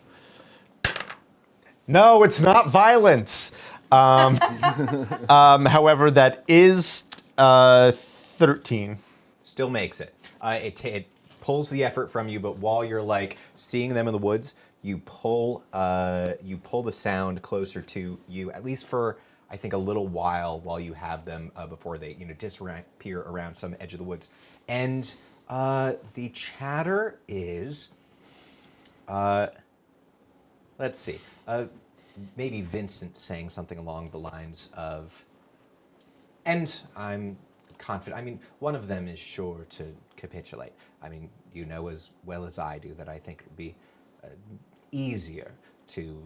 No, it's not violence. However, that is 13. Still makes it. It pulls the effort from you, but while you're like seeing them in the woods, you pull the sound closer to you, at least for I think a little while you have them before they disappear around some edge of the woods. And the chatter is, let's see, maybe Vincent saying something along the lines of, and I'm confident, I mean, one of them is sure to capitulate. I mean, you know as well as I do that I think it would be easier to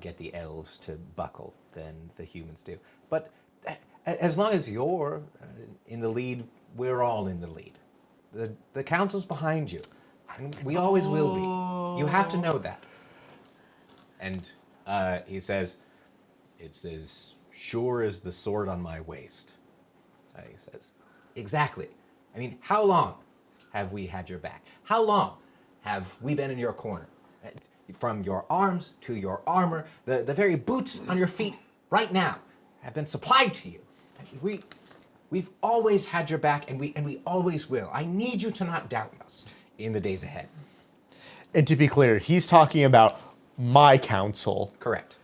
get the elves to buckle than the humans do. But as long as you're in the lead, we're all in the lead. The council's behind you. And we always will be. You have to know that. And he says, it's as sure as the sword on my waist. He says, exactly. I mean, how long have we had your back? How long have we been in your corner? From your arms to your armor, the very boots on your feet right now have been supplied to you. We've always had your back, and we always will. I need you to not doubt us in the days ahead. And to be clear, he's talking about my council. Correct.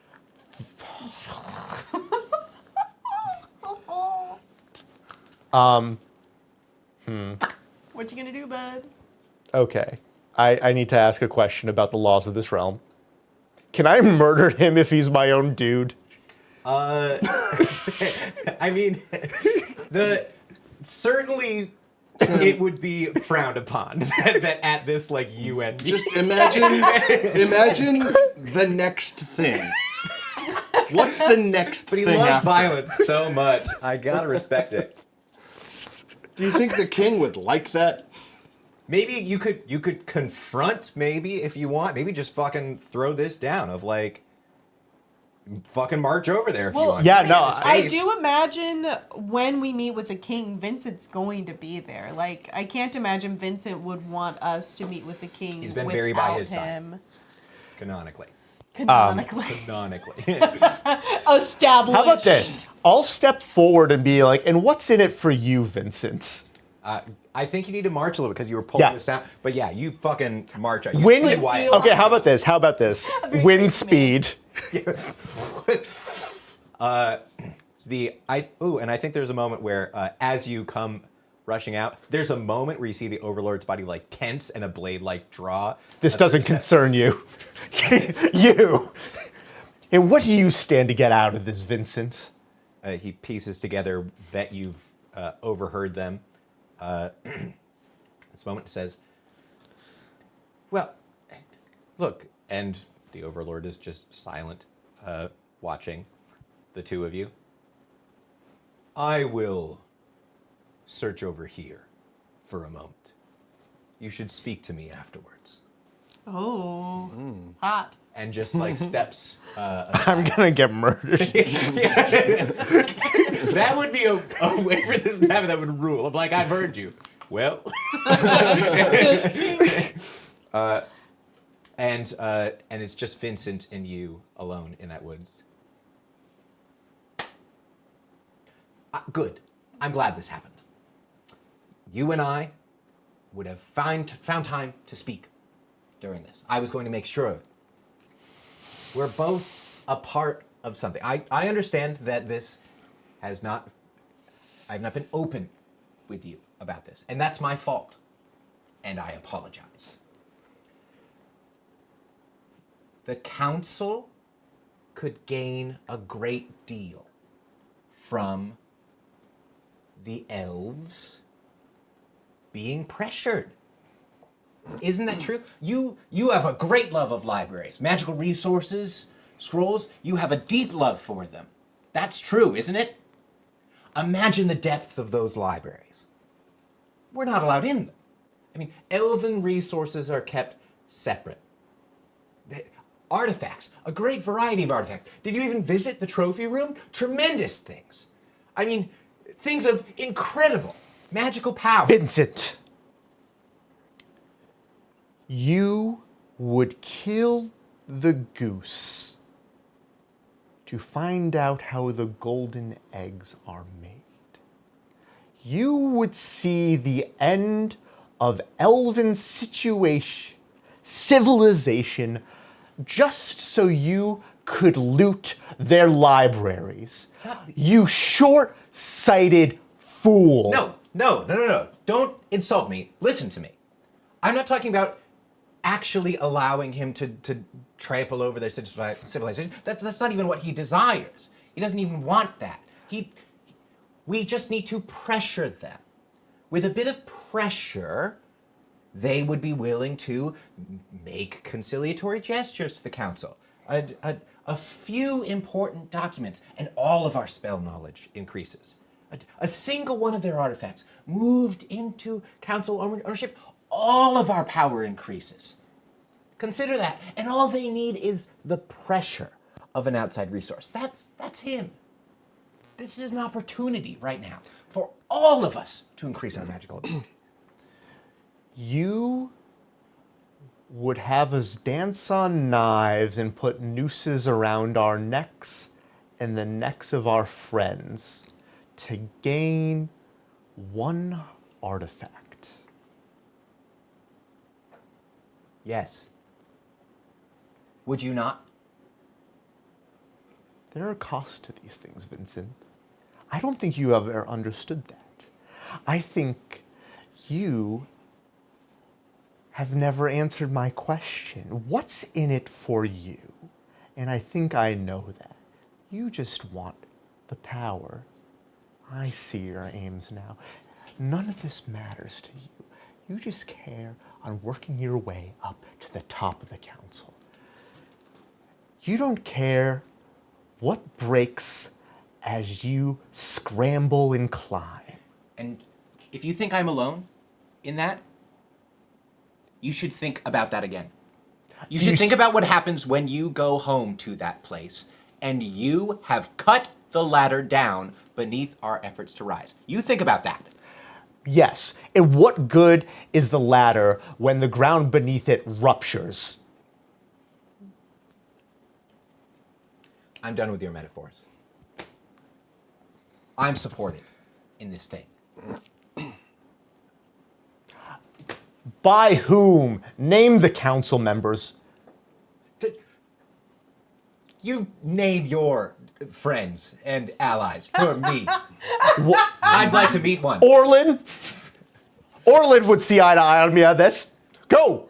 What you gonna do, bud? Okay. I need to ask a question about the laws of this realm. Can I murder him if he's my own dude? I mean, certainly it would be frowned upon that at this like UN. Just imagine the next thing. What's the next But he thing loves after? violence so much. I gotta respect it. Do you think the king would like that? Maybe you could confront, maybe if you want. Maybe just fucking throw this down of like, fucking march over there if you Well, want. yeah, Face no, to I face. do imagine when we meet with the king, Vincent's going to be there. Like, I can't imagine Vincent would want us to meet with the king He's been without very by his side. him. Canonically. Canonically. Canonically. Established. How about this? I'll step forward and be like, and what's in it for you, Vincent? I think you need to march a little because you were pulling Yeah. this out. But yeah, you fucking march out. You Wind. see why- Okay, how about this? How about this? Very Wind nice speed. And I think there's a moment where as you come rushing out, there's a moment where you see the Overlord's body like tense and a blade like draw. This doesn't concern you. You. And what do you stand to get out of this, Vincent? He pieces together that you've overheard them. This moment says, well, look, and the Overlord is just silent, watching the two of you. I will search over here for a moment. You should speak to me afterwards. Oh, hot. And just like steps. I'm gonna get murdered. That would be a way for this to happen that would rule. I'm like, I've heard you. Well. And it's just Vincent and you alone in that woods. Good. I'm glad this happened. You and I would have found time to speak during this. I was going to make sure of it. We're both a part of something. I understand that this has not, I've not been open with you about this, and that's my fault, and I apologize. The council could gain a great deal from the elves being pressured. Isn't that true? You have a great love of libraries, magical resources, scrolls. You have a deep love for them. That's true, isn't it? Imagine the depth of those libraries. We're not allowed in them. I mean, elven resources are kept separate. Artifacts, a great variety of artifacts. Did you even visit the trophy room? Tremendous things. I mean, things of incredible magical power. Vincent, you would kill the goose to find out how the golden eggs are made. You would see the end of elven civilization just so you could loot their libraries. You short-sighted fool. No. Don't insult me. Listen to me. I'm not talking about actually allowing him to trample over their civilization. That's not even what he desires. He doesn't even want that. We just need to pressure them. With a bit of pressure, they would be willing to make conciliatory gestures to the council. A few important documents, and all of our spell knowledge increases. A single one of their artifacts moved into council ownership, all of our power increases. Consider that. And all they need is the pressure of an outside resource. That's him. This is an opportunity right now for all of us to increase our magical ability. You would have us dance on knives and put nooses around our necks and the necks of our friends to gain one artifact. Yes. Would you not? There are costs to these things, Vincent. I don't think you have ever understood that. I think you have never answered my question. What's in it for you? And I think I know that. You just want the power. I see your aims now. None of this matters to you. You just care on working your way up to the top of the council. You don't care what breaks as you scramble and climb. And if you think I'm alone in that, you should think about that again. You should think about what happens when you go home to that place and you have cut the ladder down beneath our efforts to rise. You think about that. Yes, and what good is the ladder when the ground beneath it ruptures? I'm done with your metaphors. I'm supported in this thing. By whom? Name the council members. You name your friends and allies for me. I'd like to meet one. Orlin? Orlin would see eye to eye on me on this. Go!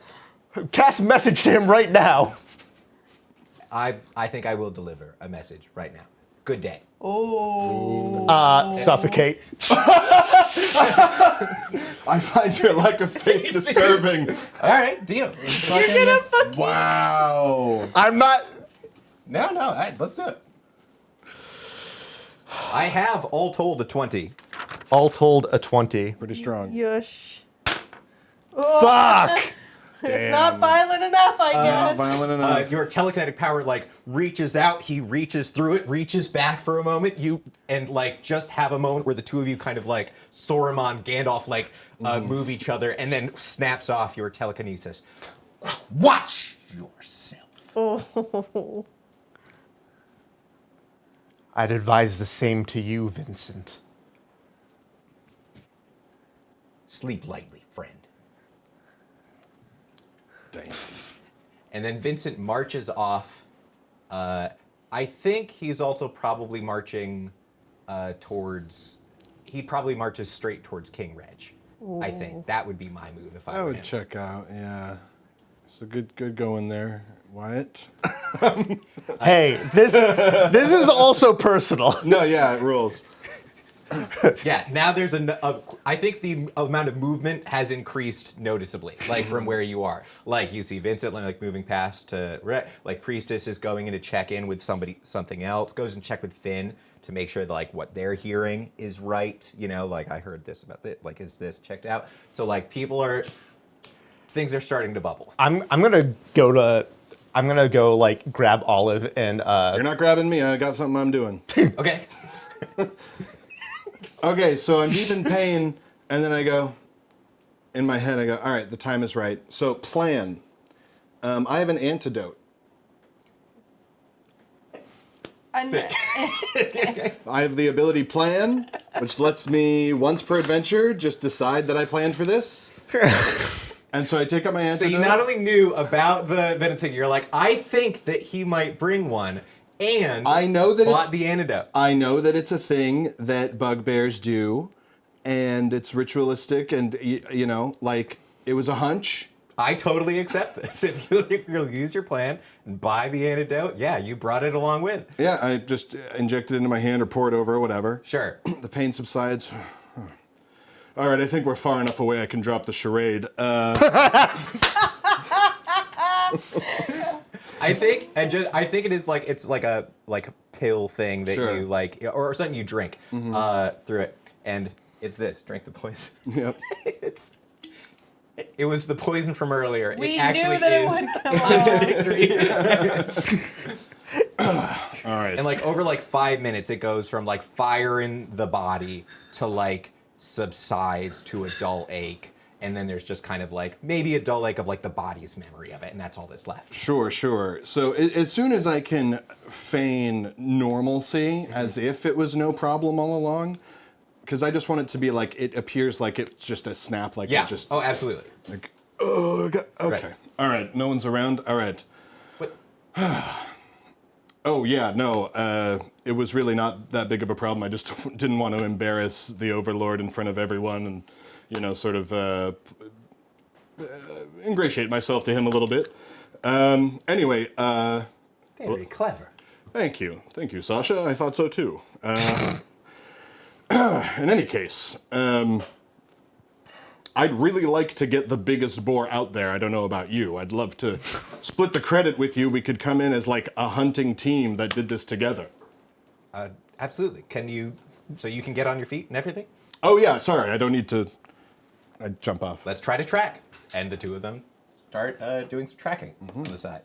Cast message to him right now. I think I will deliver a message right now. Good day. Suffocate. I find your lack of faith disturbing. All right, deal. Wow. I'm not. No, all right, let's do it. I have all told a 20. All told a 20. Pretty strong. Yush. Fuck! It's not violent enough, I guess. Violent enough. Your telekinetic power like reaches out, he reaches through it, reaches back for a moment, and like just have a moment where the two of you kind of like Saruman, Gandalf like move each other, and then snaps off your telekinesis. Watch yourself. Oh. I'd advise the same to you, Vincent. Sleep lightly, friend. Damn. And then Vincent marches off. I think he's also probably marching towards. He probably marches straight towards King Reg. I think that would be my move if I I were would him. check out, yeah. So good going there, Wyatt. Hey, this is also personal. No, yeah, it rules. Yeah, now there's I think the amount of movement has increased noticeably, like from where you are. Like you see Vincent like moving past to like Priestess is going in to check in with something else, goes and check with Finn to make sure that, like what they're hearing is right. You know, like I heard this about it. Like is this checked out? So like things are starting to bubble. I'm gonna go like grab Olive and You're not grabbing me. I got something I'm doing. Okay. Okay, so I'm deep in pain, and then I go, in my head, I go, all right, the time is right. So plan. I have an antidote. I have the ability plan, which lets me, once per adventure, just decide that I planned for this. And so I take out my So antidote. you not only knew about the venom thing, you're like, I think that he might bring one, and I know that bought it's the antidote. I know that it's a thing that bugbears do, and it's ritualistic, and you know, like it was a hunch. I totally accept this. If you'll use your plan and buy the antidote, yeah, you brought it along with. Yeah, I just inject it into my hand or pour it over or whatever. Sure. The pain subsides. All right, I think we're far enough away. I can drop the charade. I think it is like it's like a pill thing that Sure. you like or something you drink through it, and it's this: drink the poison. Yep. It was the poison from earlier. We it actually knew that is it would come contradictory. All right. And like over like 5 minutes, it goes from like fire in the body to like subsides to a dull ache, and then there's just kind of like maybe a dull ache of like the body's memory of it, and that's all that's left. Sure. So as soon as I can feign normalcy, as if it was no problem all along, because I just want it to be like it appears like it's just a snap, like Yeah. it just Oh, absolutely. like okay. Right. All right, no one's around. All right. But Oh yeah, no. It was really not that big of a problem. I just didn't want to embarrass the Overlord in front of everyone, and sort of ingratiate myself to him a little bit. Anyway, very clever. thank you, Sasha. I thought so too. In any case, I'd really like to get the biggest boar out there. I don't know about you. I'd love to split the credit with you. We could come in as like a hunting team that did this together. Absolutely. So you can get on your feet and everything? Oh yeah, sorry. I don't need to. I'd jump off. Let's try to track. And the two of them start doing some tracking on the side.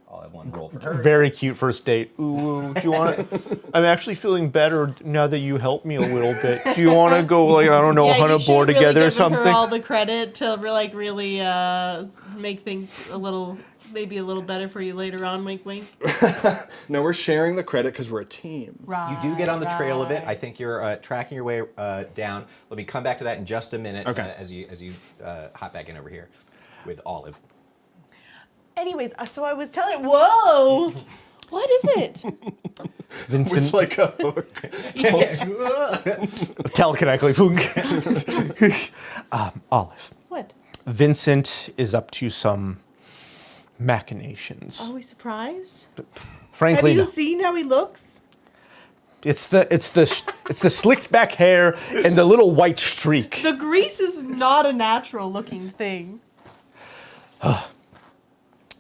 I'll have one roll for her. Very cute first date. Ooh, do you want to? I'm actually feeling better now that you helped me a little bit. Do you want to go, like, I don't know, hunt a boar together or something? Her all the credit to like really make things maybe a little better for you later on. Wink, wink. No, we're sharing the credit because we're a team. Right. You do get on the trail of it. I right. think you're tracking your way down. Let me come back to that in just a minute. Okay. As you hop back in over here with Olive. Anyways, so I was telling. Whoa! What is it? Vincent, With like a hook. telekinetically. Olive. What? Vincent is up to some machinations. Are we surprised? Have Frankly, you no. seen how he looks? It's the slicked back hair and the little white streak. The grease is not a natural looking thing.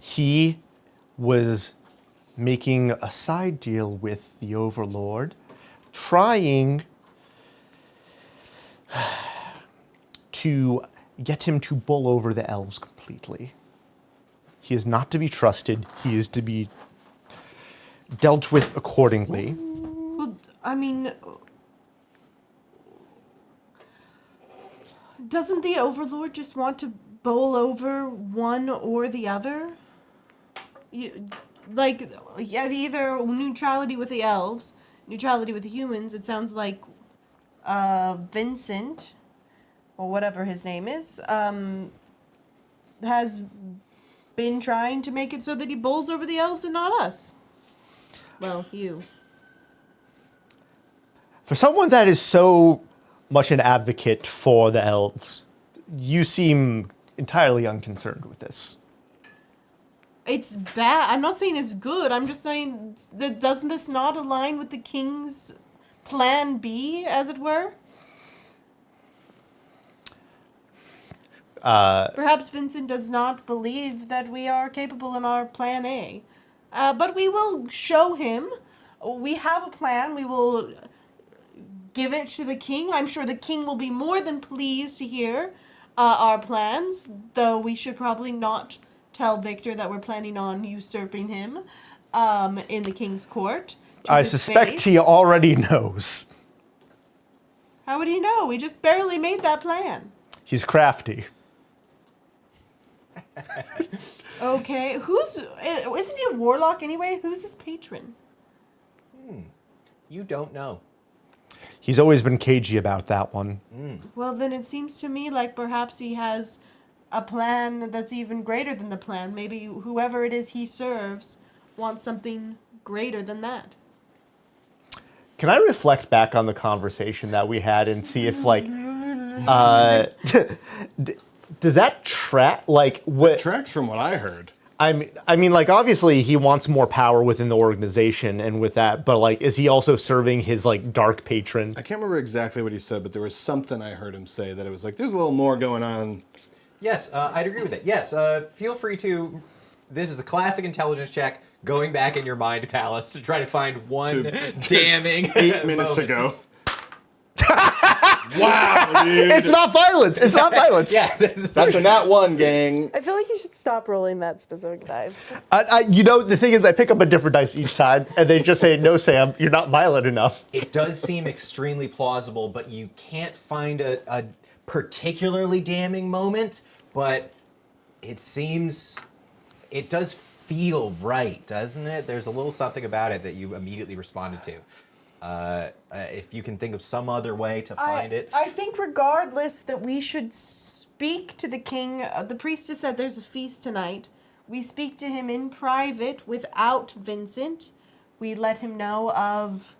He was making a side deal with the Overlord, trying to get him to bowl over the elves completely. He is not to be trusted. He is to be dealt with accordingly. Well, I mean, doesn't the Overlord just want to bowl over one or the other? Either neutrality with the elves, neutrality with the humans. It sounds like Vincent, or whatever his name is, has been trying to make it so that he bowls over the elves and not us. Well, you. For someone that is so much an advocate for the elves, you seem entirely unconcerned with this. It's bad. I'm not saying it's good. I'm just saying that doesn't this not align with the king's plan B, as it were? Perhaps Vincent does not believe that we are capable in our plan A. But we will show him. We have a plan. We will give it to the king. I'm sure the king will be more than pleased to hear our plans, though we should probably not tell Victor that we're planning on usurping him in the king's court. I suspect he already knows. How would he know? We just barely made that plan. He's crafty. Okay, isn't he a warlock anyway? Who's his patron? You don't know. He's always been cagey about that one. Well, then it seems to me like perhaps he has a plan that's even greater than the plan. Maybe whoever it is he serves wants something greater than that. Can I reflect back on the conversation that we had and see if, like, does that track, like, what? Tracks from what I heard. I mean, like, obviously he wants more power within the organization and with that, but, like, is he also serving his, like, dark patron? I can't remember exactly what he said, but there was something I heard him say that it was like, there's a little more going on. Yes, I'd agree with it. Yes, feel free to. This is a classic intelligence check. Going back in your mind palace to try to find one damning 8 minutes moment. ago. Wow, dude. It's not violence. It's not violence. Yeah, That's a nat 1, gang. I feel like you should stop rolling that specific dice. You know, the thing is, I pick up a different dice each time, and they just say, "No, Sam, you're not violent enough." It does seem extremely plausible, but you can't find a particularly damning moment. But it does feel right, doesn't it? There's a little something about it that you immediately responded to. If you can think of some other way to find it. I think regardless that we should speak to the king. The priestess said there's a feast tonight. We speak to him in private without Vincent. We let him know of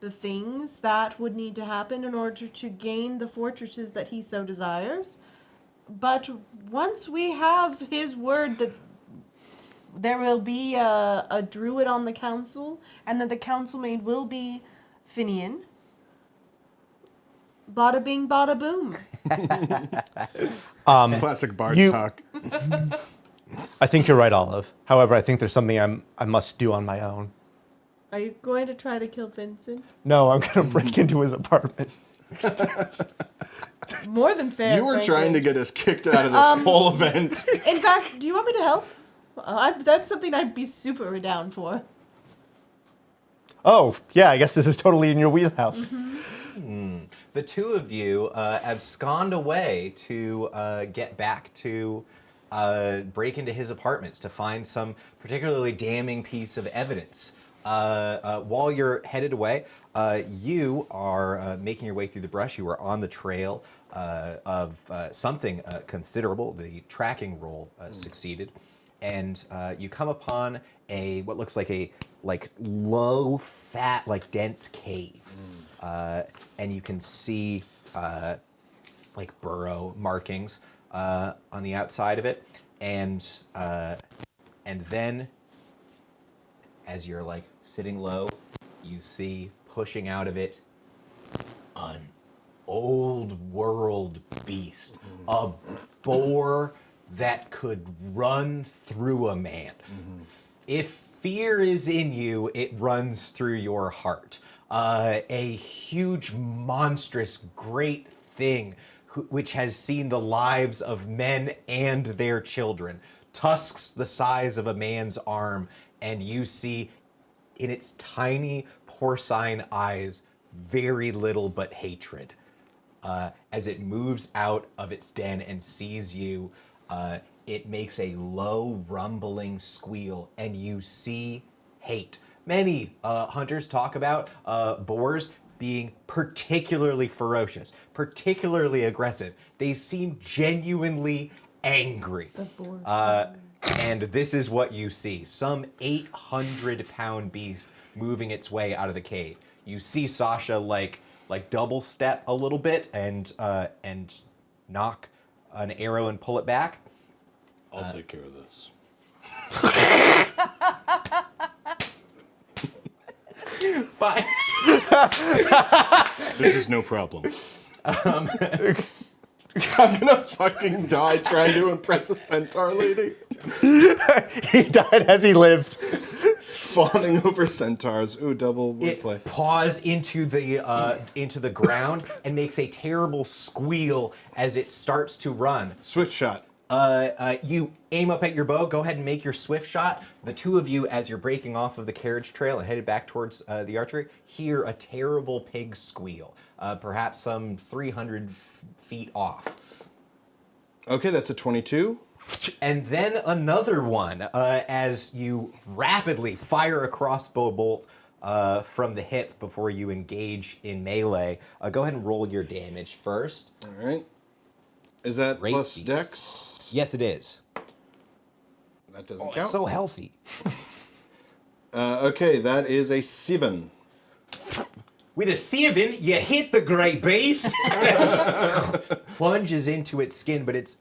the things that would need to happen in order to gain the fortresses that he so desires. But once we have his word that there will be a druid on the council, and that the councilmate will be Finian, bada bing, bada boom. Classic bard you- talk. I think you're right, Olive. However, I think there's something I must do on my own. Are you going to try to kill Vincent? No, I'm gonna break into his apartment. More than fair. You were frankly. trying to get us kicked out of this whole event. In fact, do you want me to help? That's something I'd be super down for. Oh, yeah, I guess this is totally in your wheelhouse. The two of you abscond away to get back to break into his apartments to find some particularly damning piece of evidence. While you're headed away, you are making your way through the brush. You are on the trail of something considerable. The tracking roll succeeded, and you come upon what looks like a low fat, dense cave, and you can see burrow markings on the outside of it, and then as you're sitting low, you see pushing out of it an old world beast, a boar that could run through a man. If fear is in you, it runs through your heart. A huge, monstrous, great thing which has seen the lives of men and their children. Tusks the size of a man's arm, and you see in its tiny porcine eyes very little but hatred. As it moves out of its den and sees you, it makes a low rumbling squeal, and you see hate. Many hunters talk about boars being particularly ferocious, particularly aggressive. They seem genuinely angry. The boar. And this is what you see. Some 800-pound beast moving its way out of the cave. You see Sasha like double step a little bit and knock an arrow and pull it back. I'll take care of this. Fine. This is no problem. I'm gonna fucking die trying to impress a centaur lady. He died as he lived. Fawning over centaurs. Ooh, double It wordplay. paws into the ground and makes a terrible squeal as it starts to run. Swift shot. You aim up at your bow. Go ahead and make your swift shot. The two of you, as you're breaking off of the carriage trail and headed back towards the archery, hear a terrible pig squeal, perhaps some 300 feet off. Okay, that's a 22. And then another one as you rapidly fire a crossbow bolt from the hip before you engage in melee. Go ahead and roll your damage first. All right. Is that Great plus beast. dex? Yes, it is. That doesn't Oh, count. it's so healthy. Okay, that is a 7. With a 7, you hit the great beast. Plunges into its skin, but its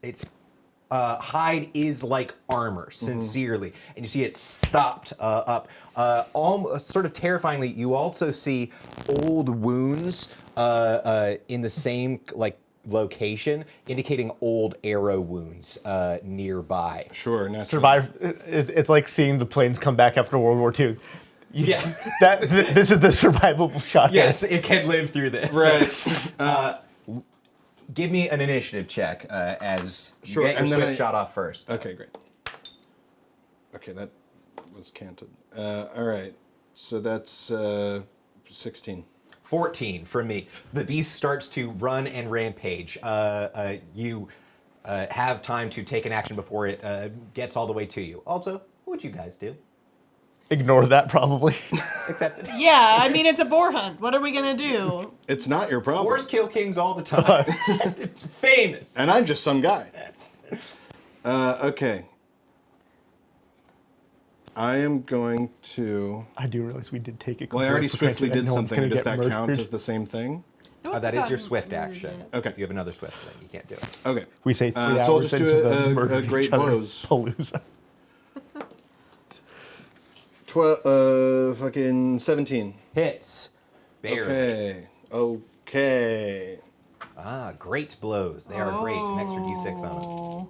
hide is like armor, sincerely. And you see it stopped up. Almost, sort of terrifyingly, you also see old wounds in the same location, indicating old arrow wounds nearby. Sure, naturally. Survive. It's like seeing the planes come back after World War II. Yeah. This is the survivable shot. Yes, it can live through this. Right. Give me an initiative check as you Sure, get your and then swift I- shot off first. Okay, great. Okay, that was canted. All right, so that's 16. 14 from me. The beast starts to run and rampage. You have time to take an action before it gets all the way to you. Also, what would you guys do? Ignore that, probably. Accepted. Yeah, I mean, it's a boar hunt. What are we going to do? It's not your problem. Wars kill kings all the time. It's famous. And I'm just some guy. Okay. I am going to... I do realize we did take it. Well, I already for granted swiftly that did no one's something. gonna Does get that count murdered. as the same thing? That is your swift action. Okay. If you have another swift thing, you can't do it. Okay. We say 3 so I'll hours just do into a the murder of great each other blows. palooza. Fucking 17. Hits. Barely. Okay. Ah, great blows. They are great. An extra d6 on them.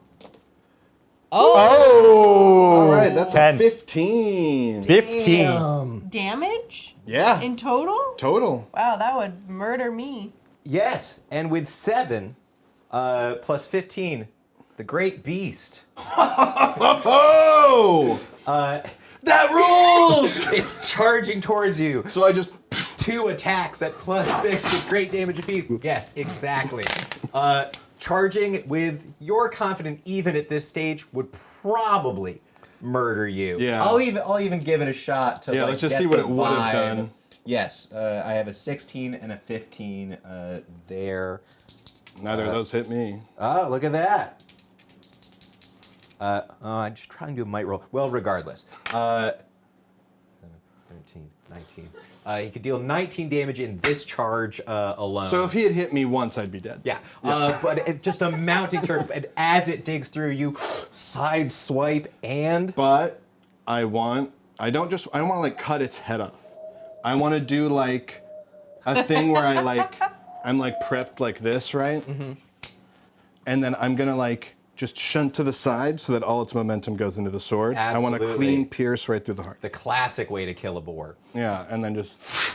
Oh! All right, that's 10. a 15. 15. Damage? Yeah. In total? Total. Wow, that would murder me. Yes, and with 7 plus 15, the great beast. Oh! That rules! It's charging towards you. So I just... 2 attacks at plus 6 with great damage apiece. Yes, exactly. Charging with your confident even at this stage would probably murder you. Yeah. I'll even give it a shot to Yeah, like, let's just get see what the it would have vibe. done. Yes, I have a 16 and a 15 there. Neither of those hit me. Oh, look at that. I'm just trying to do a might roll. Well, regardless. 13, 19. He could deal 19 damage in this charge alone. So if he had hit me once, I'd be dead. Yeah, but it's just a mounting turn, and as it digs through you, side swipe and... But I don't want to like cut its head off. I want to do like a thing where I'm like prepped like this, right? Mm-hmm. And then I'm gonna like just shunt to the side so that all its momentum goes into the sword. Absolutely. I want a clean pierce right through the heart. The classic way to kill a boar. Yeah, and then just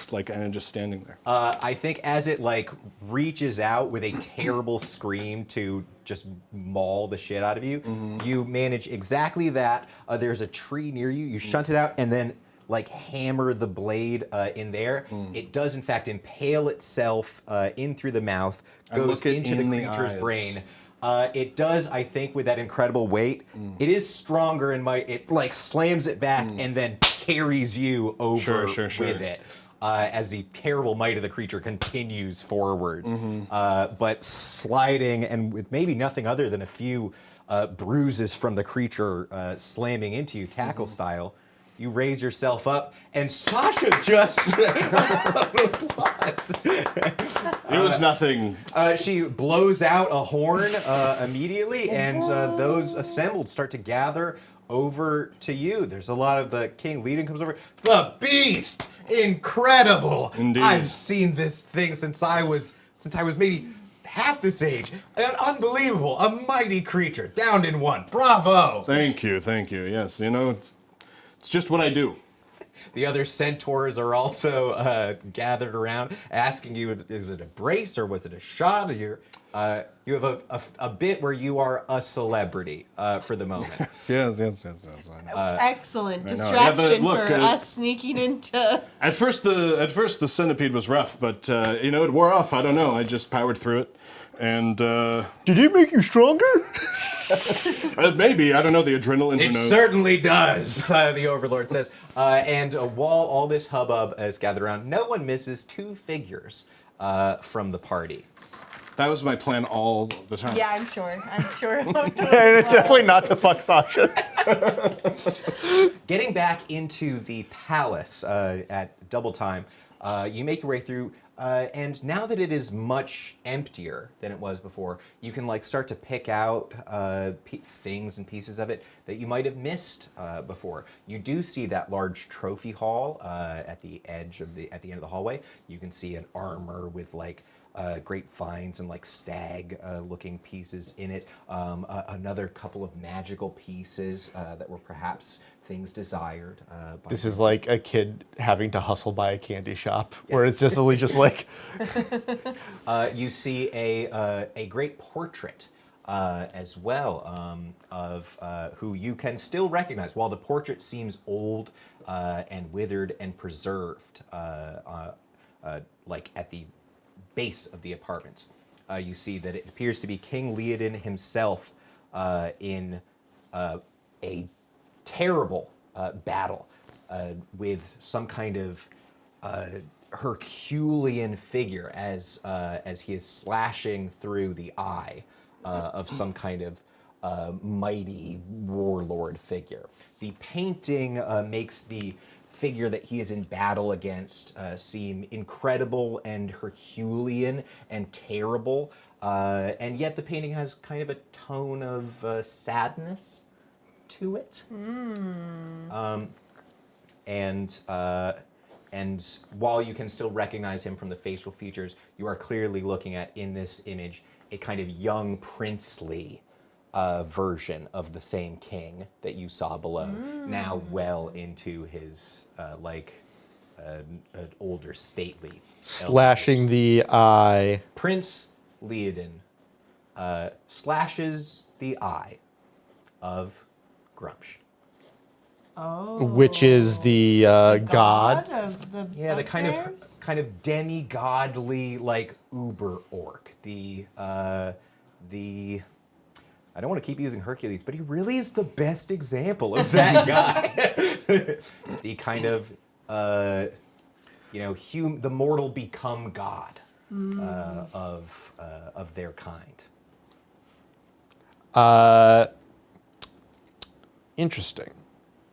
just standing there. I think as it like reaches out with a terrible scream to just maul the shit out of you, you manage exactly that. There's a tree near you. You shunt it out and then like hammer the blade in there. It does in fact impale itself in through the mouth, goes into the creature's brain. It does, I think, with that incredible weight. It is stronger in might. It like slams it back and then carries you over with it as the terrible might of the creature continues forward. But sliding and with maybe nothing other than a few bruises from the creature slamming into you, tackle style. You raise yourself up, and Sasha just... It was nothing. She blows out a horn immediately, and those assembled start to gather over to you. There's a lot of the king leading comes over. The beast! Incredible! Indeed. I've seen this thing since I was maybe half this age. Unbelievable. A mighty creature. Downed in one. Bravo! Thank you. Yes, it's just what I do. The other centaurs are also gathered around, asking you, is it a brace or was it a shot? Or you have a bit where you are a celebrity for the moment. Yes. I know. Excellent I know. Yeah, distraction look, for us sneaking into... At first the centipede was rough, but it wore off. I don't know. I just powered through it. And Did it make you stronger? maybe, I don't know, the adrenaline. It who knows? certainly does, the Overlord says. And while all this hubbub is gathered around, no one misses 2 figures from the party. That was my plan all the time. Yeah, I'm sure. And it's definitely not to fuck Sasha. Getting back into the palace at double time, you make your way through. And now that it is much emptier than it was before, you can like start to pick out things and pieces of it that you might have missed before. You do see that large trophy hall at the end of the hallway. You can see an armor with like great vines and like stag looking pieces in it. Another couple of magical pieces that were perhaps things desired. This is like a kid having to hustle by a candy shop, where it's just really just like... You see a great portrait as well of who you can still recognize. While the portrait seems old and withered and preserved, like at the base of the apartment, you see that it appears to be King Leodin himself in a terrible battle with some kind of Herculean figure as he is slashing through the eye of some kind of mighty warlord figure. The painting makes the figure that he is in battle against seem incredible and Herculean and terrible, and yet the painting has kind of a tone of sadness to it. And while you can still recognize him from the facial features, you are clearly looking at, in this image, a kind of young princely version of the same king that you saw below, now well into his an older stately. Slashing the eye. Prince Leodin slashes the eye of Grumsh. Oh. Which is the god. of the Yeah, the bugbears? kind of demi-godly, like uber orc. The I don't want to keep using Hercules, but he really is the best example of that guy. The kind of the mortal become god of their kind. Interesting.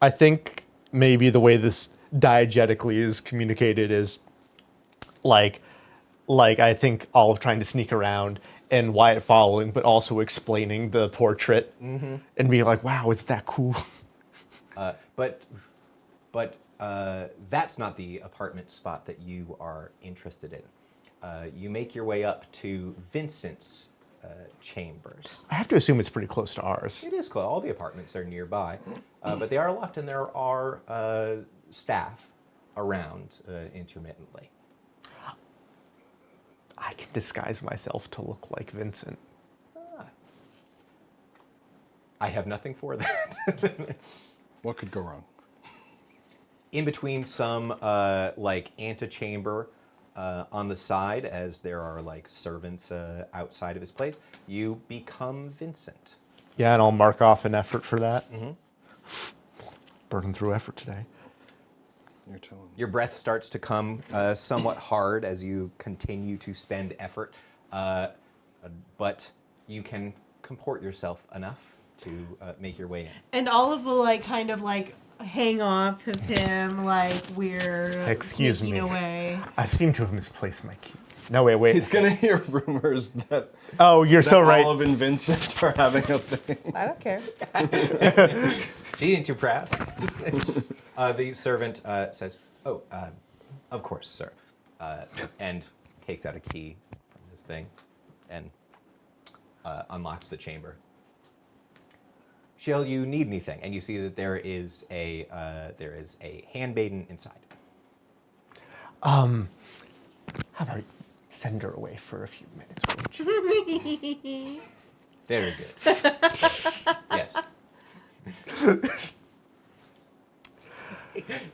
I think maybe the way this diegetically is communicated is like I think Olive trying to sneak around and Wyatt following, but also explaining the portrait and being like, "Wow, is that cool?" But that's not the apartment spot that you are interested in. You make your way up to Vincent's chambers. I have to assume it's pretty close to ours. It is close. All the apartments are nearby, but they are locked, and there are staff around intermittently. I can disguise myself to look like Vincent. I have nothing for that. What could go wrong? In between some antechamber on the side, as there are servants outside of his place, you become Vincent. Yeah, and I'll mark off an effort for that. Burning through effort today. You're telling me. Your breath starts to come somewhat hard as you continue to spend effort, but you can comport yourself enough to make your way in. And Olive will hang off of him like we're Excuse sneaking me. away. I seem to have misplaced my key. No, wait. He's gonna hear rumors that Oh, you're so right. Olive and Vincent are having a thing. I don't care. She ain't too proud. The servant says, "Oh, of course, sir," and takes out a key from his thing and unlocks the chamber. Shall you need anything? And you see that there is a handmaiden inside. How about you send her away for a few minutes, won't you? Very good. Yes.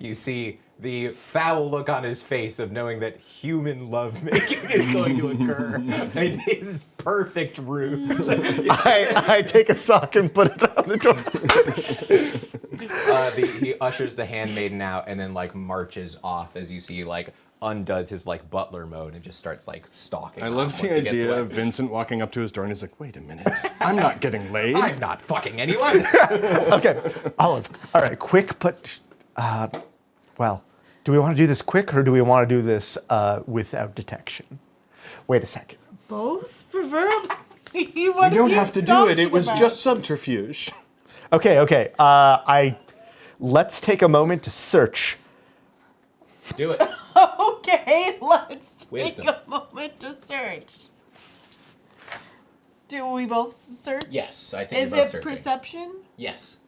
You see the foul look on his face of knowing that human lovemaking is going to occur in his perfect ruse. I take a sock and put it on the door. He ushers the handmaiden out and then marches off as you see undoes his butler mode and just starts stalking. I off love once the he gets idea away. of Vincent walking up to his door and he's like, "Wait a minute, I'm not getting laid." I'm not fucking anyone. Okay, Olive. All right, quick, but well, do we want to do this quick or do we want to do this without detection? Wait a second. Both, preferably. You don't have to do it. It was just subterfuge. Okay. Let's take a moment to search. Do it. Okay, let's take Wisdom. a moment to search. Do we both search? Yes, I think Is you're both it searching. perception? Yes.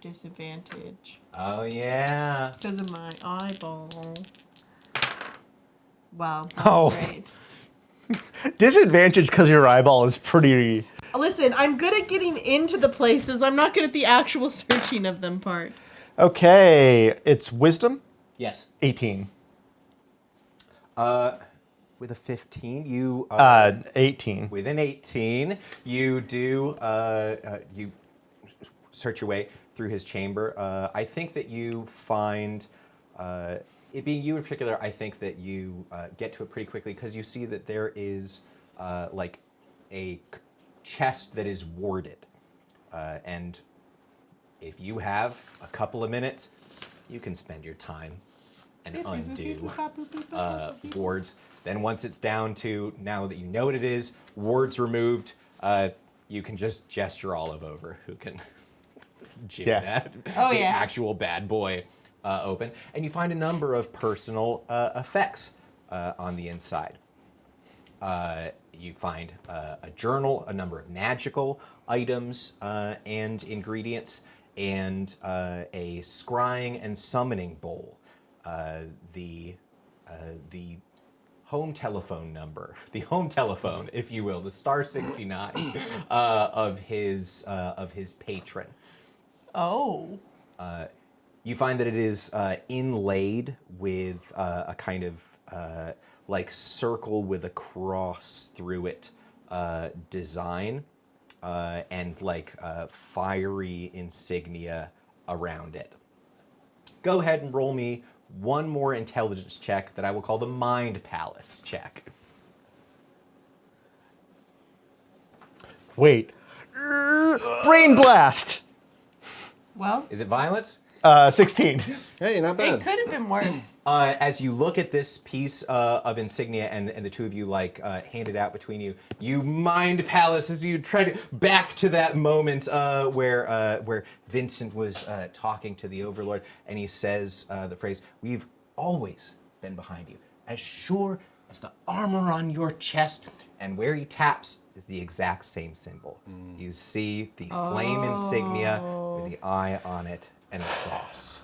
Disadvantage. Oh yeah. Because of my eyeball. Wow. Oh. Great. Disadvantage because your eyeball is pretty. Listen, I'm good at getting into the places. I'm not good at the actual searching of them part. Okay, it's wisdom. Yes. 18. With a 15, you 18. with an 18, you do you search your way through his chamber. I think that you find, it being you in particular, I think that you get to it pretty quickly because you see that there is like a chest that is warded. And if you have a couple of minutes, you can spend your time and undo wards. Then once it's down to, now that you know what it is, wards removed, you can just gesture Olive over, who can jig that Oh, the yeah. actual bad boy open. And you find a number of personal effects on the inside. You find a journal, a number of magical items and ingredients, and a scrying and summoning bowl. The home telephone number, the home telephone, if you will, the star 69 of his patron. Oh. You find that it is inlaid with a kind of like circle with a cross through it design and like fiery insignia around it. Go ahead and roll me one more intelligence check that I will call the Mind Palace check. Wait. Brain blast. Well, Is it violence? 16. Hey, not it bad. could have been worse. As you look at this piece of insignia and the two of you like hand it out between you, you mind palace as you try to back to that moment where Vincent was talking to the Overlord, and he says the phrase, "We've always been behind you, as sure as the armor on your chest." And where he taps is the exact same symbol. You see the flame insignia with the eye on it and a cross.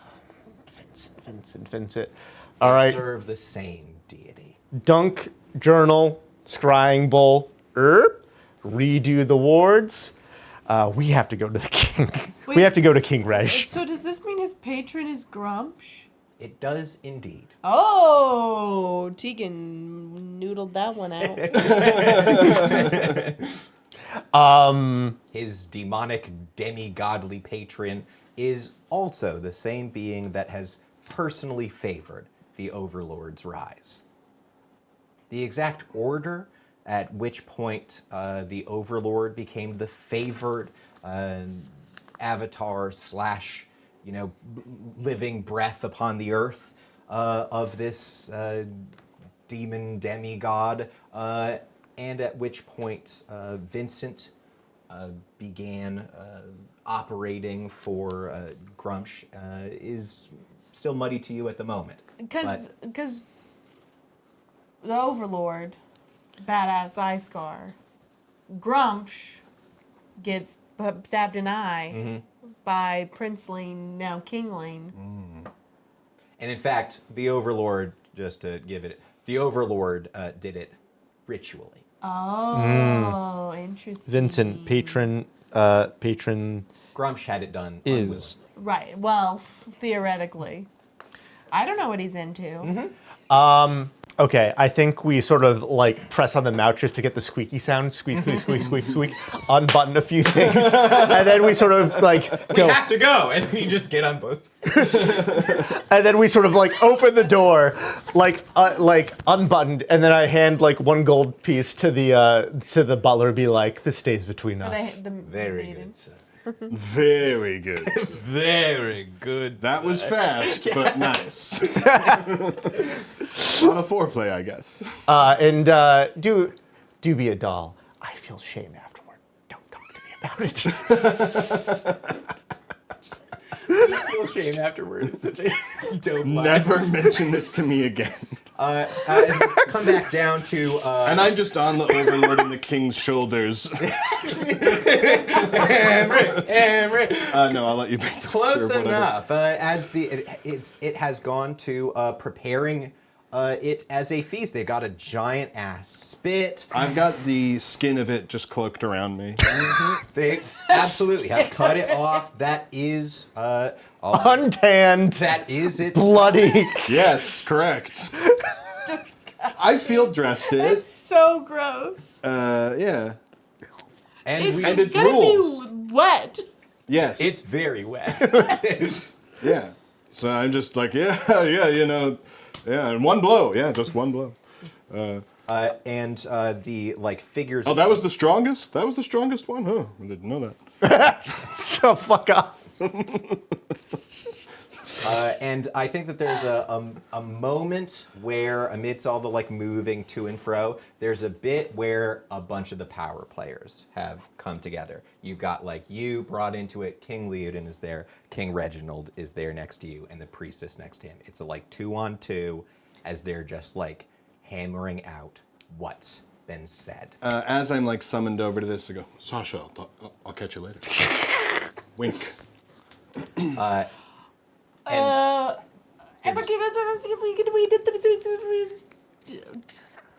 Vincent. All right. Serve the same deity. Dunk, journal, scrying bowl, redo the wards. We have to go to the king. We Wait. have to go to King Reg. So does this mean his patron is Grumsh? It does indeed. Oh, Tegan noodled that one out. His demonic demigodly patron is also the same being that has personally favored the Overlord's rise. The exact order at which point the Overlord became the favored avatar slash, living breath upon the earth of this demon demigod, and at which point Vincent began operating for Grumsh is still muddy to you at the moment. Because the Overlord, badass eye scar, Grumsh gets stabbed in the eye by Princeling, now Kingling. And in fact, the Overlord, just to give it, the Overlord did it ritually. Oh, interesting. Vincent, patron Grumsh had it done is. Right. Well, theoretically. I don't know what he's into. Okay, I think we sort of like press on the mouth just to get the squeaky sound, squeak, squeak, squeak, squeak, squeak, unbutton a few things, and then we sort of like go. We have to go, and you just get on both. And then we sort of like open the door, like unbuttoned, and then I hand like one gold piece to the butler, be like, "This stays between us." Very good, sir. Very good. Very good. That was fast, but nice. A lot of foreplay, I guess. And do be a doll. I feel shame afterward. Don't talk to me about it. I feel shame afterward. It's such a dope line. Never mention this to me again. Come back down to... And I'm just on the Overlord and the King's shoulders. Henry. No, I'll let you make the Close or whatever. enough. As it has gone to preparing it as a feast. They got a giant ass spit. I've got the skin of it just cloaked around me. They absolutely have cut it off. That is Untanned, that is it. bloody. Yes, correct. I field dressed it. It's so gross. Yeah. And It's we And it gonna rules. be wet. Yes. It's very wet. Yeah. So I'm just like, yeah, in one blow. Yeah, just one blow. And the like figures. Oh, that was the strongest? That was the strongest one? Huh. I didn't know that. So fuck off. And I think that there's a moment where, amidst all the like moving to and fro, there's a bit where a bunch of the power players have come together. You've got like you brought into it. King Leodin is there. King Reginald is there next to you, and the priestess next to him. It's a like 2-on-2, as they're just like hammering out what's been said. As I'm like summoned over to this, I go, Sasha, I'll catch you later. Wink.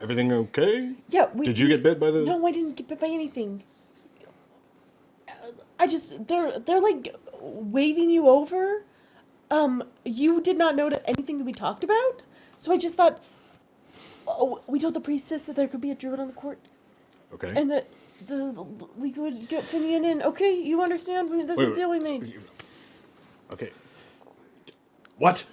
Everything okay? Yeah, Did you get bit by the... No, I didn't get bit by anything. I just they're like waving you over. You did not know anything that we talked about, so I just thought. Oh, we told the priestess that there could be a druid on the court, Okay. and that we could get Finian in. Okay, you understand? This is the deal we made. Okay. What?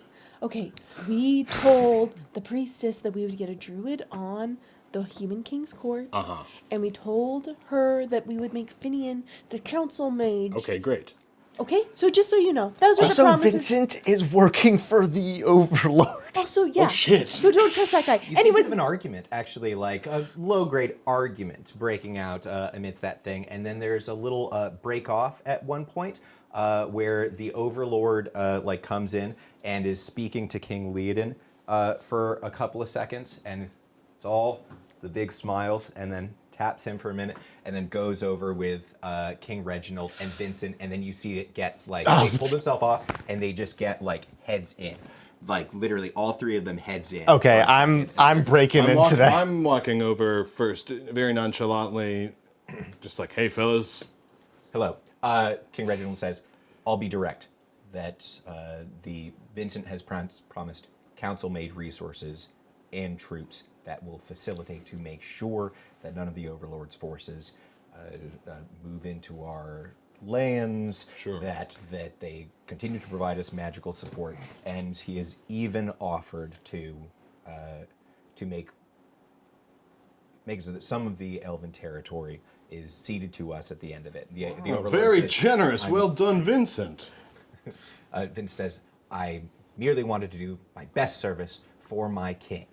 Okay, we told the priestess that we would get a druid on the Human King's court. Uh-huh. And we told her that we would make Finian the council mage. Okay, great. Okay, so just so you know, those are the Also, promises. Vincent is working for the Overlord. Also, yeah. Oh, shit. So don't trust that guy. You see a bit Anyways, of an argument, actually, like a low-grade argument breaking out amidst that thing, and then there's a little break-off at one point where the Overlord like comes in and is speaking to King Leodin for a couple of seconds, and it's all the big smiles, and then taps him for a minute, and then goes over with King Reginald and Vincent, and then you see it gets like, they pull themselves off, and they just get like heads in. Like literally all three of them heads in. Okay, I'm breaking into that. I'm walking over first, very nonchalantly, just like, hey, fellas. Hello. King Reginald says, I'll be direct, that the Vincent has promised council-made resources and troops that will facilitate to make sure that none of the Overlord's forces move into our lands, Sure. that they continue to provide us magical support, and he has even offered to make so that some of the Elven territory is ceded to us at the end of it. The Overlord Very says, generous. Well done, Vincent. Vince says, I merely wanted to do my best service for my king.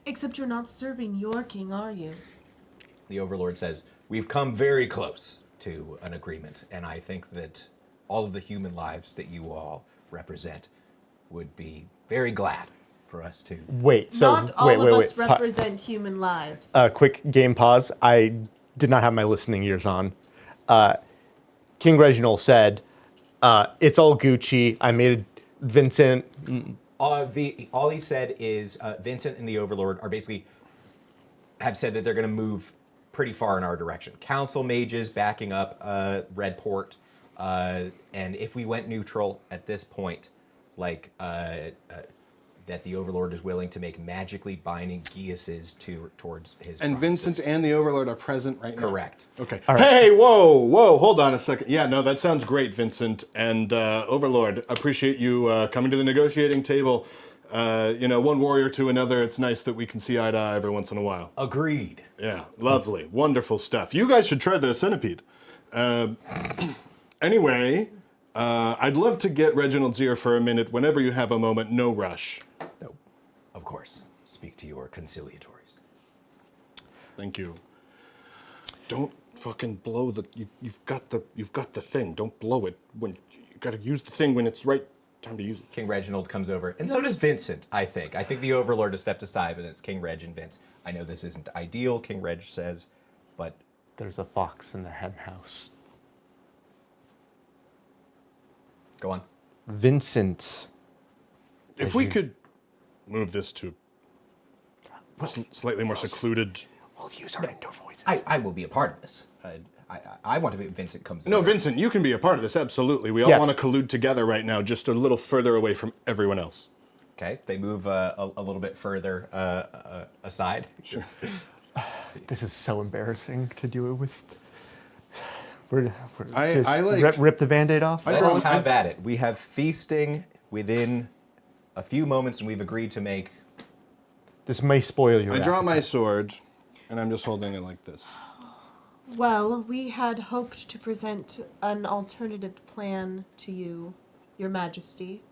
except you're not serving your king, are you? The Overlord says, we've come very close to an agreement, and I think that all of the human lives that you all represent would be very glad for us to... Wait, so Not all wait, of wait, us wait. represent human lives. Quick game pause. I did not have my listening ears on. King Reginald said, "It's all Gucci. I made Vincent." All he said is Vincent and the Overlord are basically have said that they're going to move pretty far in our direction. Council mages backing up Redport, and if we went neutral at this point, like that the Overlord is willing to make magically binding geases towards his. And promises. Vincent and the Overlord are present right now? Correct. Okay. Hey, whoa, hold on a second. Yeah, no, that sounds great, Vincent. And Overlord, appreciate you coming to the negotiating table. One warrior to another, it's nice that we can see eye to eye every once in a while. Agreed. Yeah, lovely, wonderful stuff. You guys should try the centipede. Anyway, I'd love to get Reginald's ear for a minute whenever you have a moment, no rush. No, of course. Speak to your conciliatories. Thank you. Don't fucking blow the. You've got the thing. Don't blow it when you got to use the thing when it's right time to use it. King Reginald comes over, and so does Vincent, I think. I think the Overlord has stepped aside, but it's King Reg and Vince. I know this isn't ideal, King Reg says, but... There's a fox in the hen house. Go on. Vincent. If we could move this to slightly more secluded. We'll use our indoor voices. I will be a part of this. I want to be... Vincent comes No, over. Vincent, you can be a part of this, absolutely. We all Yeah. want to collude together right now, just a little further away from everyone else. Okay, they move a little bit further aside. Sure. This is so embarrassing to do it with I like- rip the Band-Aid off. Let's have at it. We have feasting within a few moments, and we've agreed to make. This may spoil your I draw my appetite. sword, and I'm just holding it like this. Well, we had hoped to present an alternative plan to you, Your Majesty,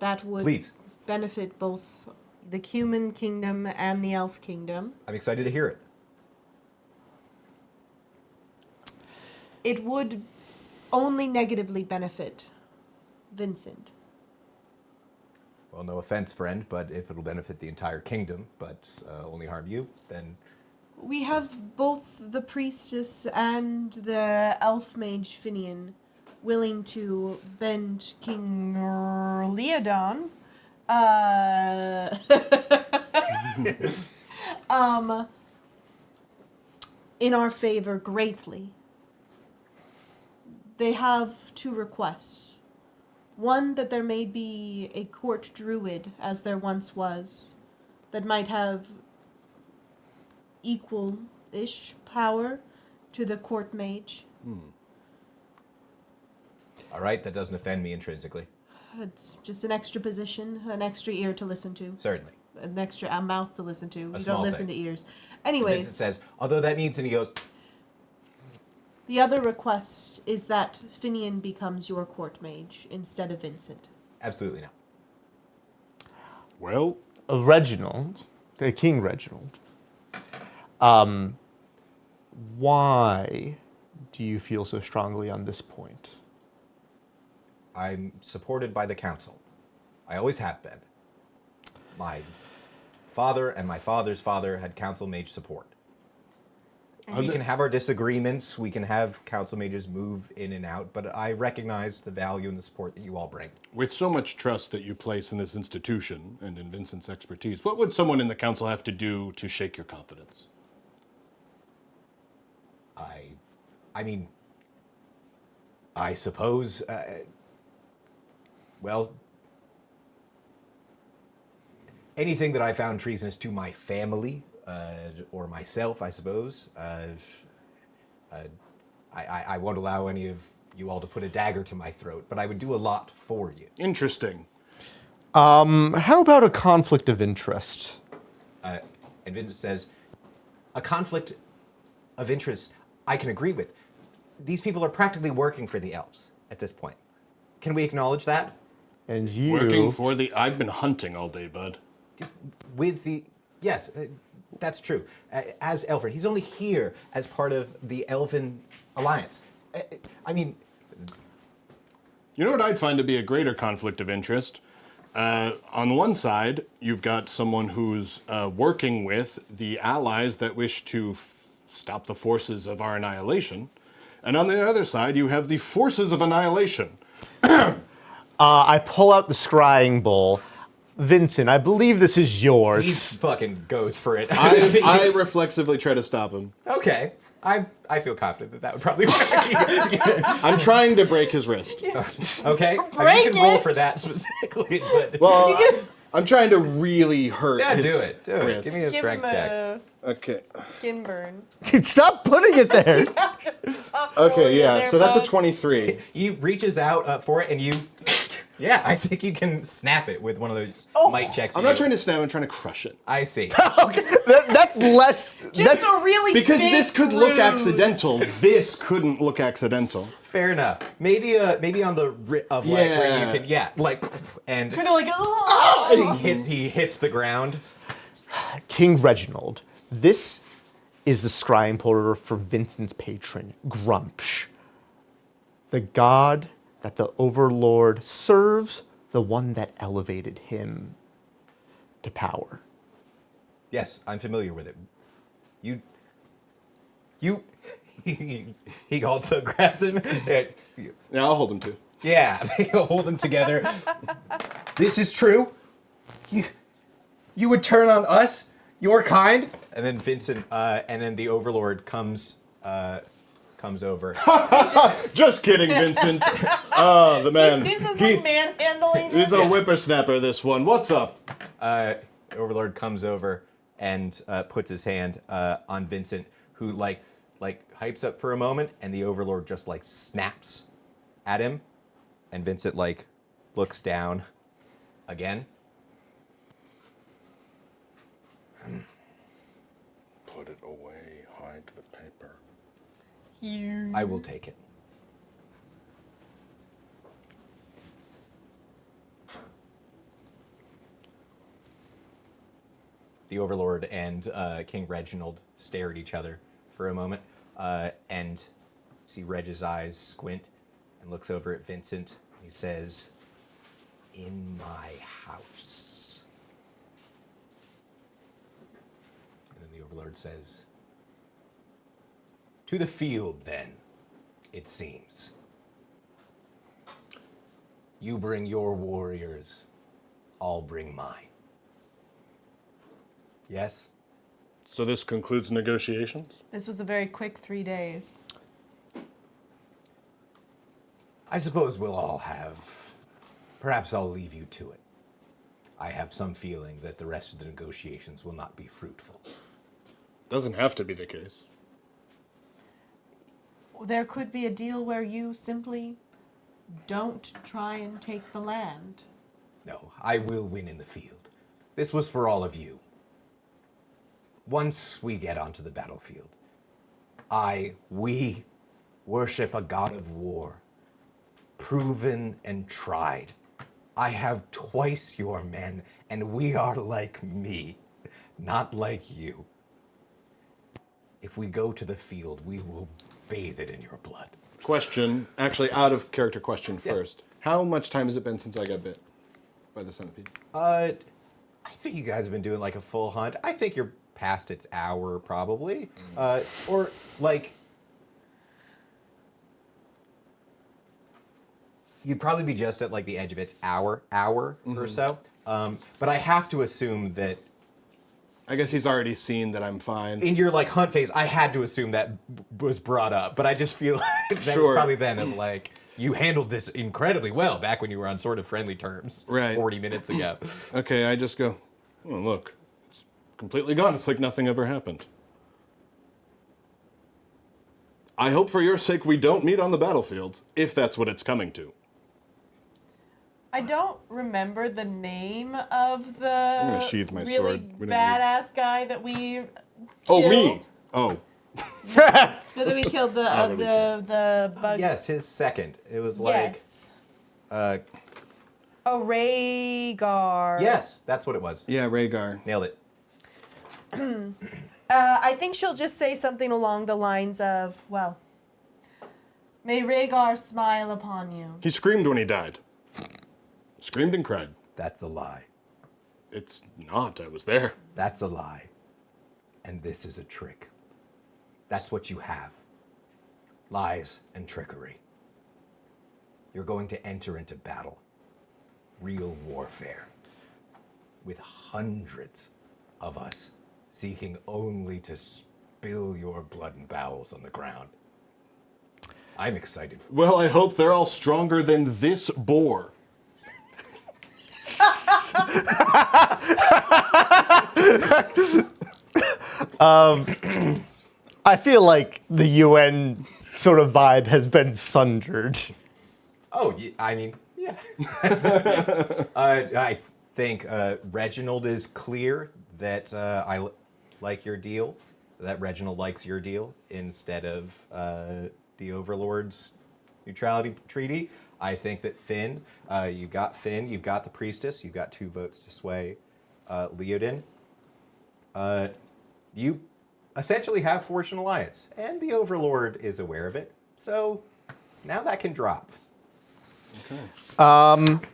that would Please. benefit both the human kingdom and the elf kingdom. I'm excited to hear it. It would only negatively benefit Vincent. Well, no offense, friend, but if it'll benefit the entire kingdom, but only harm you, then We have both the priestess and the elf mage Finian willing to bend King Leodon. In our favor greatly. They have two requests. One, that there may be a court druid, as there once was, that might have equal-ish power to the court mage. all right, that doesn't offend me intrinsically. It's just an extra position, an extra ear to listen to, Certainly. an extra mouth to listen to. You small don't listen thing. to ears. And Anyways, Vincent says, although that means, and he goes, the other request is that Finian becomes your court mage instead of Vincent. absolutely not. Well, Reginald, King Reginald, why do you feel so strongly on this point? I'm supported by the council. I always have been. My father and my father's father had council mage support. We can have our disagreements, we can have council mages move in and out, but I recognize the value and the support that you all bring. with so much trust that you place in this institution and in Vincent's expertise, what would someone in the council have to do to shake your confidence? I mean, I suppose, well, anything that I found treasonous to my family or myself, I suppose. I won't allow any of you all to put a dagger to my throat, but I would do a lot for you. Interesting. How about a conflict of interest? And Vincent says, a conflict of interest I can agree with. These people are practically working for the elves at this point. Can we acknowledge that? And you... Working for the... I've been hunting all day, bud. With the... Yes, that's true. As Elfred. He's only here as part of the Elven Alliance. I mean... You know what I'd find to be a greater conflict of interest? On the one side, you've got someone who's working with the allies that wish to stop the forces of our annihilation. And on the other side, you have the forces of annihilation. I pull out the scrying bowl. Vincent, I believe this is He yours. fucking goes for it. I reflexively try to stop him. Okay. I feel confident that would probably work. I'm trying to break his wrist. Okay? Break you can roll it. for that specifically, but... Well, I'm trying to really hurt yeah, his do it. Do it. wrist. Give me a Give strength him check. a Okay. skin burn. Stop putting it there. Okay, yeah, there, so that's a bud. 23. He reaches out for it, and you... Yeah, I think you can snap it with one of those might checks. I'm not trying to snap, I'm trying to crush it. I see. Okay, that's less... Just a really Because big this could look bruise. accidental. This couldn't look accidental. Fair enough. Maybe on the of like where you Yeah. can and Kind of like, oh! he hits the ground. King Reginald, this is the scrying polar for Vincent's patron, Grumpsh. The god that the Overlord serves, the one that elevated him to power. Yes, I'm familiar with it. You he also grabs him. Yeah, I'll hold him too. Yeah, he'll hold them together. This is true. You would turn on us, your kind. And then Vincent, and then the Overlord comes over. Just kidding, Vincent. Oh, the man. This is like manhandling. He's a whippersnapper, this one. What's up? The Overlord comes over and puts his hand on Vincent, who like hypes up for a moment, and the Overlord just like snaps at him, and Vincent like looks down again. Put it away. Hide the paper. I will take it. The Overlord and King Reginald stare at each other for a moment, and see Reg's eyes squint and looks over at Vincent. He says, "In my house." And then the Overlord says, "To the field, then, it seems. You bring your warriors, I'll bring mine. Yes?" So this concludes negotiations? This was a very quick 3 days. I suppose we'll all have. Perhaps I'll leave you to it. I have some feeling that the rest of the negotiations will not be fruitful. Doesn't have to be the case. There could be a deal where you simply don't try and take the land. No, I will win in the field. This was for all of you. Once we get onto the battlefield, we worship a god of war, proven and tried. I have twice your men, and we are like me, not like you. If we go to the field, we will bathe it in your blood. Question, actually out of character question Yes. first. How much time has it been since I got bit by the centipede? I think you guys have been doing like a full hunt. I think you're past its hour, probably. Or like, you'd probably be just at like the edge of its hour or so. But I have to assume that I guess he's already seen that I'm fine. in your like hunt phase, I had to assume that was brought up. But I just feel like that was Sure. probably then of like, you handled this incredibly well back when you were on sort of friendly terms Right. 40 minutes ago. Okay, I just go, oh, look, it's completely gone. It's like nothing ever happened. I hope for your sake we don't meet on the battlefield, if that's what it's coming to. I don't remember the name of the gonna sheath my really sword. We don't need- badass guy that we Oh, me! killed. Oh, No, that we killed the bug. Yes, his second. It was like, Yes. uh, Oh, Rhaegar. yes, that's what it was. yeah, Rhaegar. Nailed it. I think she'll just say something along the lines of, well, may Rhaegar smile upon you. He screamed when he died. Screamed and cried. That's a lie. It's not, I was there. That's a lie. And this is a trick. That's what you have. Lies and trickery. You're going to enter into battle. Real warfare. With hundreds of us seeking only to spill your blood and bowels on the ground. I'm excited. Well, I hope they're all stronger than this boar. I feel like the UN sort of vibe has been sundered. Oh, I mean, yeah. I think Reginald is clear that like your deal, that Reginald likes your deal instead of the Overlord's neutrality treaty. I think that Finn, you've got the Priestess, you've got 2 votes to sway Leodin. You essentially have forged an alliance, and the Overlord is aware of it. So now that can drop.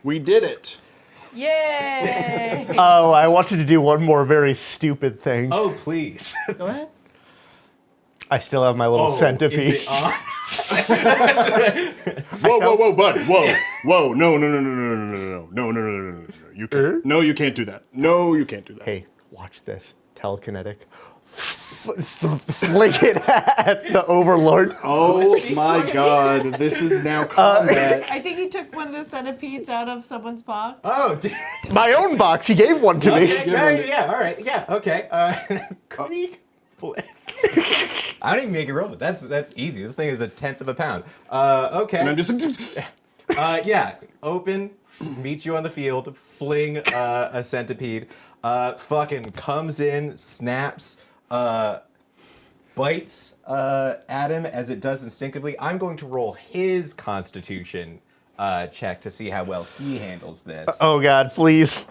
We did it. Yay! Oh, I wanted to do one more very stupid thing. Oh, please. Go ahead. I still have my little centipede. Is it on? Whoa, bud. Whoa. No. No. You can't. No, you can't do that. No, you can't do that. Hey, watch this. Telekinetic. Flick it at the Overlord. Oh my god, this is now combat. I think he took one of the centipedes out of someone's box. Oh, My own box. He gave one to me. okay. Yeah, all right. Yeah, okay. Creek. I don't even make it roll, but that's easy. This thing is 1/10 of a pound. Okay. And I'm just. Yeah. Open, meet you on the field, fling a centipede, fucking comes in, snaps, bites at him as it does instinctively. I'm going to roll his constitution check to see how well he handles this. Oh God, please.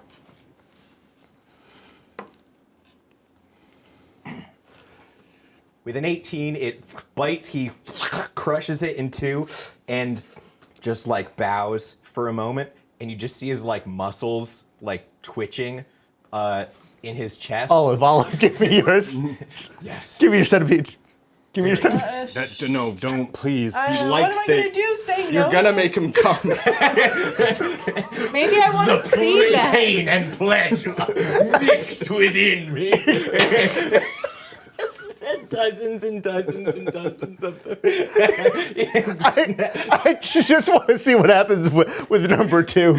With an 18, it bites, he crushes it in two, and just like bows for a moment, and you just see his like muscles like twitching in his chest. Olive, give me yours. Yes. Give me your centipede. Give me your centipede. No, don't, please. He what likes am I that. gonna do? Say no? You're gonna make him come. Maybe I want to see that. Pain and pleasure mixed within me. Dozens and dozens and dozens of them. I just want to see what happens with number 2.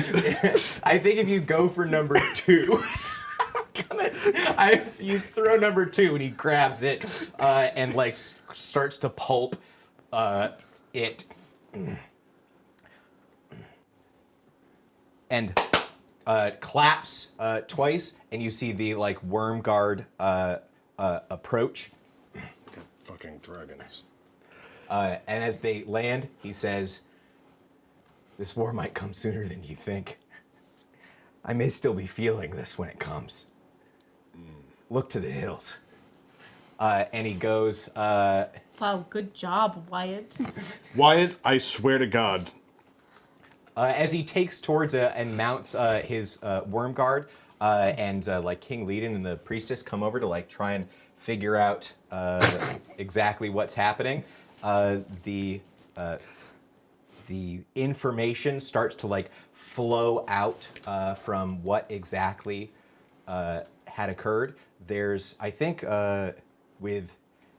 I think if you go for number 2, you throw number 2 and he grabs it and like starts to pulp it. And claps twice, and you see the like worm guard approach. Fucking dragons. And as they land, he says, "This war might come sooner than you think. I may still be feeling this when it comes. Look to the hills." And he goes, Wow, good job, Wyatt. Wyatt, I swear to God. as he takes towards and mounts his worm guard, and like King Leiden and the priestess come over to like try and figure out exactly what's happening. The information starts to like flow out from what exactly had occurred. There's, I think, with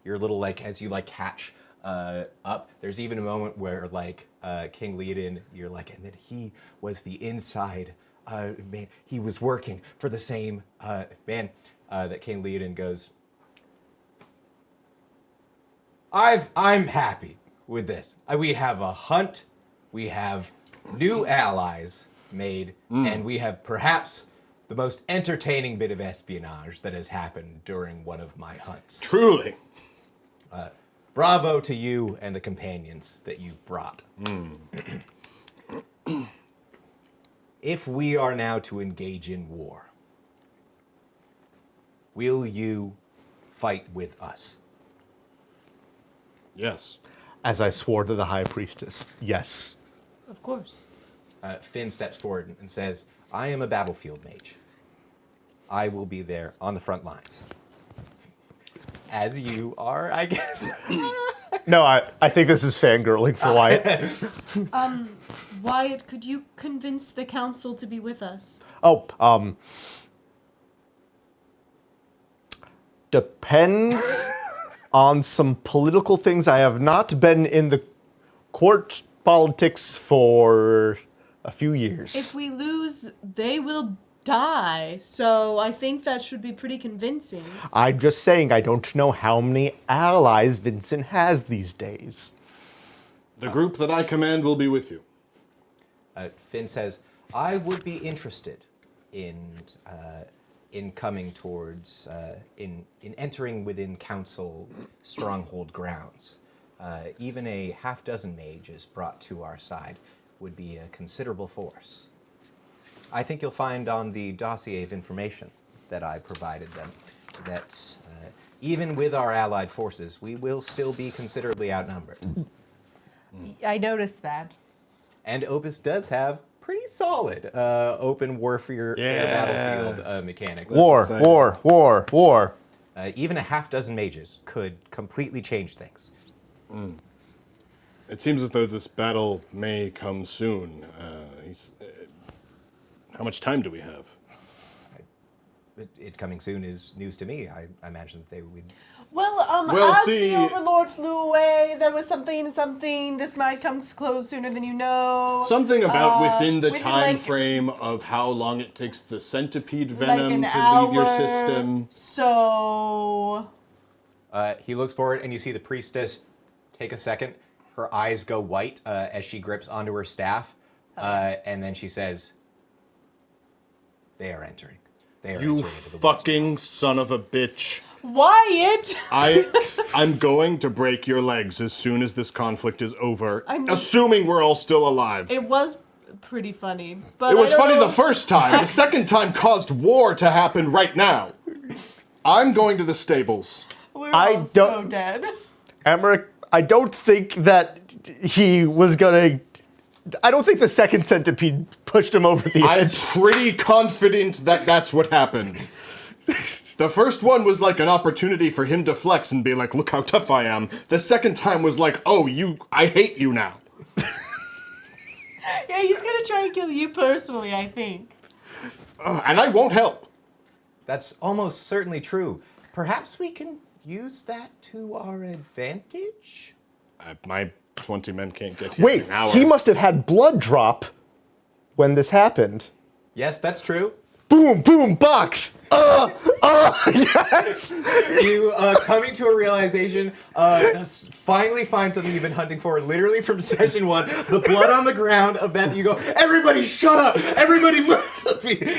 your little like as you like catch up, there's even a moment where like King Leiden, you're like, and then he was the inside man. He was working for the same man. That King Leiden goes, I'm happy with this. We have a hunt, we have new allies made, and we have perhaps the most entertaining bit of espionage that has happened during one of my hunts. Truly. Bravo to you and the companions that you brought. If we are now to engage in war, will you fight with us? Yes. As I swore to the High Priestess, yes. Of course. Finn steps forward and says, I am a battlefield mage. I will be there on the front lines. As you are, I guess. No, I think this is fangirling for Wyatt. Wyatt, could you convince the council to be with us? Oh, depends on some political things. I have not been in the court politics for a few years. If we lose, they will die. So I think that should be pretty convincing. I'm just saying I don't know how many allies Vincent has these days. The group that I command will be with you. Finn says, I would be interested in coming towards, in entering within council stronghold grounds. Even a half-dozen mages brought to our side would be a considerable force. I think you'll find on the dossier of information that I provided them that even with our allied forces, we will still be considerably outnumbered. I noticed that. And Opus does have pretty solid open warfare battlefield mechanics. War. Even a half-dozen mages could completely change things. It seems as though this battle may come soon. How much time do we have? It coming soon is news to me. I imagine that they would. Well, as see. the Overlord flew away, there was something. This might come close sooner than you know. Something about within the within, time like- frame of how long it takes the centipede Like venom an to hour. leave your system. So He looks forward, and you see the priestess take a second. Her eyes go white as she grips onto her staff, and then she says, "They are entering. They are You entering into the woods." fucking son of a bitch. Wyatt! I'm going to break your legs as soon as this conflict is over, I mean- assuming we're all still alive. It was pretty funny, but It was I don't funny know. the first time. The second time caused war to happen right now. I'm going to the stables. We're I all so don't- dead. Emmerich, I don't think that he was gonna. I don't think the second centipede pushed him over the I'm edge. pretty confident that that's what happened. The first one was like an opportunity for him to flex and be like, look how tough I am. The second time was like, oh, I hate you now. Yeah, he's gonna try and kill you personally, I think. And I won't help. That's almost certainly true. Perhaps we can use that to our advantage? My 20 men can't get here Wait, in an hour. he must have had blood drop when this happened. Yes, that's true. Boom, boom, box. Yes. You coming to a realization, finally find something you've been hunting for literally from session 1, the blood on the ground of that. You go, everybody shut up, everybody move.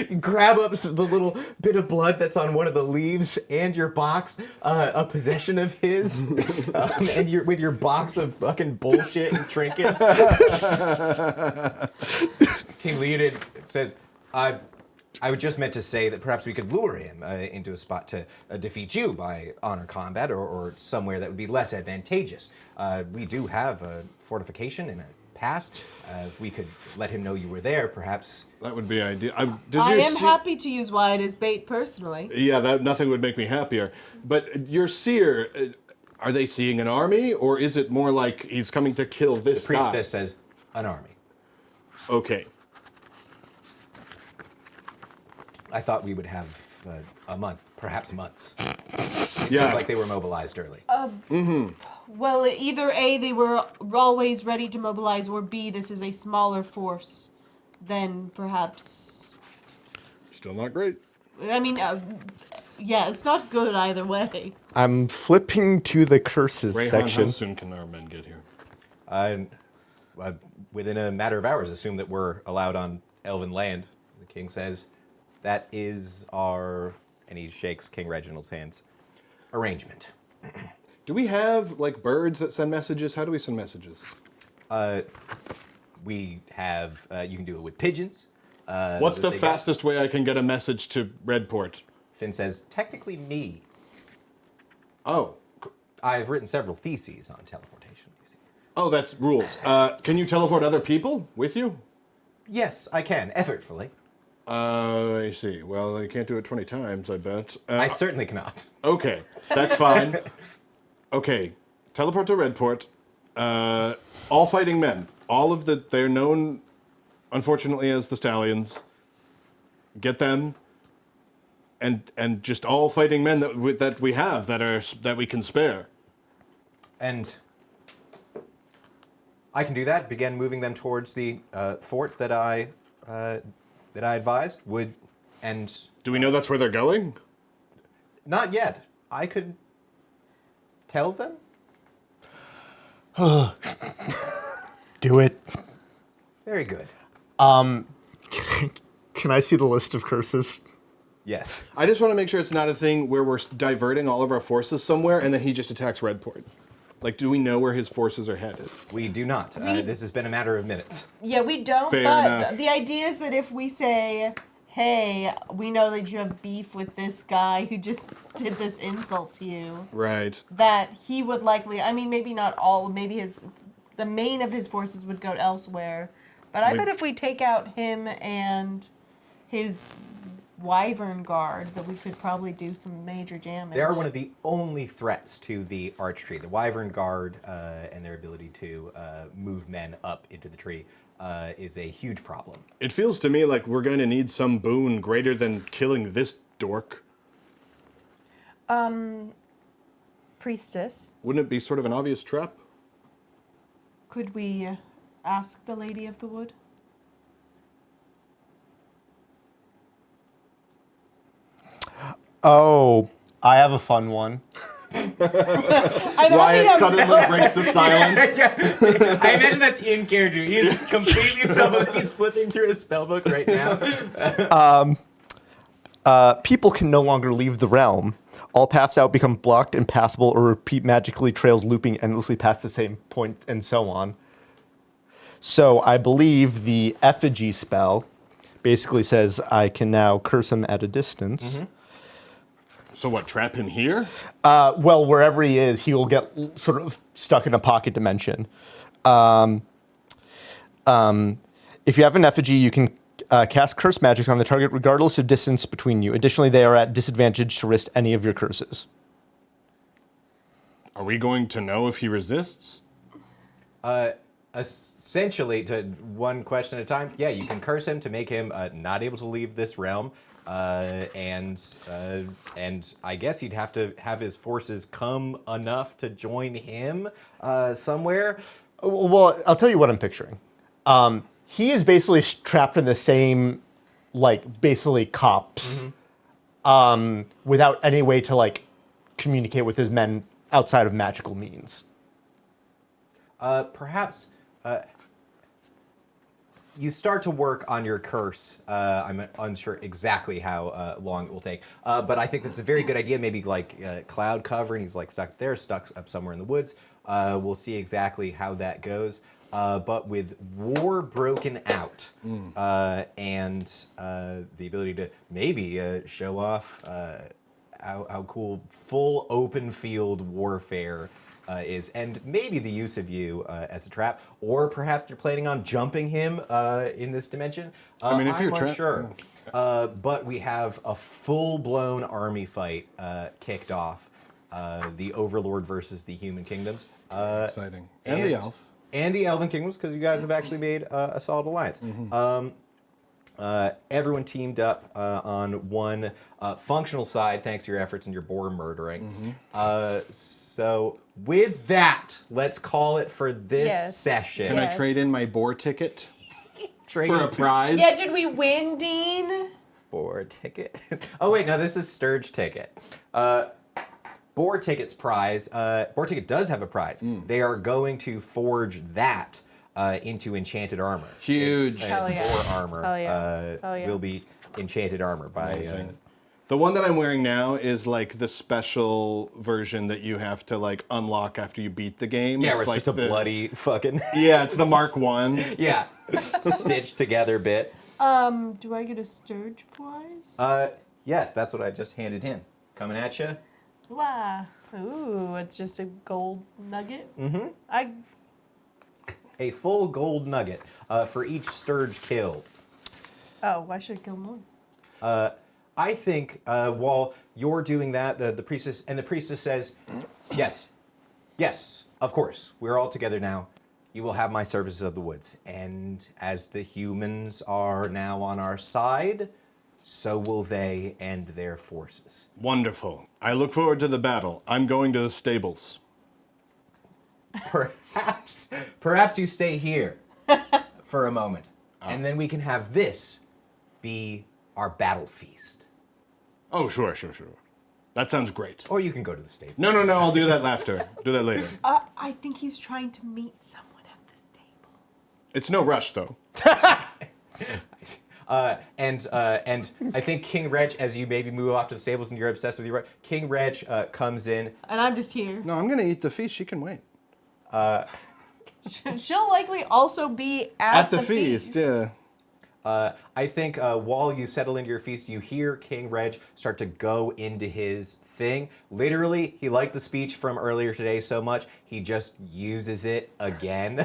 You grab up the little bit of blood that's on one of the leaves and your box, a possession of his, and you're with your box of fucking bullshit and trinkets. King Leonid says, I would just meant to say that perhaps we could lure him into a spot to defeat you by honor combat or somewhere that would be less advantageous. We do have a fortification in a past. If we could let him know you were there, perhaps. That would be ideal. I am happy to use Wyatt as bait personally. Yeah, nothing would make me happier. But your seer, are they seeing an army, or is it more like he's coming to kill this The priestess says, an army. guy? Okay. I thought we would have a month, perhaps months. Yeah. Seems like they were mobilized early. Well, either A, they were always ready to mobilize, or B, this is a smaller force than perhaps. Still not great. I mean, yeah, it's not good either way. I'm flipping to the curses Rayhan, section. how soon can our men get here? Within a matter of hours, assume that we're allowed on Elven land. The king says, that is our, and he shakes King Reginald's hands, arrangement. Do we have, like, birds that send messages? How do we send messages? We have, you can do it with pigeons. What's that the they got. fastest way I can get a message to Redport? Finn says, technically me. Oh. I've written several theses on teleportation. You see. Oh, that's rules. Can you teleport other people with you? Yes, I can, effortfully. I see. Well, you can't do it 20 times, I bet. I certainly cannot. Okay, that's fine. Okay, teleport to Redport. All fighting men. All of they're known, unfortunately, as the Stallions. Get them, and just all fighting men that we have that we can spare. And I can do that. Begin moving them towards the fort that I advised. Do we know that's where they're going? Not yet. I could tell them. Do it. Very good. Can I see the list of curses? Yes. I just want to make sure it's not a thing where we're diverting all of our forces somewhere and then he just attacks Redport. Like, do we know where his forces are headed? We do not. This has been a matter of minutes. Yeah, we don't, Fair but enough. the idea is that if we say, hey, we know that you have beef with this guy who just did this insult to you, Right. that he would likely, I mean, maybe not all, maybe the main of his forces would go elsewhere, but I bet if we take out him and his Wyvern Guard, that we could probably do some major damage. They are one of the only threats to the Arch Tree. The Wyvern Guard and their ability to move men up into the tree is a huge problem. It feels to me like we're going to need some boon greater than killing this dork. Priestess, Wouldn't it be sort of an obvious trap? could we ask the Lady of the Wood? Oh, I have a fun one. I'm Wyatt happy suddenly breaks the silence. I imagine that's in character. He's completely he's flipping through his spellbook right now. People can no longer leave the realm. All paths out become blocked, impassable, or repeat magically trails looping endlessly past the same point, and so on. So I believe the effigy spell basically says I can now curse him at a distance. So what, trap him here? Well, wherever he is, he will get sort of stuck in a pocket dimension. If you have an effigy, you can cast curse magics on the target regardless of distance between you. Additionally, they are at disadvantage to resist any of your curses. Are we going to know if he resists? Essentially, to one question at a time, yeah, you can curse him to make him not able to leave this realm. And I guess he'd have to have his forces come enough to join him somewhere. Well, I'll tell you what I'm picturing. He is basically trapped in the same, basically cops, without any way to, communicate with his men outside of magical means. Perhaps you start to work on your curse. I'm unsure exactly how long it will take, but I think that's a very good idea. Maybe cloud cover, and he's stuck there, stuck up somewhere in the woods. We'll see exactly how that goes. But with war broken out and the ability to maybe show off how cool full open field warfare is, and maybe the use of you as a trap, or perhaps you're planning on jumping him in this dimension. I mean, if you're I'm unsure. But we have a full-blown army fight kicked off. The Overlord versus the Human Kingdoms. Exciting. And the elf. And the Elven Kingdoms, because you guys have actually made a solid alliance. Everyone teamed up on one functional side, thanks to your efforts and your boar murdering. So with that, let's call it for this session. Can I trade in my boar ticket for a prize? Yeah, did we win, Dean? Boar ticket? Oh wait, no, this is Sturge ticket. Boar ticket's prize. Boar ticket does have a prize. They are going to forge that into enchanted armor. Huge. It's Hell yeah. boar armor. Hell yeah. Hell yeah. Will be enchanted armor by. Amazing. The one that I'm wearing now is the special version that you have to unlock after you beat the game. Yeah, it's where it's just a bloody fucking. Yeah, it's the Mark 1. Yeah, stitched together bit. Do I get a Sturge prize? Yes, that's what I just handed him. Coming at you. Wow. Ooh, it's just a gold nugget. A full gold nugget for each Sturge killed. Oh, I should kill more. I think while you're doing that, the priestess says, yes, of course, we're all together now. You will have my services of the woods. And as the humans are now on our side, so will they and their forces. Wonderful. I look forward to the battle. I'm going to the stables. Perhaps you stay here for a moment. And then we can have this be our battle feast. Oh, sure. That sounds great. Or you can go to the stable. No, I'll do that after. Do that later. I think he's trying to meet someone at the stable. It's no rush, though. And I think King Reg, as you maybe move off to the stables and you're obsessed with your King Reg comes in. And I'm just here. No, I'm going to eat the feast. She can wait. She'll likely also be at the feast, yeah. I think while you settle into your feast, you hear King Reg start to go into his thing. Literally, he liked the speech from earlier today so much, he just uses it again.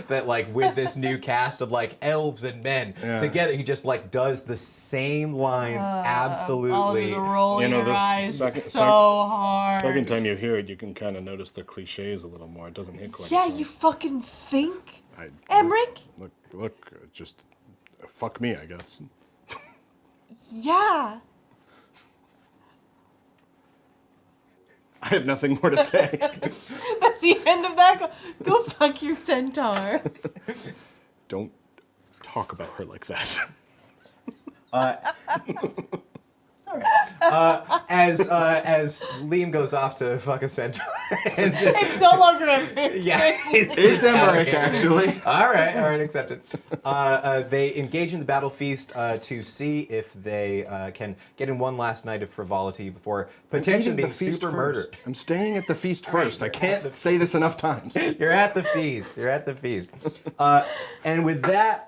That with this new cast of elves and men together, he just does the same lines absolutely. Roll your eyes so hard. Second time you hear it, you can kind of notice the cliches a little more. It doesn't hit quite. Yeah, as hard. you fucking think, Emmerich? Look, just fuck me, I guess. Yeah. I have nothing more to say. That's the end of that. Go fuck your centaur. Don't talk about her like that. As Liam goes off to fuck a centaur. It's no longer a Yeah, It's Emmerich, okay. actually. All right, accepted. They engage in the battle feast to see if they can get in one last night of frivolity before potentially Eating the being feast super first. murdered. I'm staying at the feast right, first. I you're can't say this enough times. You're at the feast. You're at the feast. And with that,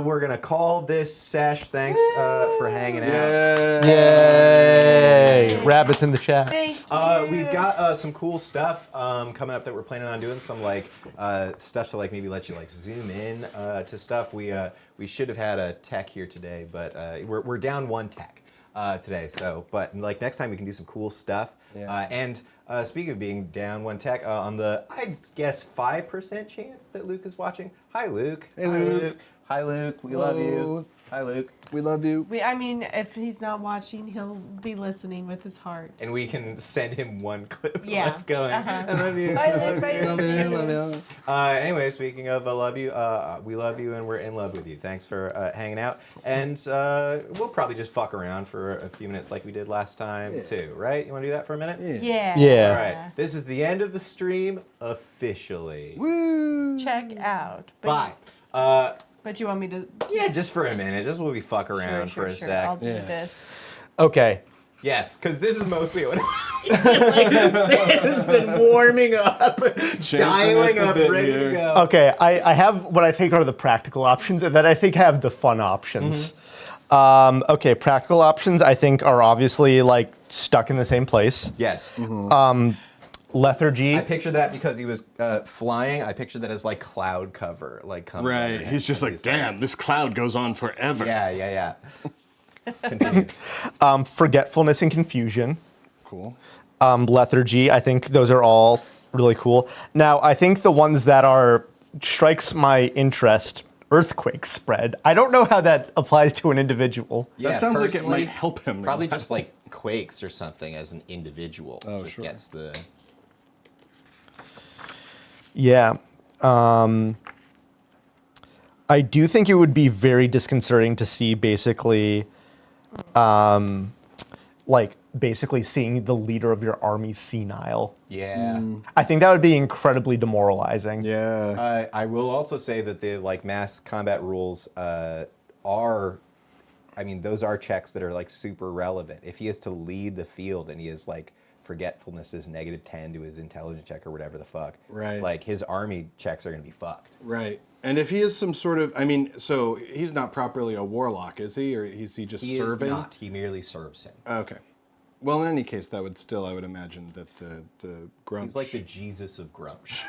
we're gonna call this sesh. Thanks for hanging out. Yay! Rabbits in the chat. Thank you. We've got some cool stuff coming up that we're planning on doing. Some like stuff to like maybe let you like zoom in to stuff. We should have had a tech here today, but we're down one tech today. So, but like next time we can do some cool stuff. Yeah. And speaking of being down one tech, on the I guess 5% chance that Luke is watching. Hi Luke. Hey, Luke. Hi Luke. We love you. Hello. Hi Luke. We love you. I mean, if he's not watching, he'll be listening with his heart. And we can send him one clip. Yeah. Let's go. Uh-huh. I love you. Bye, I Luke. love Bye, you. Love you. Love you. Anyway, speaking of I love you, we love you and we're in love with you. Thanks for hanging out. And we'll probably just fuck around for a few minutes like we did last time too, right? You want to do that for a minute? Yeah. Yeah. All right. This is the end of the stream officially. Woo. Check out. Bye. But you want me to? Yeah, just for a minute. Just we'll be fuck around for a sec. I'll do Yeah. this. Okay. Yes, because this is mostly what like Sam's been warming up, dialing up a up, bit ready here. to go. Okay, I have what I think are the practical options, and then I think I have the fun options. Okay, practical options I think are obviously like stuck in the same place. Yes. Lethargy. I picture that because he was flying. I picture that as like cloud cover, like coming Right. overhead. He's just like, damn, this cloud goes on forever. Yeah. Continue. Forgetfulness and confusion. Cool. Lethargy. I think those are all really cool. Now, I think the ones that are strikes my interest. Earthquake spread. I don't know how that applies to an individual. Yeah, That sounds like it personally, might help him. Probably just like quakes or something as an individual. Oh, just sure. gets the. Yeah. I do think it would be very disconcerting to see basically, basically seeing the leader of your army senile. Yeah. I think that would be incredibly demoralizing. Yeah. I will also say that the like mass combat rules are, I mean, those are checks that are like super relevant. If he is to lead the field and he is like forgetfulness is -10 to his intelligence check or whatever the fuck, Right. like his army checks are gonna be fucked. Right. And if he is some sort of, I mean, so he's not properly a warlock, is he? Or is he just He serving? is not. He merely serves him. Okay. Well, in any case, that would still, I would imagine that the Grumsh. He's like the Jesus of Grumsh.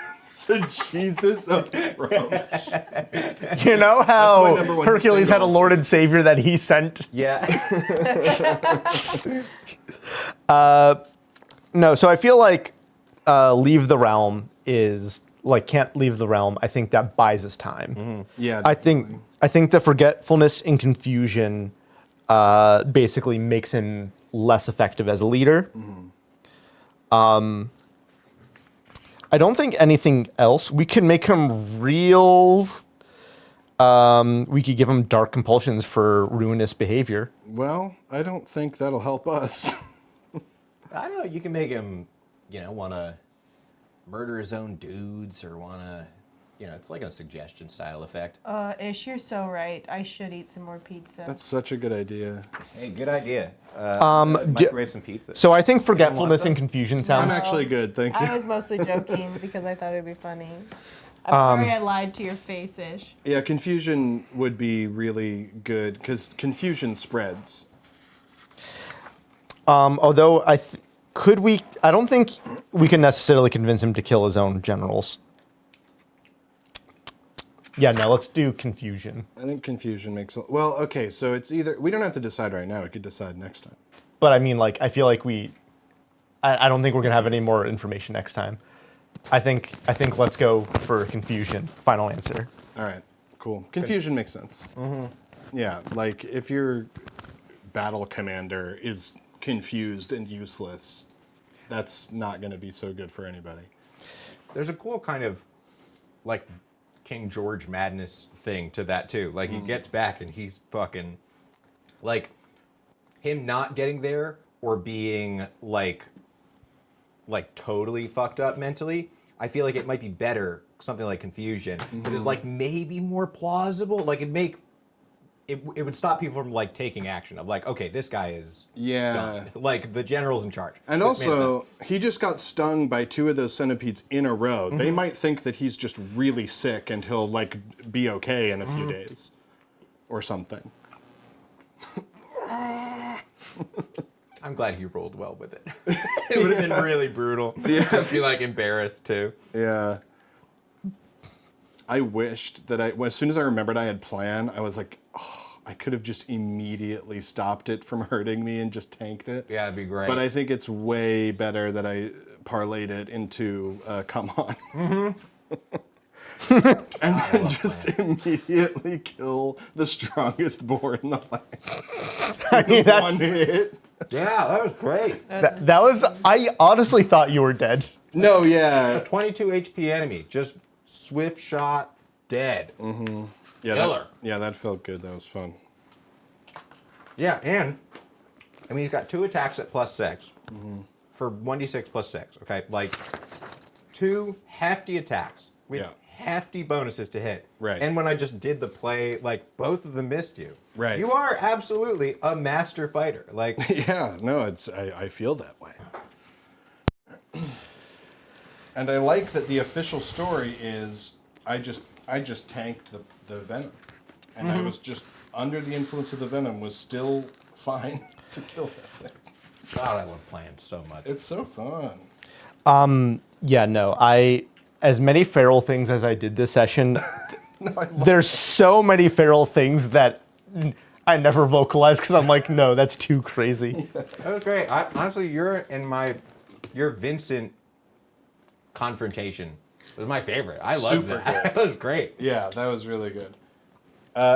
the Jesus of Grumsh. You know my how number one Hercules had a single. Lord and Savior that he sent? Yeah. No, so I feel like leave the realm is like can't leave the realm. I think that buys us time. Yeah. I think the forgetfulness and confusion basically makes him less effective as a leader. I don't think anything else. We can make him real. We could give him dark compulsions for ruinous behavior. Well, I don't think that'll help us. I don't know. You can make him, want to murder his own dudes or want to, it's like a suggestion style effect. Ish, you're so right. I should eat some more pizza. That's such a good idea. Hey, good idea. Microwave some pizza. So I think forgetfulness some? and confusion I'm sounds. actually good, thank you. I was mostly joking because I thought it'd be funny. I'm sorry I lied to your face, Ish. Yeah, confusion would be really good because confusion spreads. Although I don't think we can necessarily convince him to kill his own generals. Yeah, no, let's do confusion. I think confusion makes. Well, okay, so it's either we don't have to decide right now. We could decide next time. But I mean, like, I feel like I don't think we're gonna have any more information next time. I think let's go for confusion. Final answer. All right, cool. Confusion makes sense. Yeah, like if your battle commander is confused and useless, that's not going to be so good for anybody. There's a cool kind of, like, King George madness thing to that, too. Like, he gets back and he's fucking, like, him not getting there or being like totally fucked up mentally, I feel like it might be better something like confusion that is like maybe more plausible. Like it would stop people from like taking action of like, okay, this guy is done. Like the general's in charge. And This man's done. also, he just got stung by 2 of those centipedes in a row. They might think that he's just really sick and he'll like be okay in a few days, or something. I'm glad he rolled well with it. It would have been really brutal. Yeah. I'd be like embarrassed too. Yeah. I wished that as soon as I remembered I had plan, I was like, oh, I could have just immediately stopped it from hurting me and just tanked it. Yeah, that'd be great. But I think it's way better that I parlayed it into come on. And then just immediately kill the strongest boar in the land. I mean, One hit. Yeah, that was great. that was. I honestly thought you were dead. No, yeah. 22 HP enemy, just swift shot, dead. Yeah, Killer. that felt good. That was fun. Yeah, and I mean he's got 2 attacks at +6 for 1d6 +6. Okay, like 2 hefty attacks with hefty bonuses to hit. Right. And when I just did the play, like both of them missed you. Right. You are absolutely a master fighter. Like Yeah, no, I feel that way. And I like that the official story is I just tanked the venom. And I was just under the influence of the venom, was still fine to kill that thing. God, I love playing so much. It's so fun. Yeah, no. As many feral things as I did this session, there's so many feral things that I never vocalize because I'm like, no, that's too crazy. That was great. Honestly, your Vincent confrontation was my favorite. I loved Super that. good. That was great. Yeah, that was really good.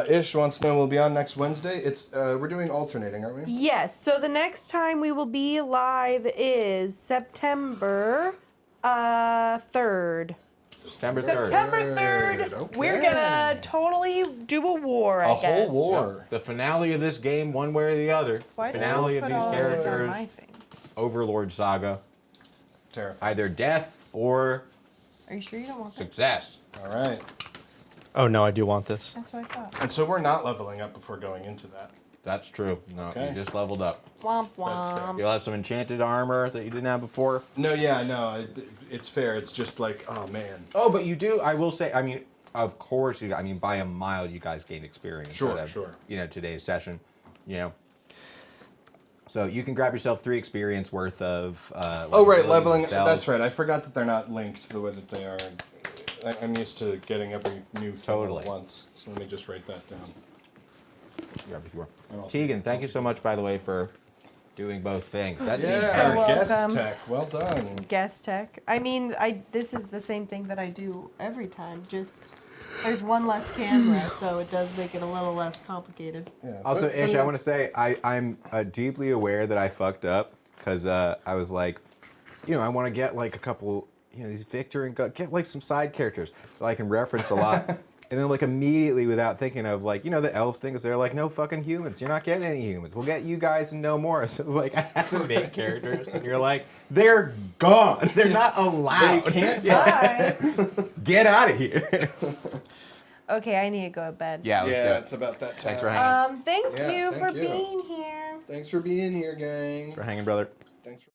Ish wants to know we'll be on next Wednesday. It's we're doing alternating, aren't we? Yes. So the next time we will be live is September 3rd. September 3rd. September 3rd. Okay. We're gonna totally do a war, I A guess. whole war. The finale of this game, one way or the other. Why did Finale you of put these all of this on characters. my thing? Overlord Saga. Terrifying. Either death or Are you sure you don't want that? success. All right. Oh no, I do want this. That's what I thought. And so we're not leveling up before going into that. That's true. No, Okay. you just leveled up. Womp That's fair. womp. You'll have some enchanted armor that you didn't have before. No, yeah, no, it's fair. It's just like, oh man. Oh, but you do. I will say. I mean, of course, by a mile, you guys gained experience. Sure, out of, sure. Today's session. So you can grab yourself 3 experience worth of. Oh right, leveling. spells. That's right. I forgot that they're not linked the way that they are. I'm used to getting every new thing Totally. at once. So let me just write that down. Grab it, you are. Oh. Tegan, thank you so much, by the way, for doing both things. That seems Yeah, You're guest welcome. tech. Well done. Guest tech. I mean, this is the same thing that I do every time. Just there's one less camera, so it does make it a little less complicated. Yeah. Also, but- Ish, I want to say I'm deeply aware that I fucked up because I was like, I want to get like a couple, these Victor and get like some side characters that I can reference a lot. And then like immediately without thinking of like, the elves thing is they're like, no fucking humans. You're not getting any humans. We'll get you guys and no more. So it's like, I have to make characters. And you're like, they're gone. They're not allowed. They can't Bye. Get out of here. Okay, I need to go to bed. Yeah, let's Yeah, do it. it's about that time. Thanks for hanging. Thank Yeah, you thank for you. being here. Thanks for being here, gang. Thanks for hanging, brother. Thanks for